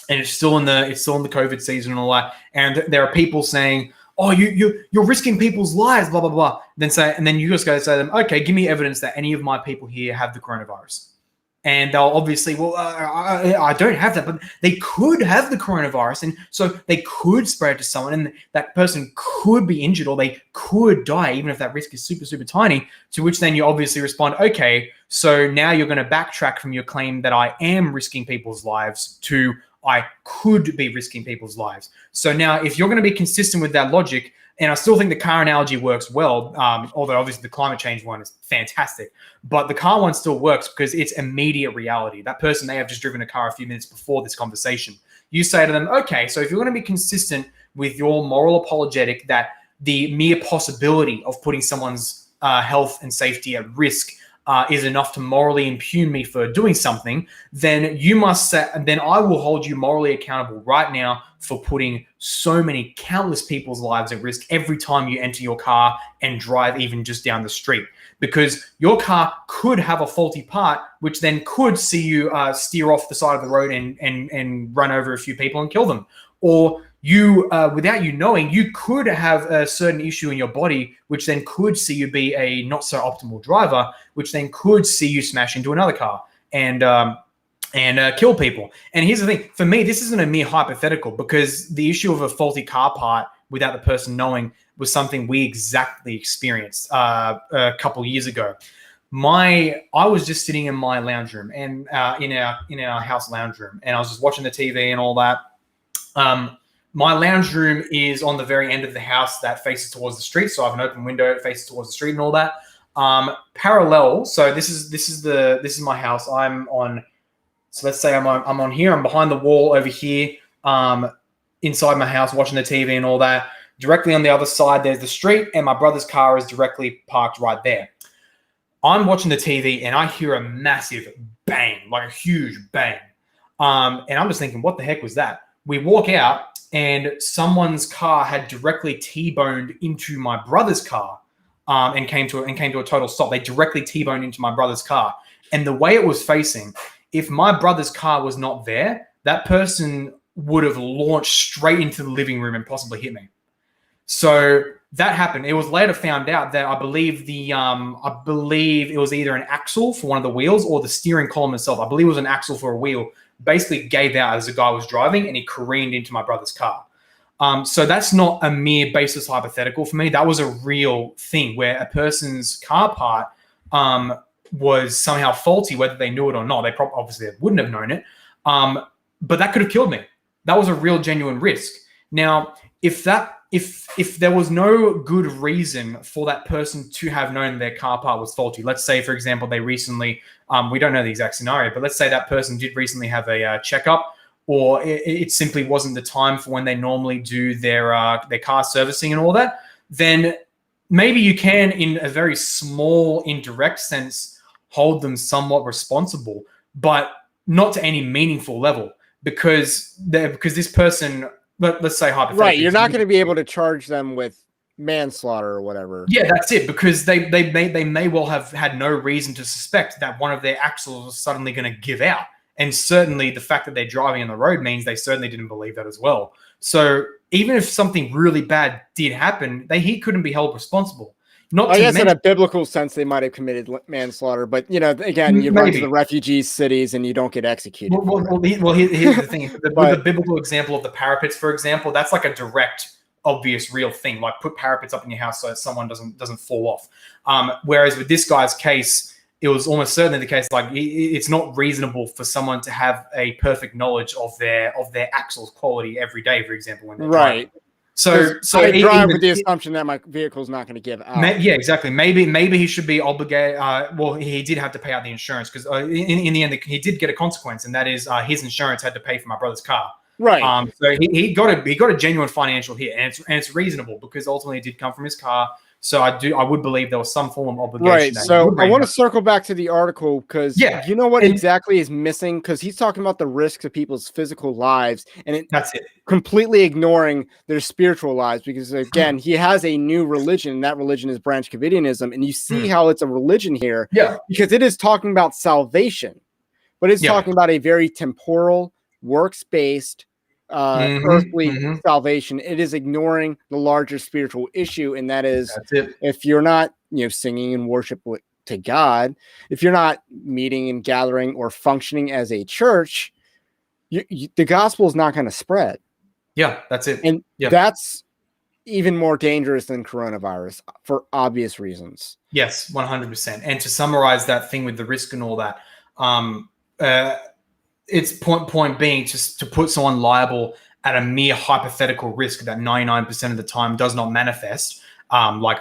and it's still in the COVID season and all that, and there are people saying, oh, you're risking people's lives, blah blah blah. And then you just go say to them, okay, give me evidence that any of my people here have the coronavirus. And they'll obviously, I don't have that, but they could have the coronavirus. And so they could spread it to someone, and that person could be injured, or they could die, even if that risk is super, super tiny. To which then you obviously respond, okay, so now you're going to backtrack from your claim that I am risking people's lives to I could be risking people's lives. So now if you're going to be consistent with that logic, and I still think the car analogy works well, although obviously the climate change one is fantastic. But the car one still works because it's immediate reality. That person may have just driven a car a few minutes before this conversation. You say to them, okay, so if you're going to be consistent with your moral apologetic that the mere possibility of putting someone's health and safety at risk is enough to morally impugn me for doing something, then you must say, then I will hold you morally accountable right now for putting so many countless people's lives at risk every time you enter your car and drive even just down the street. Because your car could have a faulty part, which then could see you steer off the side of the road and run over a few people and kill them. Or you, without you knowing, you could have a certain issue in your body, which then could see you be a not so optimal driver, which then could see you smash into another car and kill people. And here's the thing, for me, this isn't a mere hypothetical, because the issue of a faulty car part without the person knowing was something we exactly experienced a couple years ago. I was just sitting in my lounge room and in our house lounge room, and I was just watching the TV and all that. My lounge room is on the very end of the house that faces towards the street. So I have an open window that faces towards the street and all that. Parallel. So this is my house. I'm on. So let's say I'm on here. I'm behind the wall over here. Inside my house, watching the TV and all that. Directly on the other side, there's the street, and my brother's car is directly parked right there. I'm watching the TV, and I hear a massive bang, like a huge bang. And I'm just thinking, what the heck was that? We walk out, and someone's car had directly T-boned into my brother's car, and came to a total stop. They directly T-boned into my brother's car, and the way it was facing, if my brother's car was not there, that person would have launched straight into the living room and possibly hit me. So that happened. It was later found out that I believe it was either an axle for one of the wheels or the steering column itself. I believe it was an axle for a wheel. Basically gave out as the guy was driving, and he careened into my brother's car. So that's not a mere baseless hypothetical for me. That was a real thing where a person's car part was somehow faulty, whether they knew it or not. They obviously wouldn't have known it, but that could have killed me. That was a real genuine risk. Now, if there was no good reason for that person to have known their car part was faulty, let's say, for example, they recently, we don't know the exact scenario, but let's say that person did recently have a checkup, or it simply wasn't the time for when they normally do their car servicing and all that, then maybe you can, in a very small, indirect sense, hold them somewhat responsible, but not to any meaningful level, because this person, let's say hypothetically, right, you're not going to be able to charge them with manslaughter or whatever. Yeah, that's it, because they may well have had no reason to suspect that one of their axles was suddenly going to give out, and certainly the fact that they're driving on the road means they certainly didn't believe that as well. So even if something really bad did happen, he couldn't be held responsible. I guess in a biblical sense, they might have committed manslaughter, but again, you run to the refugee cities and you don't get executed. Well, here's the thing: with the biblical example of the parapets, for example, that's like a direct, obvious, real thing. Like, put parapets up in your house so that someone doesn't fall off. Whereas with this guy's case, it was almost certainly the case. Like, it's not reasonable for someone to have a perfect knowledge of their axle's quality every day, for example, when they're driving. So I drive with the assumption that my vehicle is not going to give out. Yeah, exactly. Maybe he should be obligated. Well, he did have to pay out the insurance, because in the end, he did get a consequence, and that is his insurance had to pay for my brother's car. Right. So he got a genuine financial hit, and it's reasonable, because ultimately it did come from his car. So I would believe there was some form of obligation. Right. So I want to circle back to the article, because you know what exactly is missing? Because he's talking about the risks of people's physical lives, and that's it. Completely ignoring their spiritual lives, because again, he has a new religion, and that religion is Branch Covidianism, and you see how it's a religion here. Yeah. Because it is talking about salvation, but it's talking about a very temporal, works-based, earthly salvation. It is ignoring the larger spiritual issue, and that is, if you're not singing and worship to God, if you're not meeting and gathering or functioning as a church, the gospel is not going to spread. Yeah, that's it. And that's even more dangerous than coronavirus for obvious reasons. Yes, 100%. And to summarize that thing with the risk and all that, it's point being just to put someone liable at a mere hypothetical risk that 99% of the time does not manifest. Like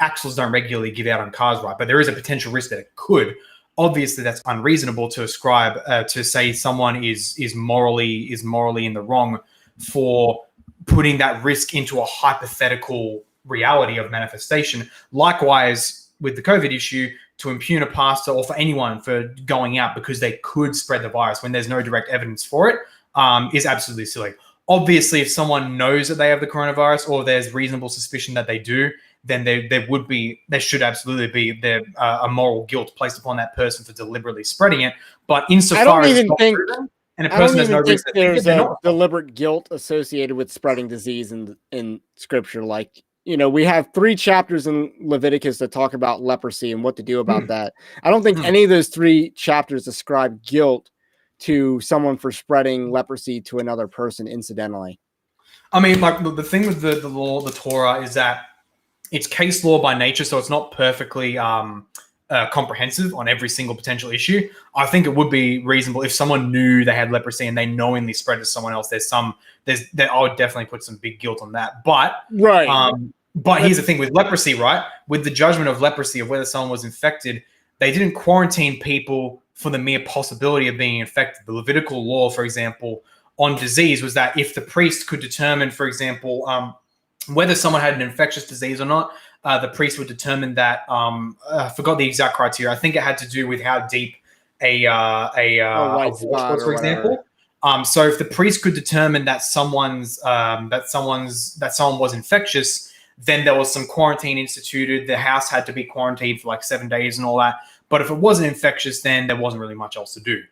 axles don't regularly give out on cars, right? But there is a potential risk that it could. Obviously, that's unreasonable to ascribe to say someone is morally in the wrong for putting that risk into a hypothetical reality of manifestation. Likewise, with the COVID issue, to impugn a pastor or for anyone for going out because they could spread the virus when there's no direct evidence for it is absolutely silly. Obviously, if someone knows that they have the coronavirus, or there's reasonable suspicion that they do, then there should absolutely be a moral guilt placed upon that person for deliberately spreading it. But insofar as it's not proven, and a person has no reason, there's a deliberate guilt associated with spreading disease in Scripture. Like, we have 3 chapters in Leviticus that talk about leprosy and what to do about that. I don't think any of those 3 chapters ascribe guilt to someone for spreading leprosy to another person incidentally. I mean, like, the thing with the law, the Torah, is that it's case law by nature, so it's not perfectly comprehensive on every single potential issue. I think it would be reasonable if someone knew they had leprosy and they knowingly spread it to someone else. I would definitely put some big guilt on that. But Right. But here's the thing with leprosy, right? With the judgment of leprosy, of whether someone was infected, they didn't quarantine people for the mere possibility of being infected. The Levitical law, for example, on disease was that if the priest could determine, for example, whether someone had an infectious disease or not, the priest would determine that. I forgot the exact criteria. I think it had to do with how deep a white wash spot was, or for whatever. example. So if the priest could determine that someone was infectious, then there was some quarantine instituted. The house had to be quarantined for like 7 days and all that. But if it wasn't infectious, then there wasn't really much else to do.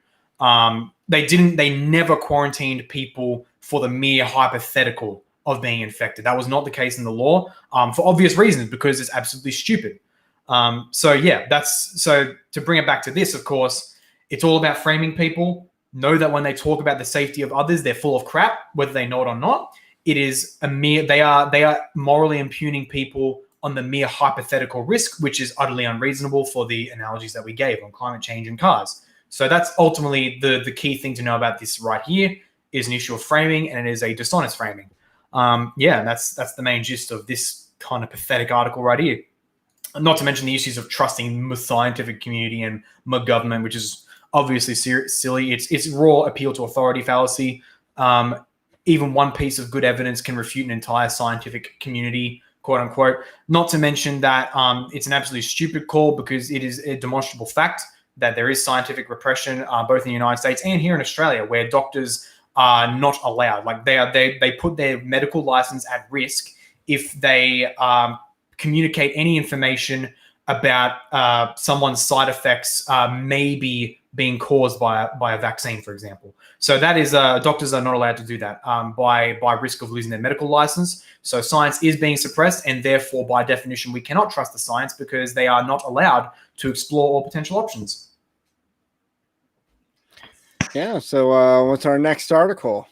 They never quarantined people for the mere hypothetical of being infected. That was not the case in the law, for obvious reasons, because it's absolutely stupid. So to bring it back to this, of course, it's all about framing people. Know that when they talk about the safety of others, they're full of crap, whether they know it or not. It is they are morally impugning people on the mere hypothetical risk, which is utterly unreasonable for the analogies that we gave on climate change and cars. So that's ultimately the key thing to know about this right here is an issue of framing, and it is a dishonest framing. That's the main gist of this kind of pathetic article right here. Not to mention the issues of trusting the scientific community and my government, which is obviously silly. It's raw appeal to authority fallacy. Even one piece of good evidence can refute an entire scientific community, quote unquote. Not to mention that it's an absolutely stupid call, because it is a demonstrable fact that there is scientific repression, both in the United States and here in Australia, where doctors are not allowed. Like they put their medical license at risk if they communicate any information about someone's side effects maybe being caused by a vaccine, for example. So that is doctors are not allowed to do that by risk of losing their medical license. So science is being suppressed, and therefore, by definition, we cannot trust the science because they are not allowed to explore all potential options. Yeah. So what's our next article?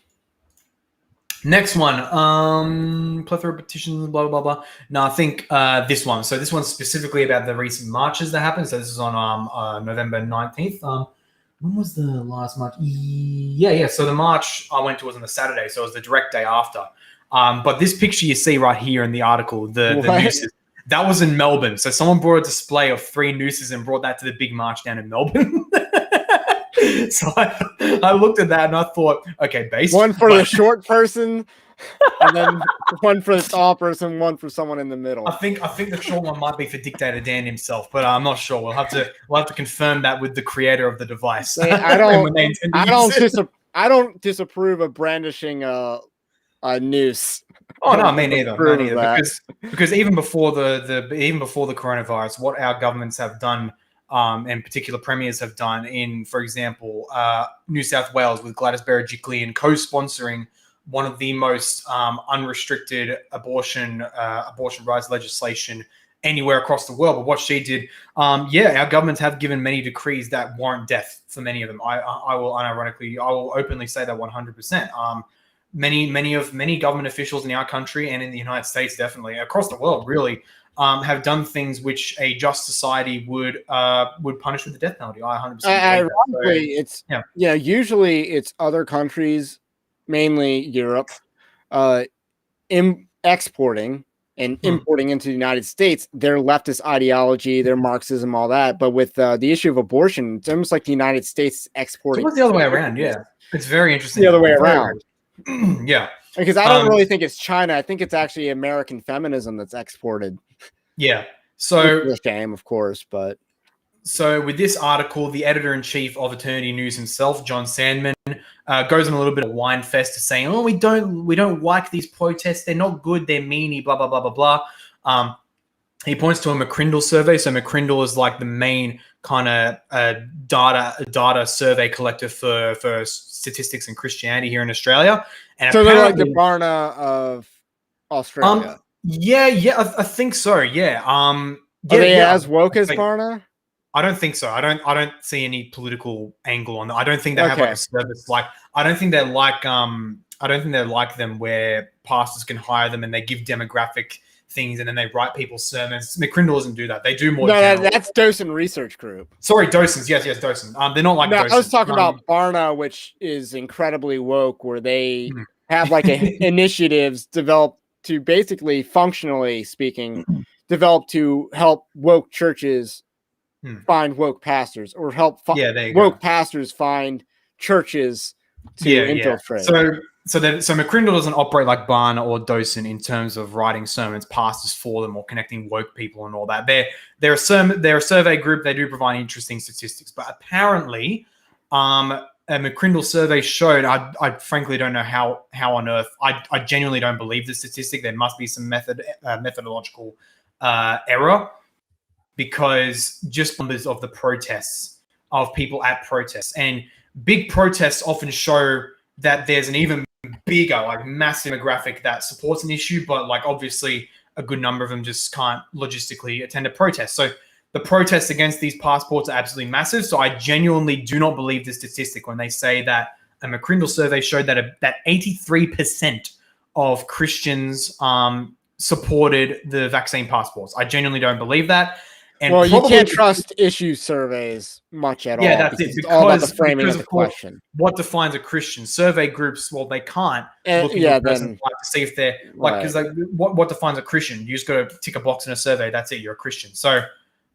Next one, plethora of petitions, blah, blah, blah. No, I think this one. So this one's specifically about the recent marches that happened. So this is on November 19th. When was the last march? Yeah. So the march I went to was on the Saturday. So it was the direct day after. But this picture you see right here in the article, the nooses, that was in Melbourne. So someone brought a display of 3 nooses and brought that to the big march down in Melbourne. So I looked at that and I thought, okay, based one for the short person, and then one for the tall person, one for someone in the middle. I think the short one might be for Dictator Dan himself, but I'm not sure. We'll have to confirm that with the creator of the device. I don't disapprove of brandishing a noose. Oh no, me neither. Because even before the coronavirus, what our governments have done, and particular premiers have done in, for example, New South Wales with Gladys Berejiklian co-sponsoring one of the most unrestricted abortion rights legislation anywhere across the world. But what she did, our governments have given many decrees that warrant death for many of them. I will openly say that 100%. Many government officials in our country and in the United States, definitely across the world, really, have done things which a just society would punish with the death penalty. I 100%. Ironically, usually it's other countries, mainly Europe, exporting and importing into the United States their leftist ideology, their Marxism, all that. But with the issue of abortion, it's almost like the United States exporting. It's the other way around. Yeah, it's very interesting. The other way around. Yeah, because I don't really think it's China. I think it's actually American feminism that's exported. Yeah. So it's a shame, of course, but so with this article, the editor-in-chief of Eternity News himself, John Sandman, goes on a little bit of a whine fest to saying, "Oh, we don't like these protests. They're not good. They're meanie. Blah blah blah blah blah." He points to a McCrindle survey. So McCrindle is like the main kind of data survey collector for statistics and Christianity here in Australia. And so they're like the Barna of Australia. I think so. Yeah. Are they as woke as Barna? I don't think so. I don't see any political angle on that. I don't think they have like a service like. I don't think they're like them where pastors can hire them and they give demographic things and then they write people's sermons. McCrindle doesn't do that. They do more. No, that's Docent Research Group. Sorry, docents. Yes, docent. They're not like no, docents. I was talking about Barna, which is incredibly woke, where they have like initiatives developed to basically, functionally speaking, develop to help woke churches find woke pastors, or help woke pastors find churches to infiltrate. So McCrindle doesn't operate like Barna or Docent in terms of writing sermons, pastors for them, or connecting woke people and all that. They're a survey group. They do provide interesting statistics, but apparently, a McCrindle survey showed. I frankly don't know how on earth. I genuinely don't believe the statistic. There must be some methodological error, because just numbers of the protests of people at protests, and big protests often show that there's an even bigger, like massive demographic that supports an issue, but like obviously a good number of them just can't logistically attend a protest. So the protests against these passports are absolutely massive. So I genuinely do not believe the statistic when they say that a McCrindle survey showed that 83% of Christians supported the vaccine passports. I genuinely don't believe that. And well, you can't trust issue surveys much at all. Yeah, that's it. It's all about the framing of the question. What defines a Christian? Survey groups, well, they can't look at a person's life to see if they're because what defines a Christian? You just got to tick a box in a survey. That's it. You're a Christian. So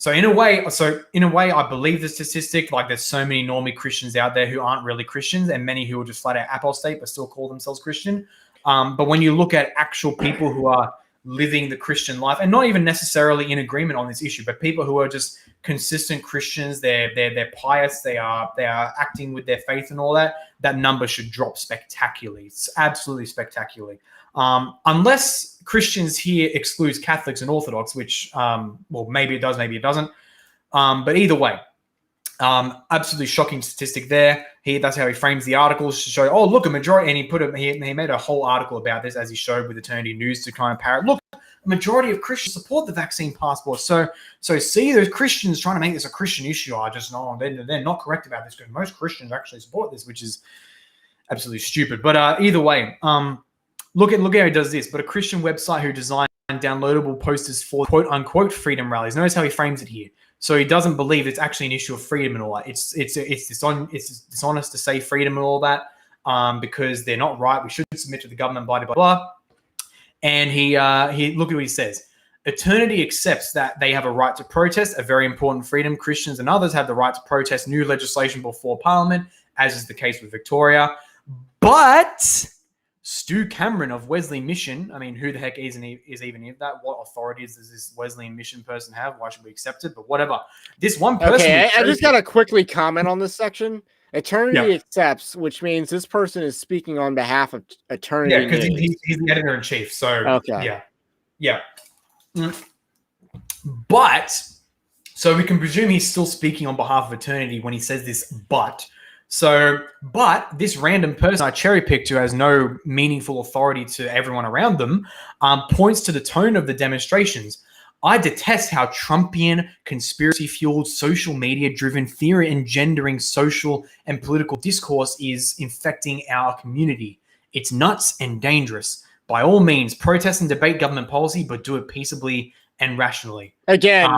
in a way, I believe the statistic. Like, there's so many normie Christians out there who aren't really Christians, and many who are just flat out apostate but still call themselves Christian. But when you look at actual people who are living the Christian life, and not even necessarily in agreement on this issue, but people who are just consistent Christians, they're pious, they are acting with their faith and all that, that number should drop spectacularly. It's absolutely spectacularly. Unless Christians here excludes Catholics and Orthodox, which, well, maybe it does, maybe it doesn't. But either way, absolutely shocking statistic there. That's how he frames the articles to show, oh, look, a majority, and he made a whole article about this, as he showed with Eternity News, to kind of parrot, look, a majority of Christians support the vaccine passport. So see, those Christians trying to make this a Christian issue are just, no, they're not correct about this, because most Christians actually support this, which is absolutely stupid. But either way, look how he does this. But a Christian website who designed downloadable posters for quote unquote freedom rallies. Notice how he frames it here. So he doesn't believe it's actually an issue of freedom and all that. It's dishonest to say freedom and all that, because they're not right. We should submit to the government, blah, blah, blah. And he look at what he says. Eternity accepts that they have a right to protest, a very important freedom. Christians and others have the right to protest new legislation before Parliament, as is the case with Victoria. But Stu Cameron of Wesleyan Mission, I mean, who the heck is even that? What authorities does this Wesleyan Mission person have? Why should we accept it? But whatever. This one person... Okay, I just got to quickly comment on this section. Eternity accepts, which means this person is speaking on behalf of Eternity. Yeah, because he's the editor-in-chief. So, okay. Yeah. But, so we can presume he's still speaking on behalf of Eternity when he says this but... but this random person I cherry-picked, who has no meaningful authority to everyone around them, points to the tone of the demonstrations. I detest how Trumpian, conspiracy-fueled, social media-driven, fear-engendering social and political discourse is infecting our community. It's nuts and dangerous. By all means, protest and debate government policy, but do it peaceably and rationally. Again,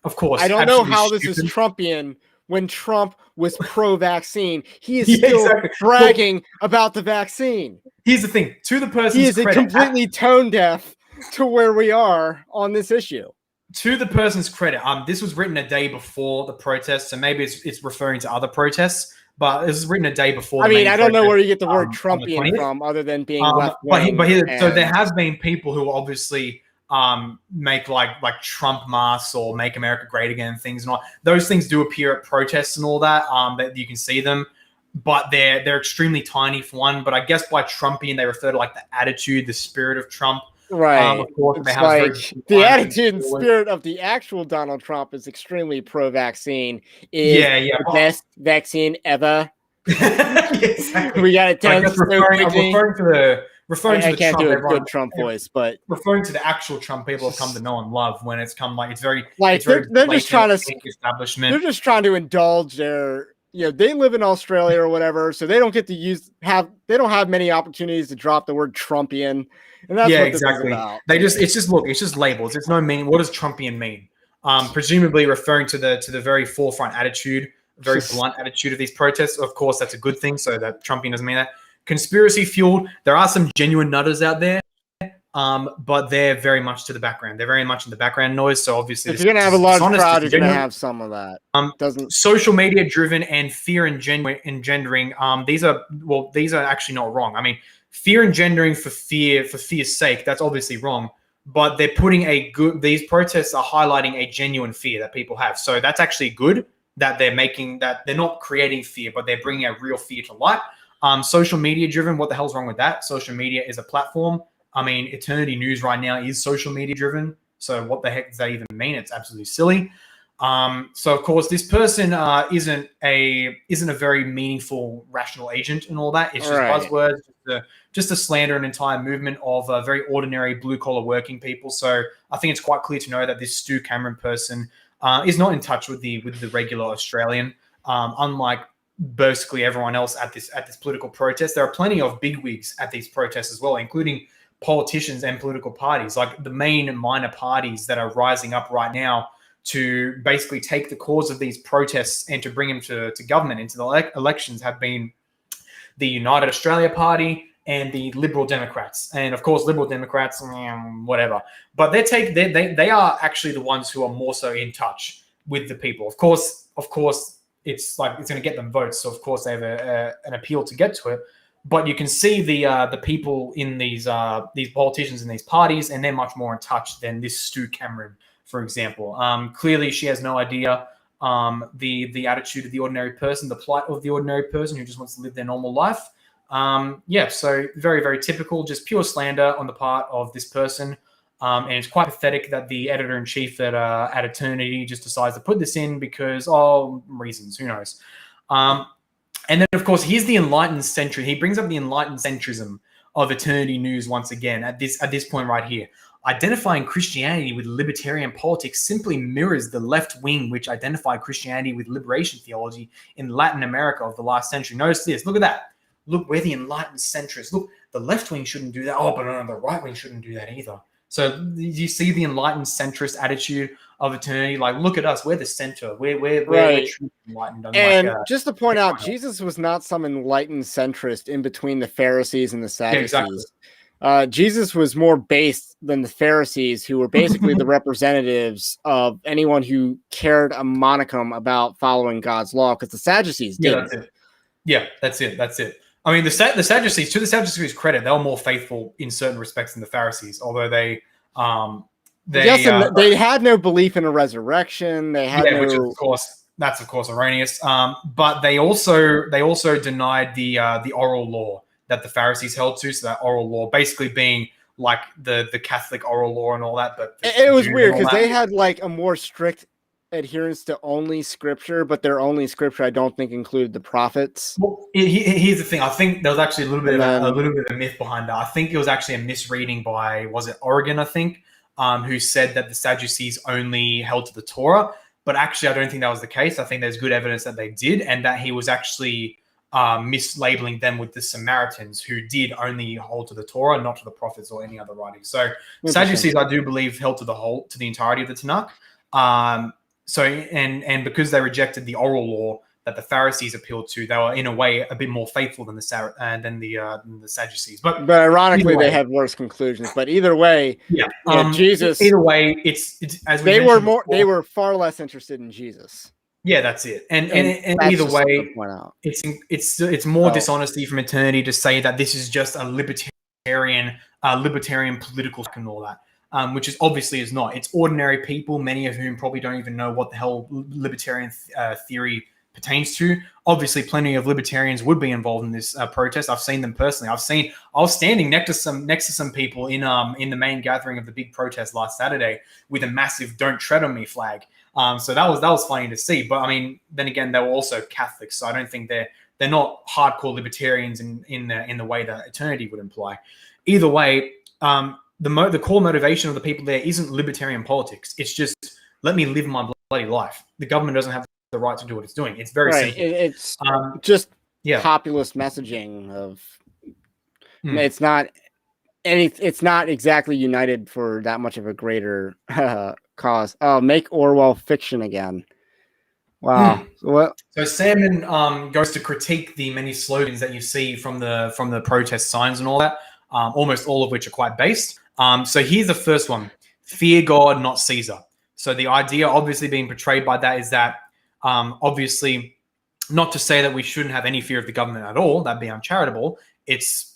of course, I don't know how this is Trumpian. When Trump was pro-vaccine, he is still bragging about the vaccine. Here's the thing: to the person's he is credit, completely tone deaf to where we are on this issue. To the person's credit, this was written a day before the protest, so maybe it's referring to other protests. But this was written a day before. I mean, I don't know where you get the word Trumpian from, other than being left-wing. So there has been people who obviously make like Trump masks or make America great again and things and all. Those things do appear at protests and all that, that you can see them, but they're extremely tiny for one. But I guess by Trumpian they refer to like the attitude, the spirit of Trump. Right. Of course, it's like the attitude and spirit of the actual Donald Trump is extremely pro-vaccine. The best vaccine ever. Exactly. We got it down so quickly. I can't do a good Trump voice, but referring to the actual Trump people have come to know and love when it's come it's very they're just trying to establishment. They're just trying to indulge their they live in Australia or whatever, so they don't get to they don't have many opportunities to drop the word Trumpian, and that's what exactly. this is about. It's just labels. It's no meaning. What does Trumpian mean? Presumably referring to the very forefront attitude, very blunt attitude of these protests. Of course, that's a good thing. So that Trumpian doesn't mean that. Conspiracy fueled. There are some genuine nutters out there. But they're very much to the background. They're very much in the background noise. So obviously, if you're gonna have a large crowd, you're gonna have some of that. Social media driven and fear engendering. These are actually not wrong. I mean, fear engendering for fear's sake. That's obviously wrong. But they're putting these protests are highlighting a genuine fear that people have. So that's actually good that they're not creating fear, but they're bringing a real fear to light. Social media driven. What the hell's wrong with that? Social media is a platform. I mean, Eternity News right now is social media driven. So what the heck does that even mean? It's absolutely silly. So of course, this person isn't a very meaningful, rational agent and all that. It's just buzzwords, just to slander an entire movement of very ordinary blue collar working people. So I think it's quite clear to know that this Stu Cameron person is not in touch with the regular Australian. Unlike basically everyone else at this political protest, there are plenty of bigwigs at these protests as well, including politicians and political parties, like the main minor parties that are rising up right now to basically take the cause of these protests and to bring them to government, into the elections, have been the United Australia Party and the Liberal Democrats. And of course, Liberal Democrats, whatever. But they are actually the ones who are more so in touch with the people. Of course, it's going to get them votes. So of course they have an appeal to get to it. But you can see the people in these politicians in these parties, and they're much more in touch than this Stu Cameron, for example. Clearly, she has no idea the attitude of the ordinary person, the plight of the ordinary person who just wants to live their normal life. So very, very typical, just pure slander on the part of this person. And it's quite pathetic that the editor-in-chief at Eternity just decides to put this in because, reasons, who knows. And then, of course, here's the enlightened century. He brings up the enlightened centrism of Eternity News once again at this point right here. Identifying Christianity with libertarian politics simply mirrors the left wing, which identified Christianity with liberation theology in Latin America of the last century. Notice this. Look at that. Look, we're the enlightened centrists. Look, the left wing shouldn't do that. Oh, but no, the right wing shouldn't do that either. So you see the enlightened centrist attitude of Eternity. Like, look at us. We're the center. We're truly enlightened. And just to point out, Jesus was not some enlightened centrist in between the Pharisees and the Sadducees. Yeah, exactly. Jesus was more based than the Pharisees, who were basically the representatives of anyone who cared a monicum about following God's law, because the Sadducees didn't. That's it. I mean, the Sadducees, to the Sadducees' credit, they were more faithful in certain respects than the Pharisees, although they had no belief in a resurrection. They had which that's of course erroneous. But they also denied the oral law that the Pharisees held to. So that oral law basically being like the Catholic oral law and all that. But it was weird because they had like a more strict adherence to only scripture, but their only scripture I don't think included the prophets. Well, here's the thing. I think there was actually a little bit of a myth behind that. I think it was actually a misreading by, was it Oregon, I think, who said that the Sadducees only held to the Torah. But actually, I don't think that was the case. I think there's good evidence that they did, and that he was actually mislabeling them with the Samaritans, who did only hold to the Torah, not to the prophets or any other writings. So Sadducees, I do believe, held to the entirety of the Tanakh. So because they rejected the oral law that the Pharisees appealed to, they were in a way a bit more faithful than the Sadducees. But ironically, they had worse conclusions. But either way, Jesus. Either way, it's as they were more. They were far less interested in Jesus. Yeah, that's it. And either way, it's more dishonesty from Eternity to say that this is just a libertarian political and all that. Which obviously is not. It's ordinary people, many of whom probably don't even know what the hell libertarian theory pertains to. Obviously, plenty of libertarians would be involved in this protest. I've seen them personally. I was standing next to some people in the main gathering of the big protest last Saturday with a massive "Don't Tread on Me" flag. So that was funny to see. But I mean, then again, they were also Catholics, so I don't think they're not hardcore libertarians in the way that Eternity would imply. Either way. The core motivation of the people there isn't libertarian politics. It's just, let me live my bloody life. The government doesn't have the right to do what it's doing. It's very right. simple. It's just Yeah. populist messaging of Hmm. it's not it's not exactly united for that much of a greater cause. Oh, make Orwell fiction again. Wow. What? So Salmon goes to critique the many slogans that you see from the protest signs and all that, almost all of which are quite based. So here's the first one: fear God, not Caesar. So the idea, obviously being portrayed by that, is that obviously not to say that we shouldn't have any fear of the government at all. That'd be uncharitable. It's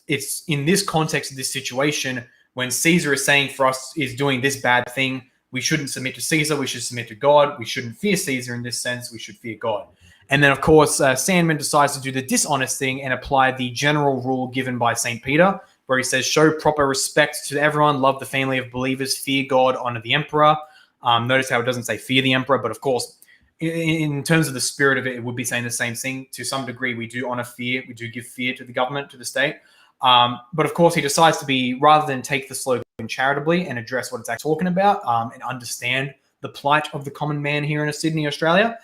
in this context of this situation when Caesar is saying for us is doing this bad thing. We shouldn't submit to Caesar. We should submit to God. We shouldn't fear Caesar in this sense. We should fear God. And then, of course, Sandman decides to do the dishonest thing and apply the general rule given by St. Peter, where he says, show proper respect to everyone, love the family of believers, fear God, honor the emperor. Notice how it doesn't say fear the emperor, but of course, in terms of the spirit of it, it would be saying the same thing. To some degree, we do honor fear. We do give fear to the government, to the state. But of course, he decides to be, rather than take the slogan charitably and address what it's actually talking about and understand the plight of the common man here in Sydney, Australia,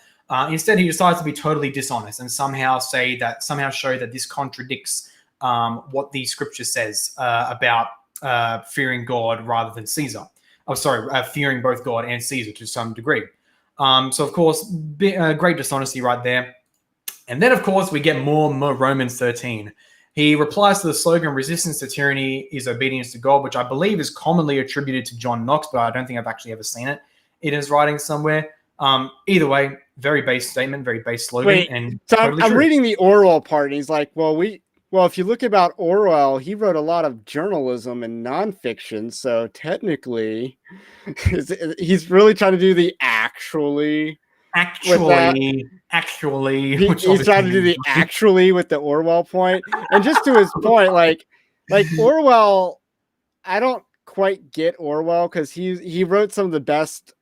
instead he decides to be totally dishonest and somehow show that this contradicts what the scripture says about fearing God rather than Caesar. Fearing both God and Caesar to some degree. So of course, great dishonesty right there. And then of course we get more Romans 13. He replies to the slogan, resistance to tyranny is obedience to God, which I believe is commonly attributed to John Knox, but I don't think I've actually ever seen it in his writings somewhere. Either way, very base statement, very base slogan. Wait, and so totally I'm true. reading the Orwell part, and he's like, well, if you look about Orwell, he wrote a lot of journalism and nonfiction, so technically he's really trying to do the actually with that. He's trying to do the actually with the Orwell point. And just to his point, like Orwell, I don't quite get Orwell because he wrote some of the best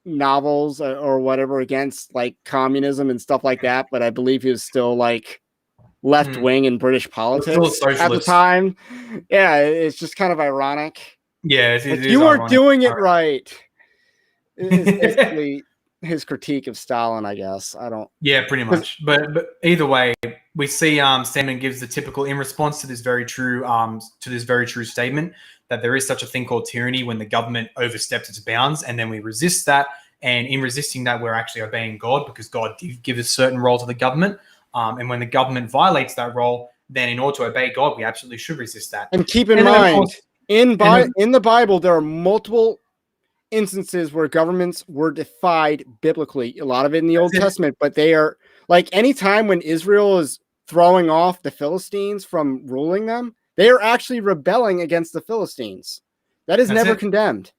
novels or whatever against like communism and stuff like that, but I believe he was still like left wing in British politics at the time. Yeah, it's just kind of ironic. Yeah, like, you weren't doing it right. It's basically his critique of Stalin, I guess. I don't. Yeah, pretty much. But either way, we see Salmon gives the typical in response to this very true statement that there is such a thing called tyranny when the government oversteps its bounds, and then we resist that. And in resisting that, we're actually obeying God because God did give a certain role to the government. And when the government violates that role, then in order to obey God, we absolutely should resist that. And keep in mind, in the Bible, there are multiple instances where governments were defied biblically. A lot of it in the Old Testament, but they are like any time when Israel is throwing off the Philistines from ruling them, they are actually rebelling against the Philistines. That is never condemned.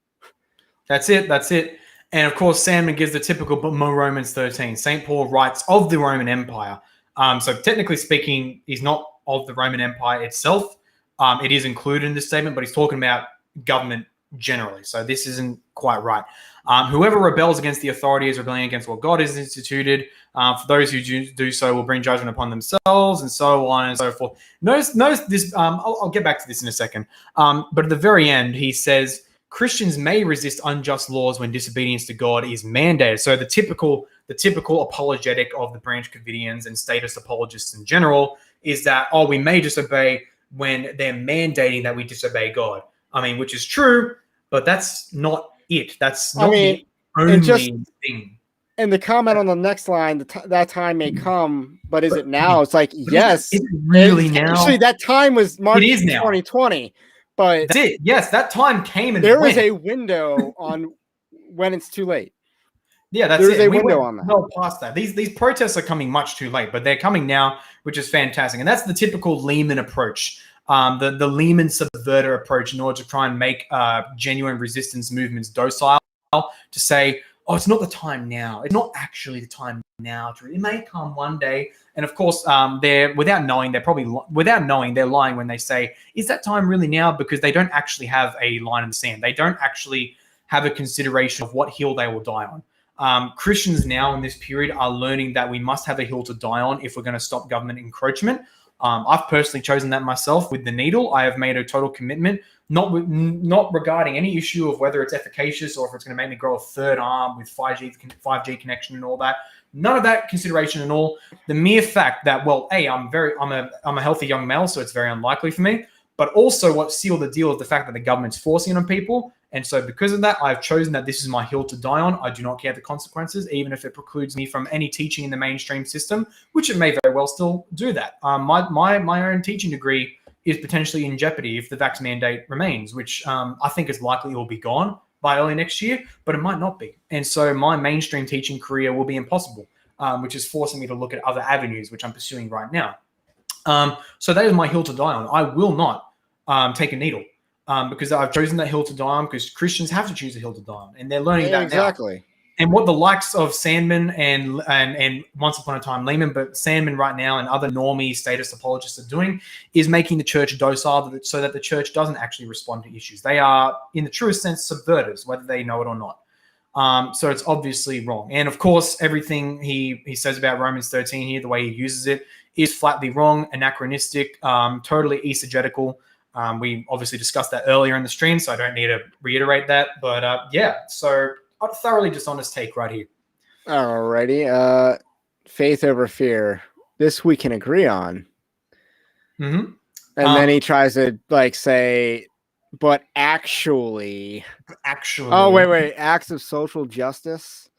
That's it. And of course, Sandman gives the typical Romans 13. St. Paul writes of the Roman Empire. So technically speaking, he's not of the Roman Empire itself. It is included in this statement, but he's talking about government generally. So this isn't quite right. Whoever rebels against the authority is rebelling against what God has instituted. For those who do so will bring judgment upon themselves, and so on and so forth. Notice this. I'll get back to this in a second. But at the very end, he says Christians may resist unjust laws when disobedience to God is mandated. So the typical apologetic of the Branch Covidians and status apologists in general is that, we may disobey when they're mandating that we disobey God. I mean, which is true, but that's not it. That's not the only thing. And the comment on the next line, that time may come, but is it now? It's like, yes. Is it really now? Actually, that time was March 2020. But that's it. Yes, that time came and there is a window on when it's too late. Yeah, that's it. There's a window on that. Well past that. These protests are coming much too late, but they're coming now, which is fantastic. And that's the typical Lehman approach. The Lehman subverter approach in order to try and make genuine resistance movements docile, to say, it's not the time now. It's not actually the time now. It may come one day. And of course, they're lying when they say, is that time really now? Because they don't actually have a line in the sand. They don't actually have a consideration of what hill they will die on. Christians now in this period are learning that we must have a hill to die on if we're going to stop government encroachment. I've personally chosen that myself with the needle. I have made a total commitment, not regarding any issue of whether it's efficacious or if it's going to make me grow a third arm with 5G connection and all that. None of that consideration at all. The mere fact that, well, I'm a healthy young male, so it's very unlikely for me. But also, what sealed the deal is the fact that the government's forcing it on people. And so because of that, I've chosen that this is my hill to die on. I do not care the consequences, even if it precludes me from any teaching in the mainstream system, which it may very well still do that. My own teaching degree is potentially in jeopardy if the vax mandate remains, which I think is likely will be gone by early next year, but it might not be. And so my mainstream teaching career will be impossible, which is forcing me to look at other avenues, which I'm pursuing right now. So that is my hill to die on. I will not take a needle because I've chosen that hill to die on, because Christians have to choose a hill to die on, and they're learning that exactly. now. And what the likes of Sandman and once upon a time Lehman, but Sandman right now and other normie status apologists are doing is making the church docile so that the church doesn't actually respond to issues. They are, in the truest sense, subverters, whether they know it or not. So it's obviously wrong. And of course, everything he says about Romans 13 here, the way he uses it, is flatly wrong, anachronistic, totally eisegetical. We obviously discussed that earlier in the stream, so I don't need to reiterate that. But so a thoroughly dishonest take right here. Alrighty. Faith over fear. This we can agree on. Mm-hmm. And then he tries to say, but actually. Oh, wait. Acts of social justice.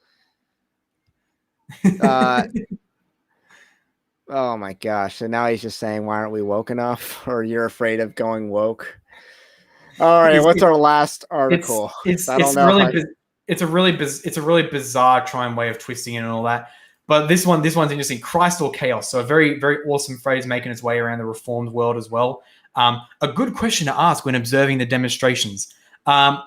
Oh my gosh. So now he's just saying, why aren't we woke enough? Or you're afraid of going woke. All right. What's our last article? It's a really bizarre trying way of twisting it and all that. But this one's interesting. Christ or chaos. So a very, very awesome phrase making its way around the reformed world as well. A good question to ask when observing the demonstrations. That's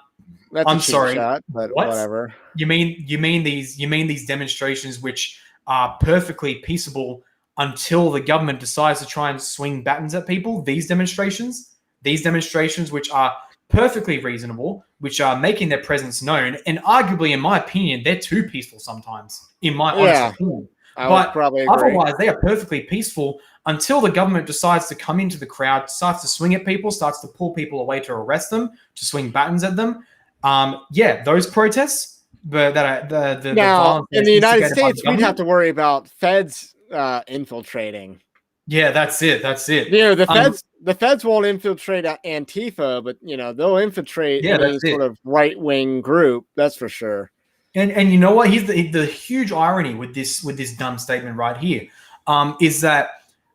I'm sorry, shot, but whatever. You mean these demonstrations which are perfectly peaceable until the government decides to try and swing batons at people? These demonstrations which are perfectly reasonable, which are making their presence known, and arguably, in my opinion, they're too peaceful sometimes, in my honest opinion. But probably agree. Otherwise, they are perfectly peaceful until the government decides to come into the crowd, starts to swing at people, starts to pull people away to arrest them, to swing batons at them. Those protests, but that are the violence in the United States, we'd have to worry about feds infiltrating. Yeah, that's it. The feds won't infiltrate Antifa, but they'll infiltrate any sort of right-wing group. That's for sure. And you know what? Here's the huge irony with this dumb statement right here, is that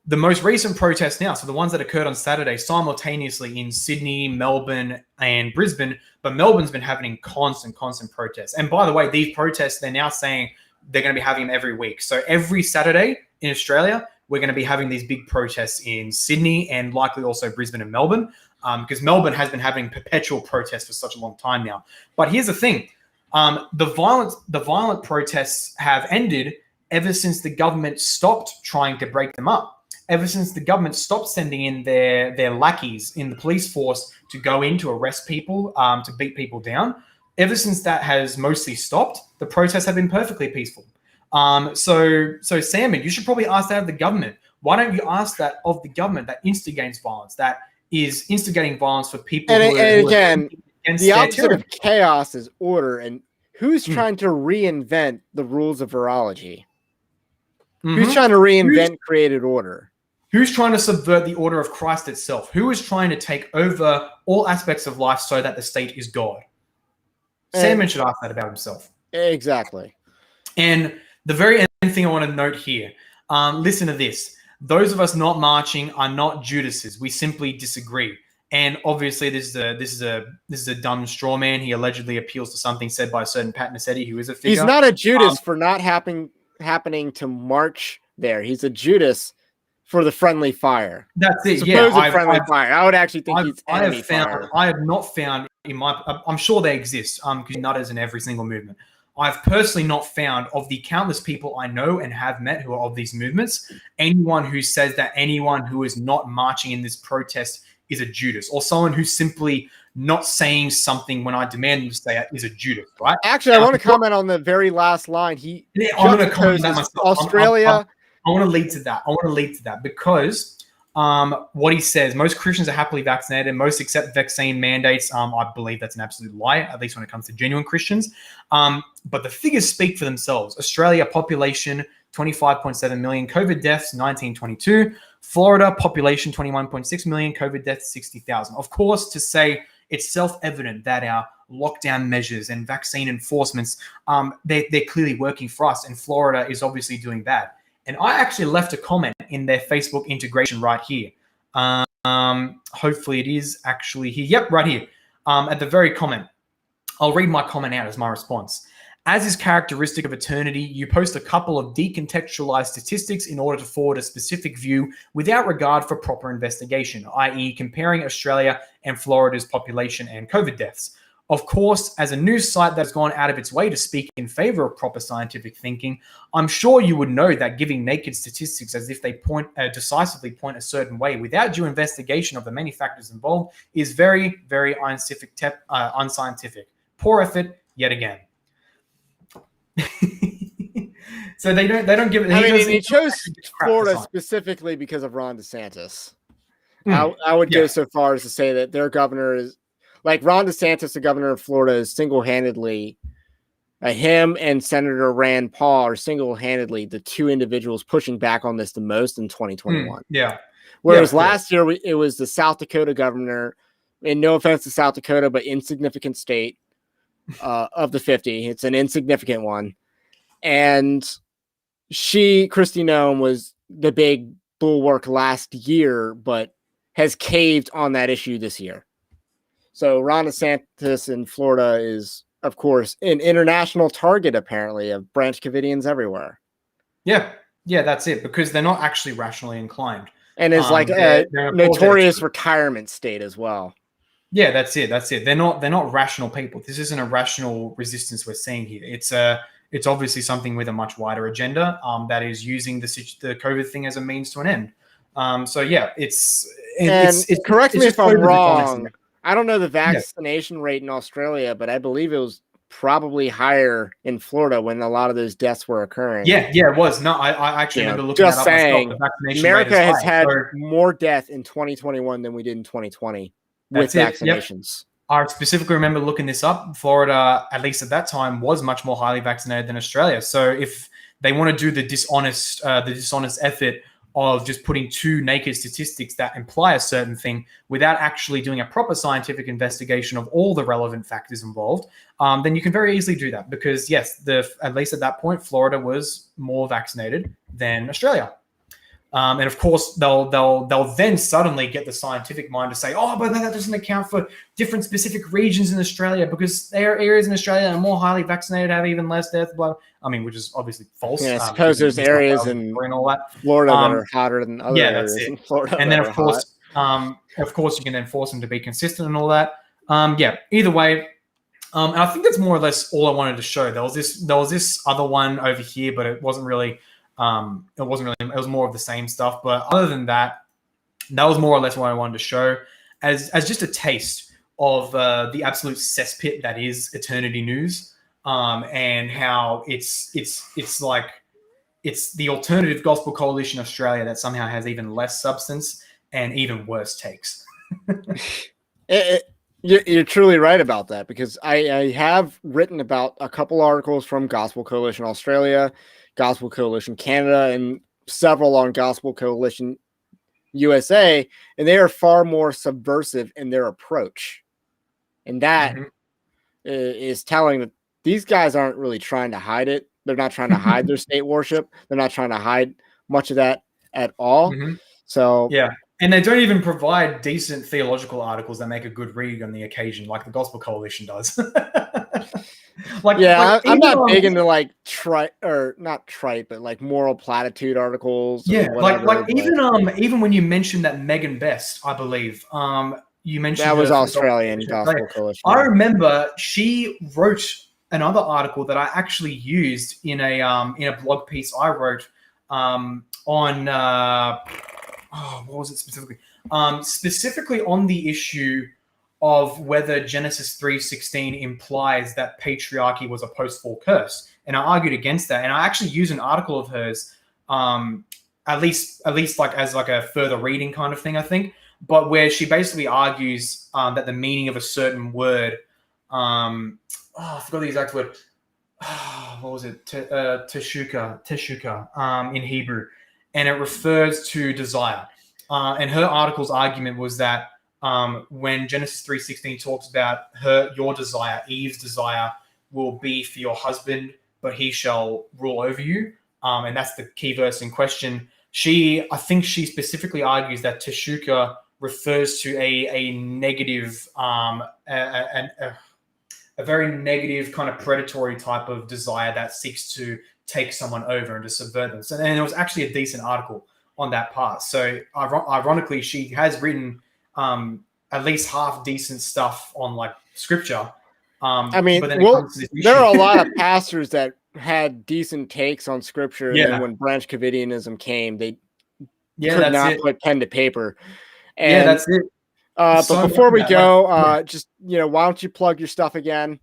the most recent protests now, so the ones that occurred on Saturday, simultaneously in Sydney, Melbourne, and Brisbane, but Melbourne's been having constant protests. And by the way, these protests, they're now saying they're going to be having them every week. So every Saturday in Australia, we're going to be having these big protests in Sydney and likely also Brisbane and Melbourne, because Melbourne has been having perpetual protests for such a long time now. But here's the thing. The violent protests have ended ever since the government stopped trying to break them up. Ever since the government stopped sending in their lackeys in the police force to go in to arrest people, to beat people down, ever since that has mostly stopped, the protests have been perfectly peaceful. So Salmon, you should probably ask that of the government. Why don't you ask that of the government that instigates violence, that is instigating violence for people? And again, the opposite of chaos is order. And who's trying to reinvent the rules of virology? Mm-hmm. Who's trying to reinvent created order? Who's trying to subvert the order of Christ itself? Who is trying to take over all aspects of life so that the state is God? Salmon should ask that about himself. Exactly. And the very end thing I want to note here, listen to this. Those of us not marching are not Judases. We simply disagree. And obviously, this is a dumb straw man. He allegedly appeals to something said by a certain Pat Nassetti, who is a figure. He's not a Judas for not happening to march there. He's a Judas for the friendly fire. That's it. Friendly fire. I would actually think he's enemy fire. I have not found I'm sure they exist. Because not as in every single movement. I've personally not found, of the countless people I know and have met who are of these movements, anyone who says that anyone who is not marching in this protest is a Judas, or someone who's simply not saying something when I demand them to say it is a Judas, right? Actually, I want to comment on the very last line. I'm going to comment that myself. Australia. I want to lead to that. Because What he says, most Christians are happily vaccinated. Most accept vaccine mandates. I believe that's an absolute lie, at least when it comes to genuine Christians. But the figures speak for themselves. Australia population, 25.7 million. COVID deaths, 1922. Florida population, 21.6 million. COVID deaths, 60,000. Of course, to say it's self-evident that our lockdown measures and vaccine enforcements, they're clearly working for us, and Florida is obviously doing bad. And I actually left a comment in their Facebook integration right here. Hopefully it is actually here. Yep, right here. At the very comment. I'll read my comment out as my response. As is characteristic of eternity, you post a couple of decontextualized statistics in order to forward a specific view without regard for proper investigation, i.e. comparing Australia and Florida's population and COVID deaths. Of course, as a news site that's gone out of its way to speak in favor of proper scientific thinking, I'm sure you would know that giving naked statistics as if they decisively point a certain way without due investigation of the many factors involved is very, very unscientific. Poor effort, yet again. So they don't give it. He chose Florida specifically because of Ron DeSantis. I would go so far as to say that their governor is, like Ron DeSantis, the governor of Florida, is single-handedly, him and Senator Rand Paul are single-handedly the two individuals pushing back on this the most in 2021. Whereas last year it was the South Dakota governor, and no offense to South Dakota, but insignificant state of the 50. It's an insignificant one. And Kristi Noem was the big bulwark last year, but has caved on that issue this year. So Ron DeSantis in Florida is, of course, an international target, apparently, of Branch Covidians everywhere. Yeah, that's it, because they're not actually rationally inclined. And is like a notorious retirement state as well. Yeah, that's it. They're not rational people. This isn't a rational resistance we're seeing here. It's obviously something with a much wider agenda that is using the COVID thing as a means to an end. So yeah, it's correct me if I'm wrong. I don't know the vaccination rate in Australia, but I believe it was probably higher in Florida when a lot of those deaths were occurring. Yeah, it was. No, I actually remember looking just that up saying, myself. The vaccination America rate is has high, had more death in 2021 than we did in 2020 with vaccinations. Yep. I specifically remember looking this up. Florida, at least at that time, was much more highly vaccinated than Australia. So if they want to do the dishonest effort of just putting two naked statistics that imply a certain thing without actually doing a proper scientific investigation of all the relevant factors involved, then you can very easily do that. Because yes, at least at that point, Florida was more vaccinated than Australia. And of course, they'll then suddenly get the scientific mind to say, oh, but that doesn't account for different specific regions in Australia, because there are areas in Australia that are more highly vaccinated, have even less death, which is obviously false. Yeah, I suppose there's areas in Florida that are hotter than other areas in Florida. And then of course, you can then force them to be consistent and all that. Either way. And I think that's more or less all I wanted to show. There was this other one over here, but it wasn't really. It was more of the same stuff. But other than that, that was more or less what I wanted to show as just a taste of the absolute cesspit that is Eternity News, and how it's the Alternative Gospel Coalition Australia that somehow has even less substance and even worse takes. You're truly right about that, because I have written about a couple articles from Gospel Coalition Australia, Gospel Coalition Canada, and several on Gospel Coalition USA, and they are far more subversive in their approach. And that is telling that these guys aren't really trying to hide it. They're not trying to hide their state worship. They're not trying to hide much of that at all. So yeah. And they don't even provide decent theological articles that make a good read on the occasion, like the Gospel Coalition does. I'm not big into but like moral platitude articles. Yeah, even when you mentioned that Megan Best, I believe, you mentioned that was Australian Gospel Coalition. I remember she wrote another article that I actually used in a blog piece I wrote on what was it specifically? Specifically on the issue of whether Genesis 3:16 implies that patriarchy was a post-fall curse. And I argued against that. And I actually used an article of hers at least like as like a further reading kind of thing, I think. But where she basically argues that the meaning of a certain word, I forgot the exact word. What was it? Teshuka, in Hebrew, and it refers to desire. And her article's argument was that when Genesis 3:16 talks about your desire, Eve's desire, will be for your husband, but he shall rule over you. And that's the key verse in question. I think she specifically argues that Teshuka refers to a negative, a very negative kind of predatory type of desire that seeks to take someone over and to subvert them. So, and it was actually a decent article on that part. So ironically, she has written at least half decent stuff on like scripture. I mean, but then it comes to this there issue. are a lot of pastors that had decent takes on scripture, and Yeah. then when Branch Covidianism came, they Yeah, could that's not it. put pen to paper. And, Yeah, that's it. But So before we much of go, that, like, just why don't you plug your stuff again?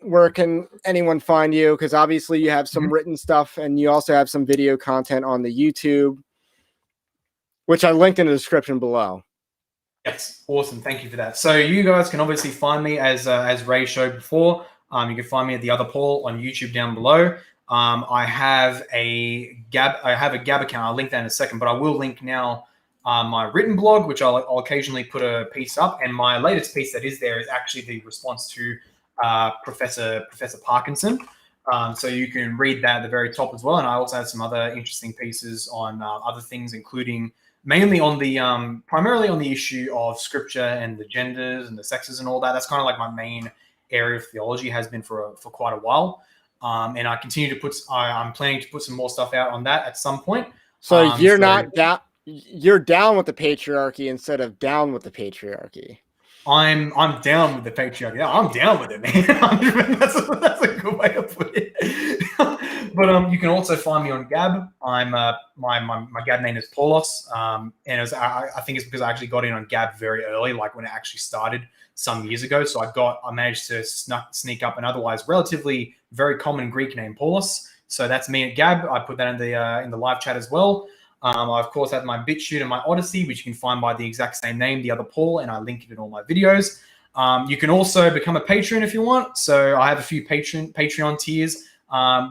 Where can anyone find you? Because obviously you have some written stuff, and you also have some video content on the YouTube, which I linked in the description below. Yes, awesome. Thank you for that. So you guys can obviously find me as Ray showed before. You can find me at the other Paul on YouTube down below. I have a Gab account. I'll link that in a second, but I will link now my written blog, which I'll occasionally put a piece up. And my latest piece that is there is actually the response to Professor Parkinson. So you can read that at the very top as well. And I also have some other interesting pieces on other things, including mainly on the primarily on the issue of scripture and the genders and the sexes and all that. That's kind of like my main area of theology, has been for quite a while. And I continue to I'm planning to put some more stuff out on that at some point. So you're not down. You're down with the patriarchy instead of down with the patriarchy. I'm down with the patriarchy. Yeah, I'm down with it, man. that's a good way to put it. But you can also find me on Gab. I'm my Gab name is Paulos, and I think it's because I actually got in on Gab very early, like when it actually started some years ago. So I managed to sneak up an otherwise relatively very common Greek name, Paulos. So that's me at Gab. I put that in the live chat as well. I, of course, have my BitChute and my Odyssey, which you can find by the exact same name, The Other Paul, and I link it in all my videos. You can also become a patron if you want. So I have a few Patreon tiers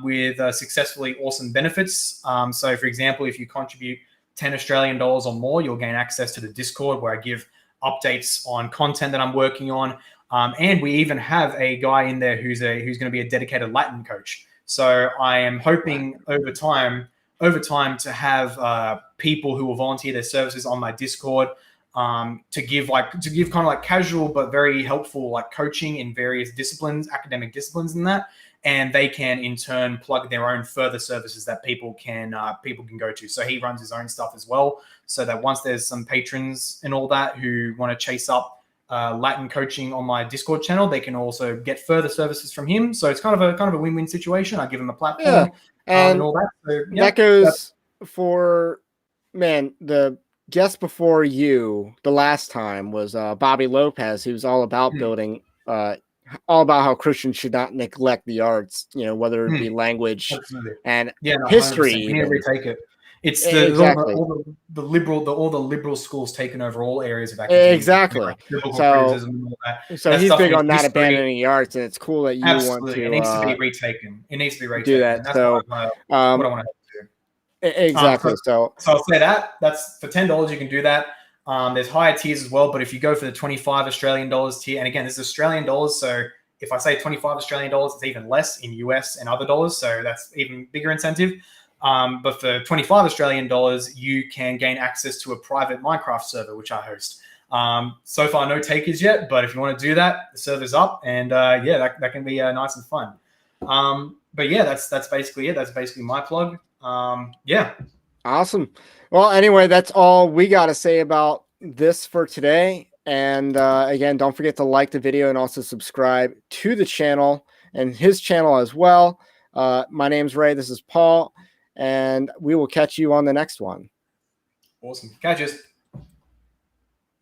with successfully awesome benefits. So, for example, if you contribute $10 Australian or more, you'll gain access to the Discord where I give updates on content that I'm working on. And we even have a guy in there who's going to be a dedicated Latin coach. So I am hoping over time to have people who will volunteer their services on my Discord to give kind of like casual but very helpful like coaching in various disciplines, academic disciplines, and that. And they can in turn plug their own further services that people can go to. So he runs his own stuff as well, so that once there's some patrons and all that who want to chase up Latin coaching on my Discord channel, they can also get further services from him. So it's kind of a win-win situation. I give them a platform, and all that. So, yeah, that goes for the guest before you. The last time was Bobby Lopez, who's all about building. All about how Christians should not neglect the arts, whether it be language and history. You need to retake it. It's exactly. all the liberal schools taking over all areas of academia. Exactly. Like criticism and all that. So he's big on not abandoning the arts, and it's cool that you want to. It needs to be retaken. It needs to be retaken. Do that. That's so what I want to do. Exactly. So I'll say that's for $10. You can do that. There's higher tiers as well, but if you go for the $25 Australian tier, and again, this is Australian dollars, so if I say $25 Australian, it's even less in US and other dollars, so that's even bigger incentive. But for $25 Australian, you can gain access to a private Minecraft server, which I host. So far, no takers yet, but if you want to do that, the server's up, and that can be nice and fun. But yeah, that's basically it. That's basically my plug. Awesome. Well, anyway, that's all we got to say about this for today. And again, don't forget to like the video and also subscribe to the channel and his channel as well. My name's Ray. This is Paul. And we will catch you on the next one. Awesome. Catch us.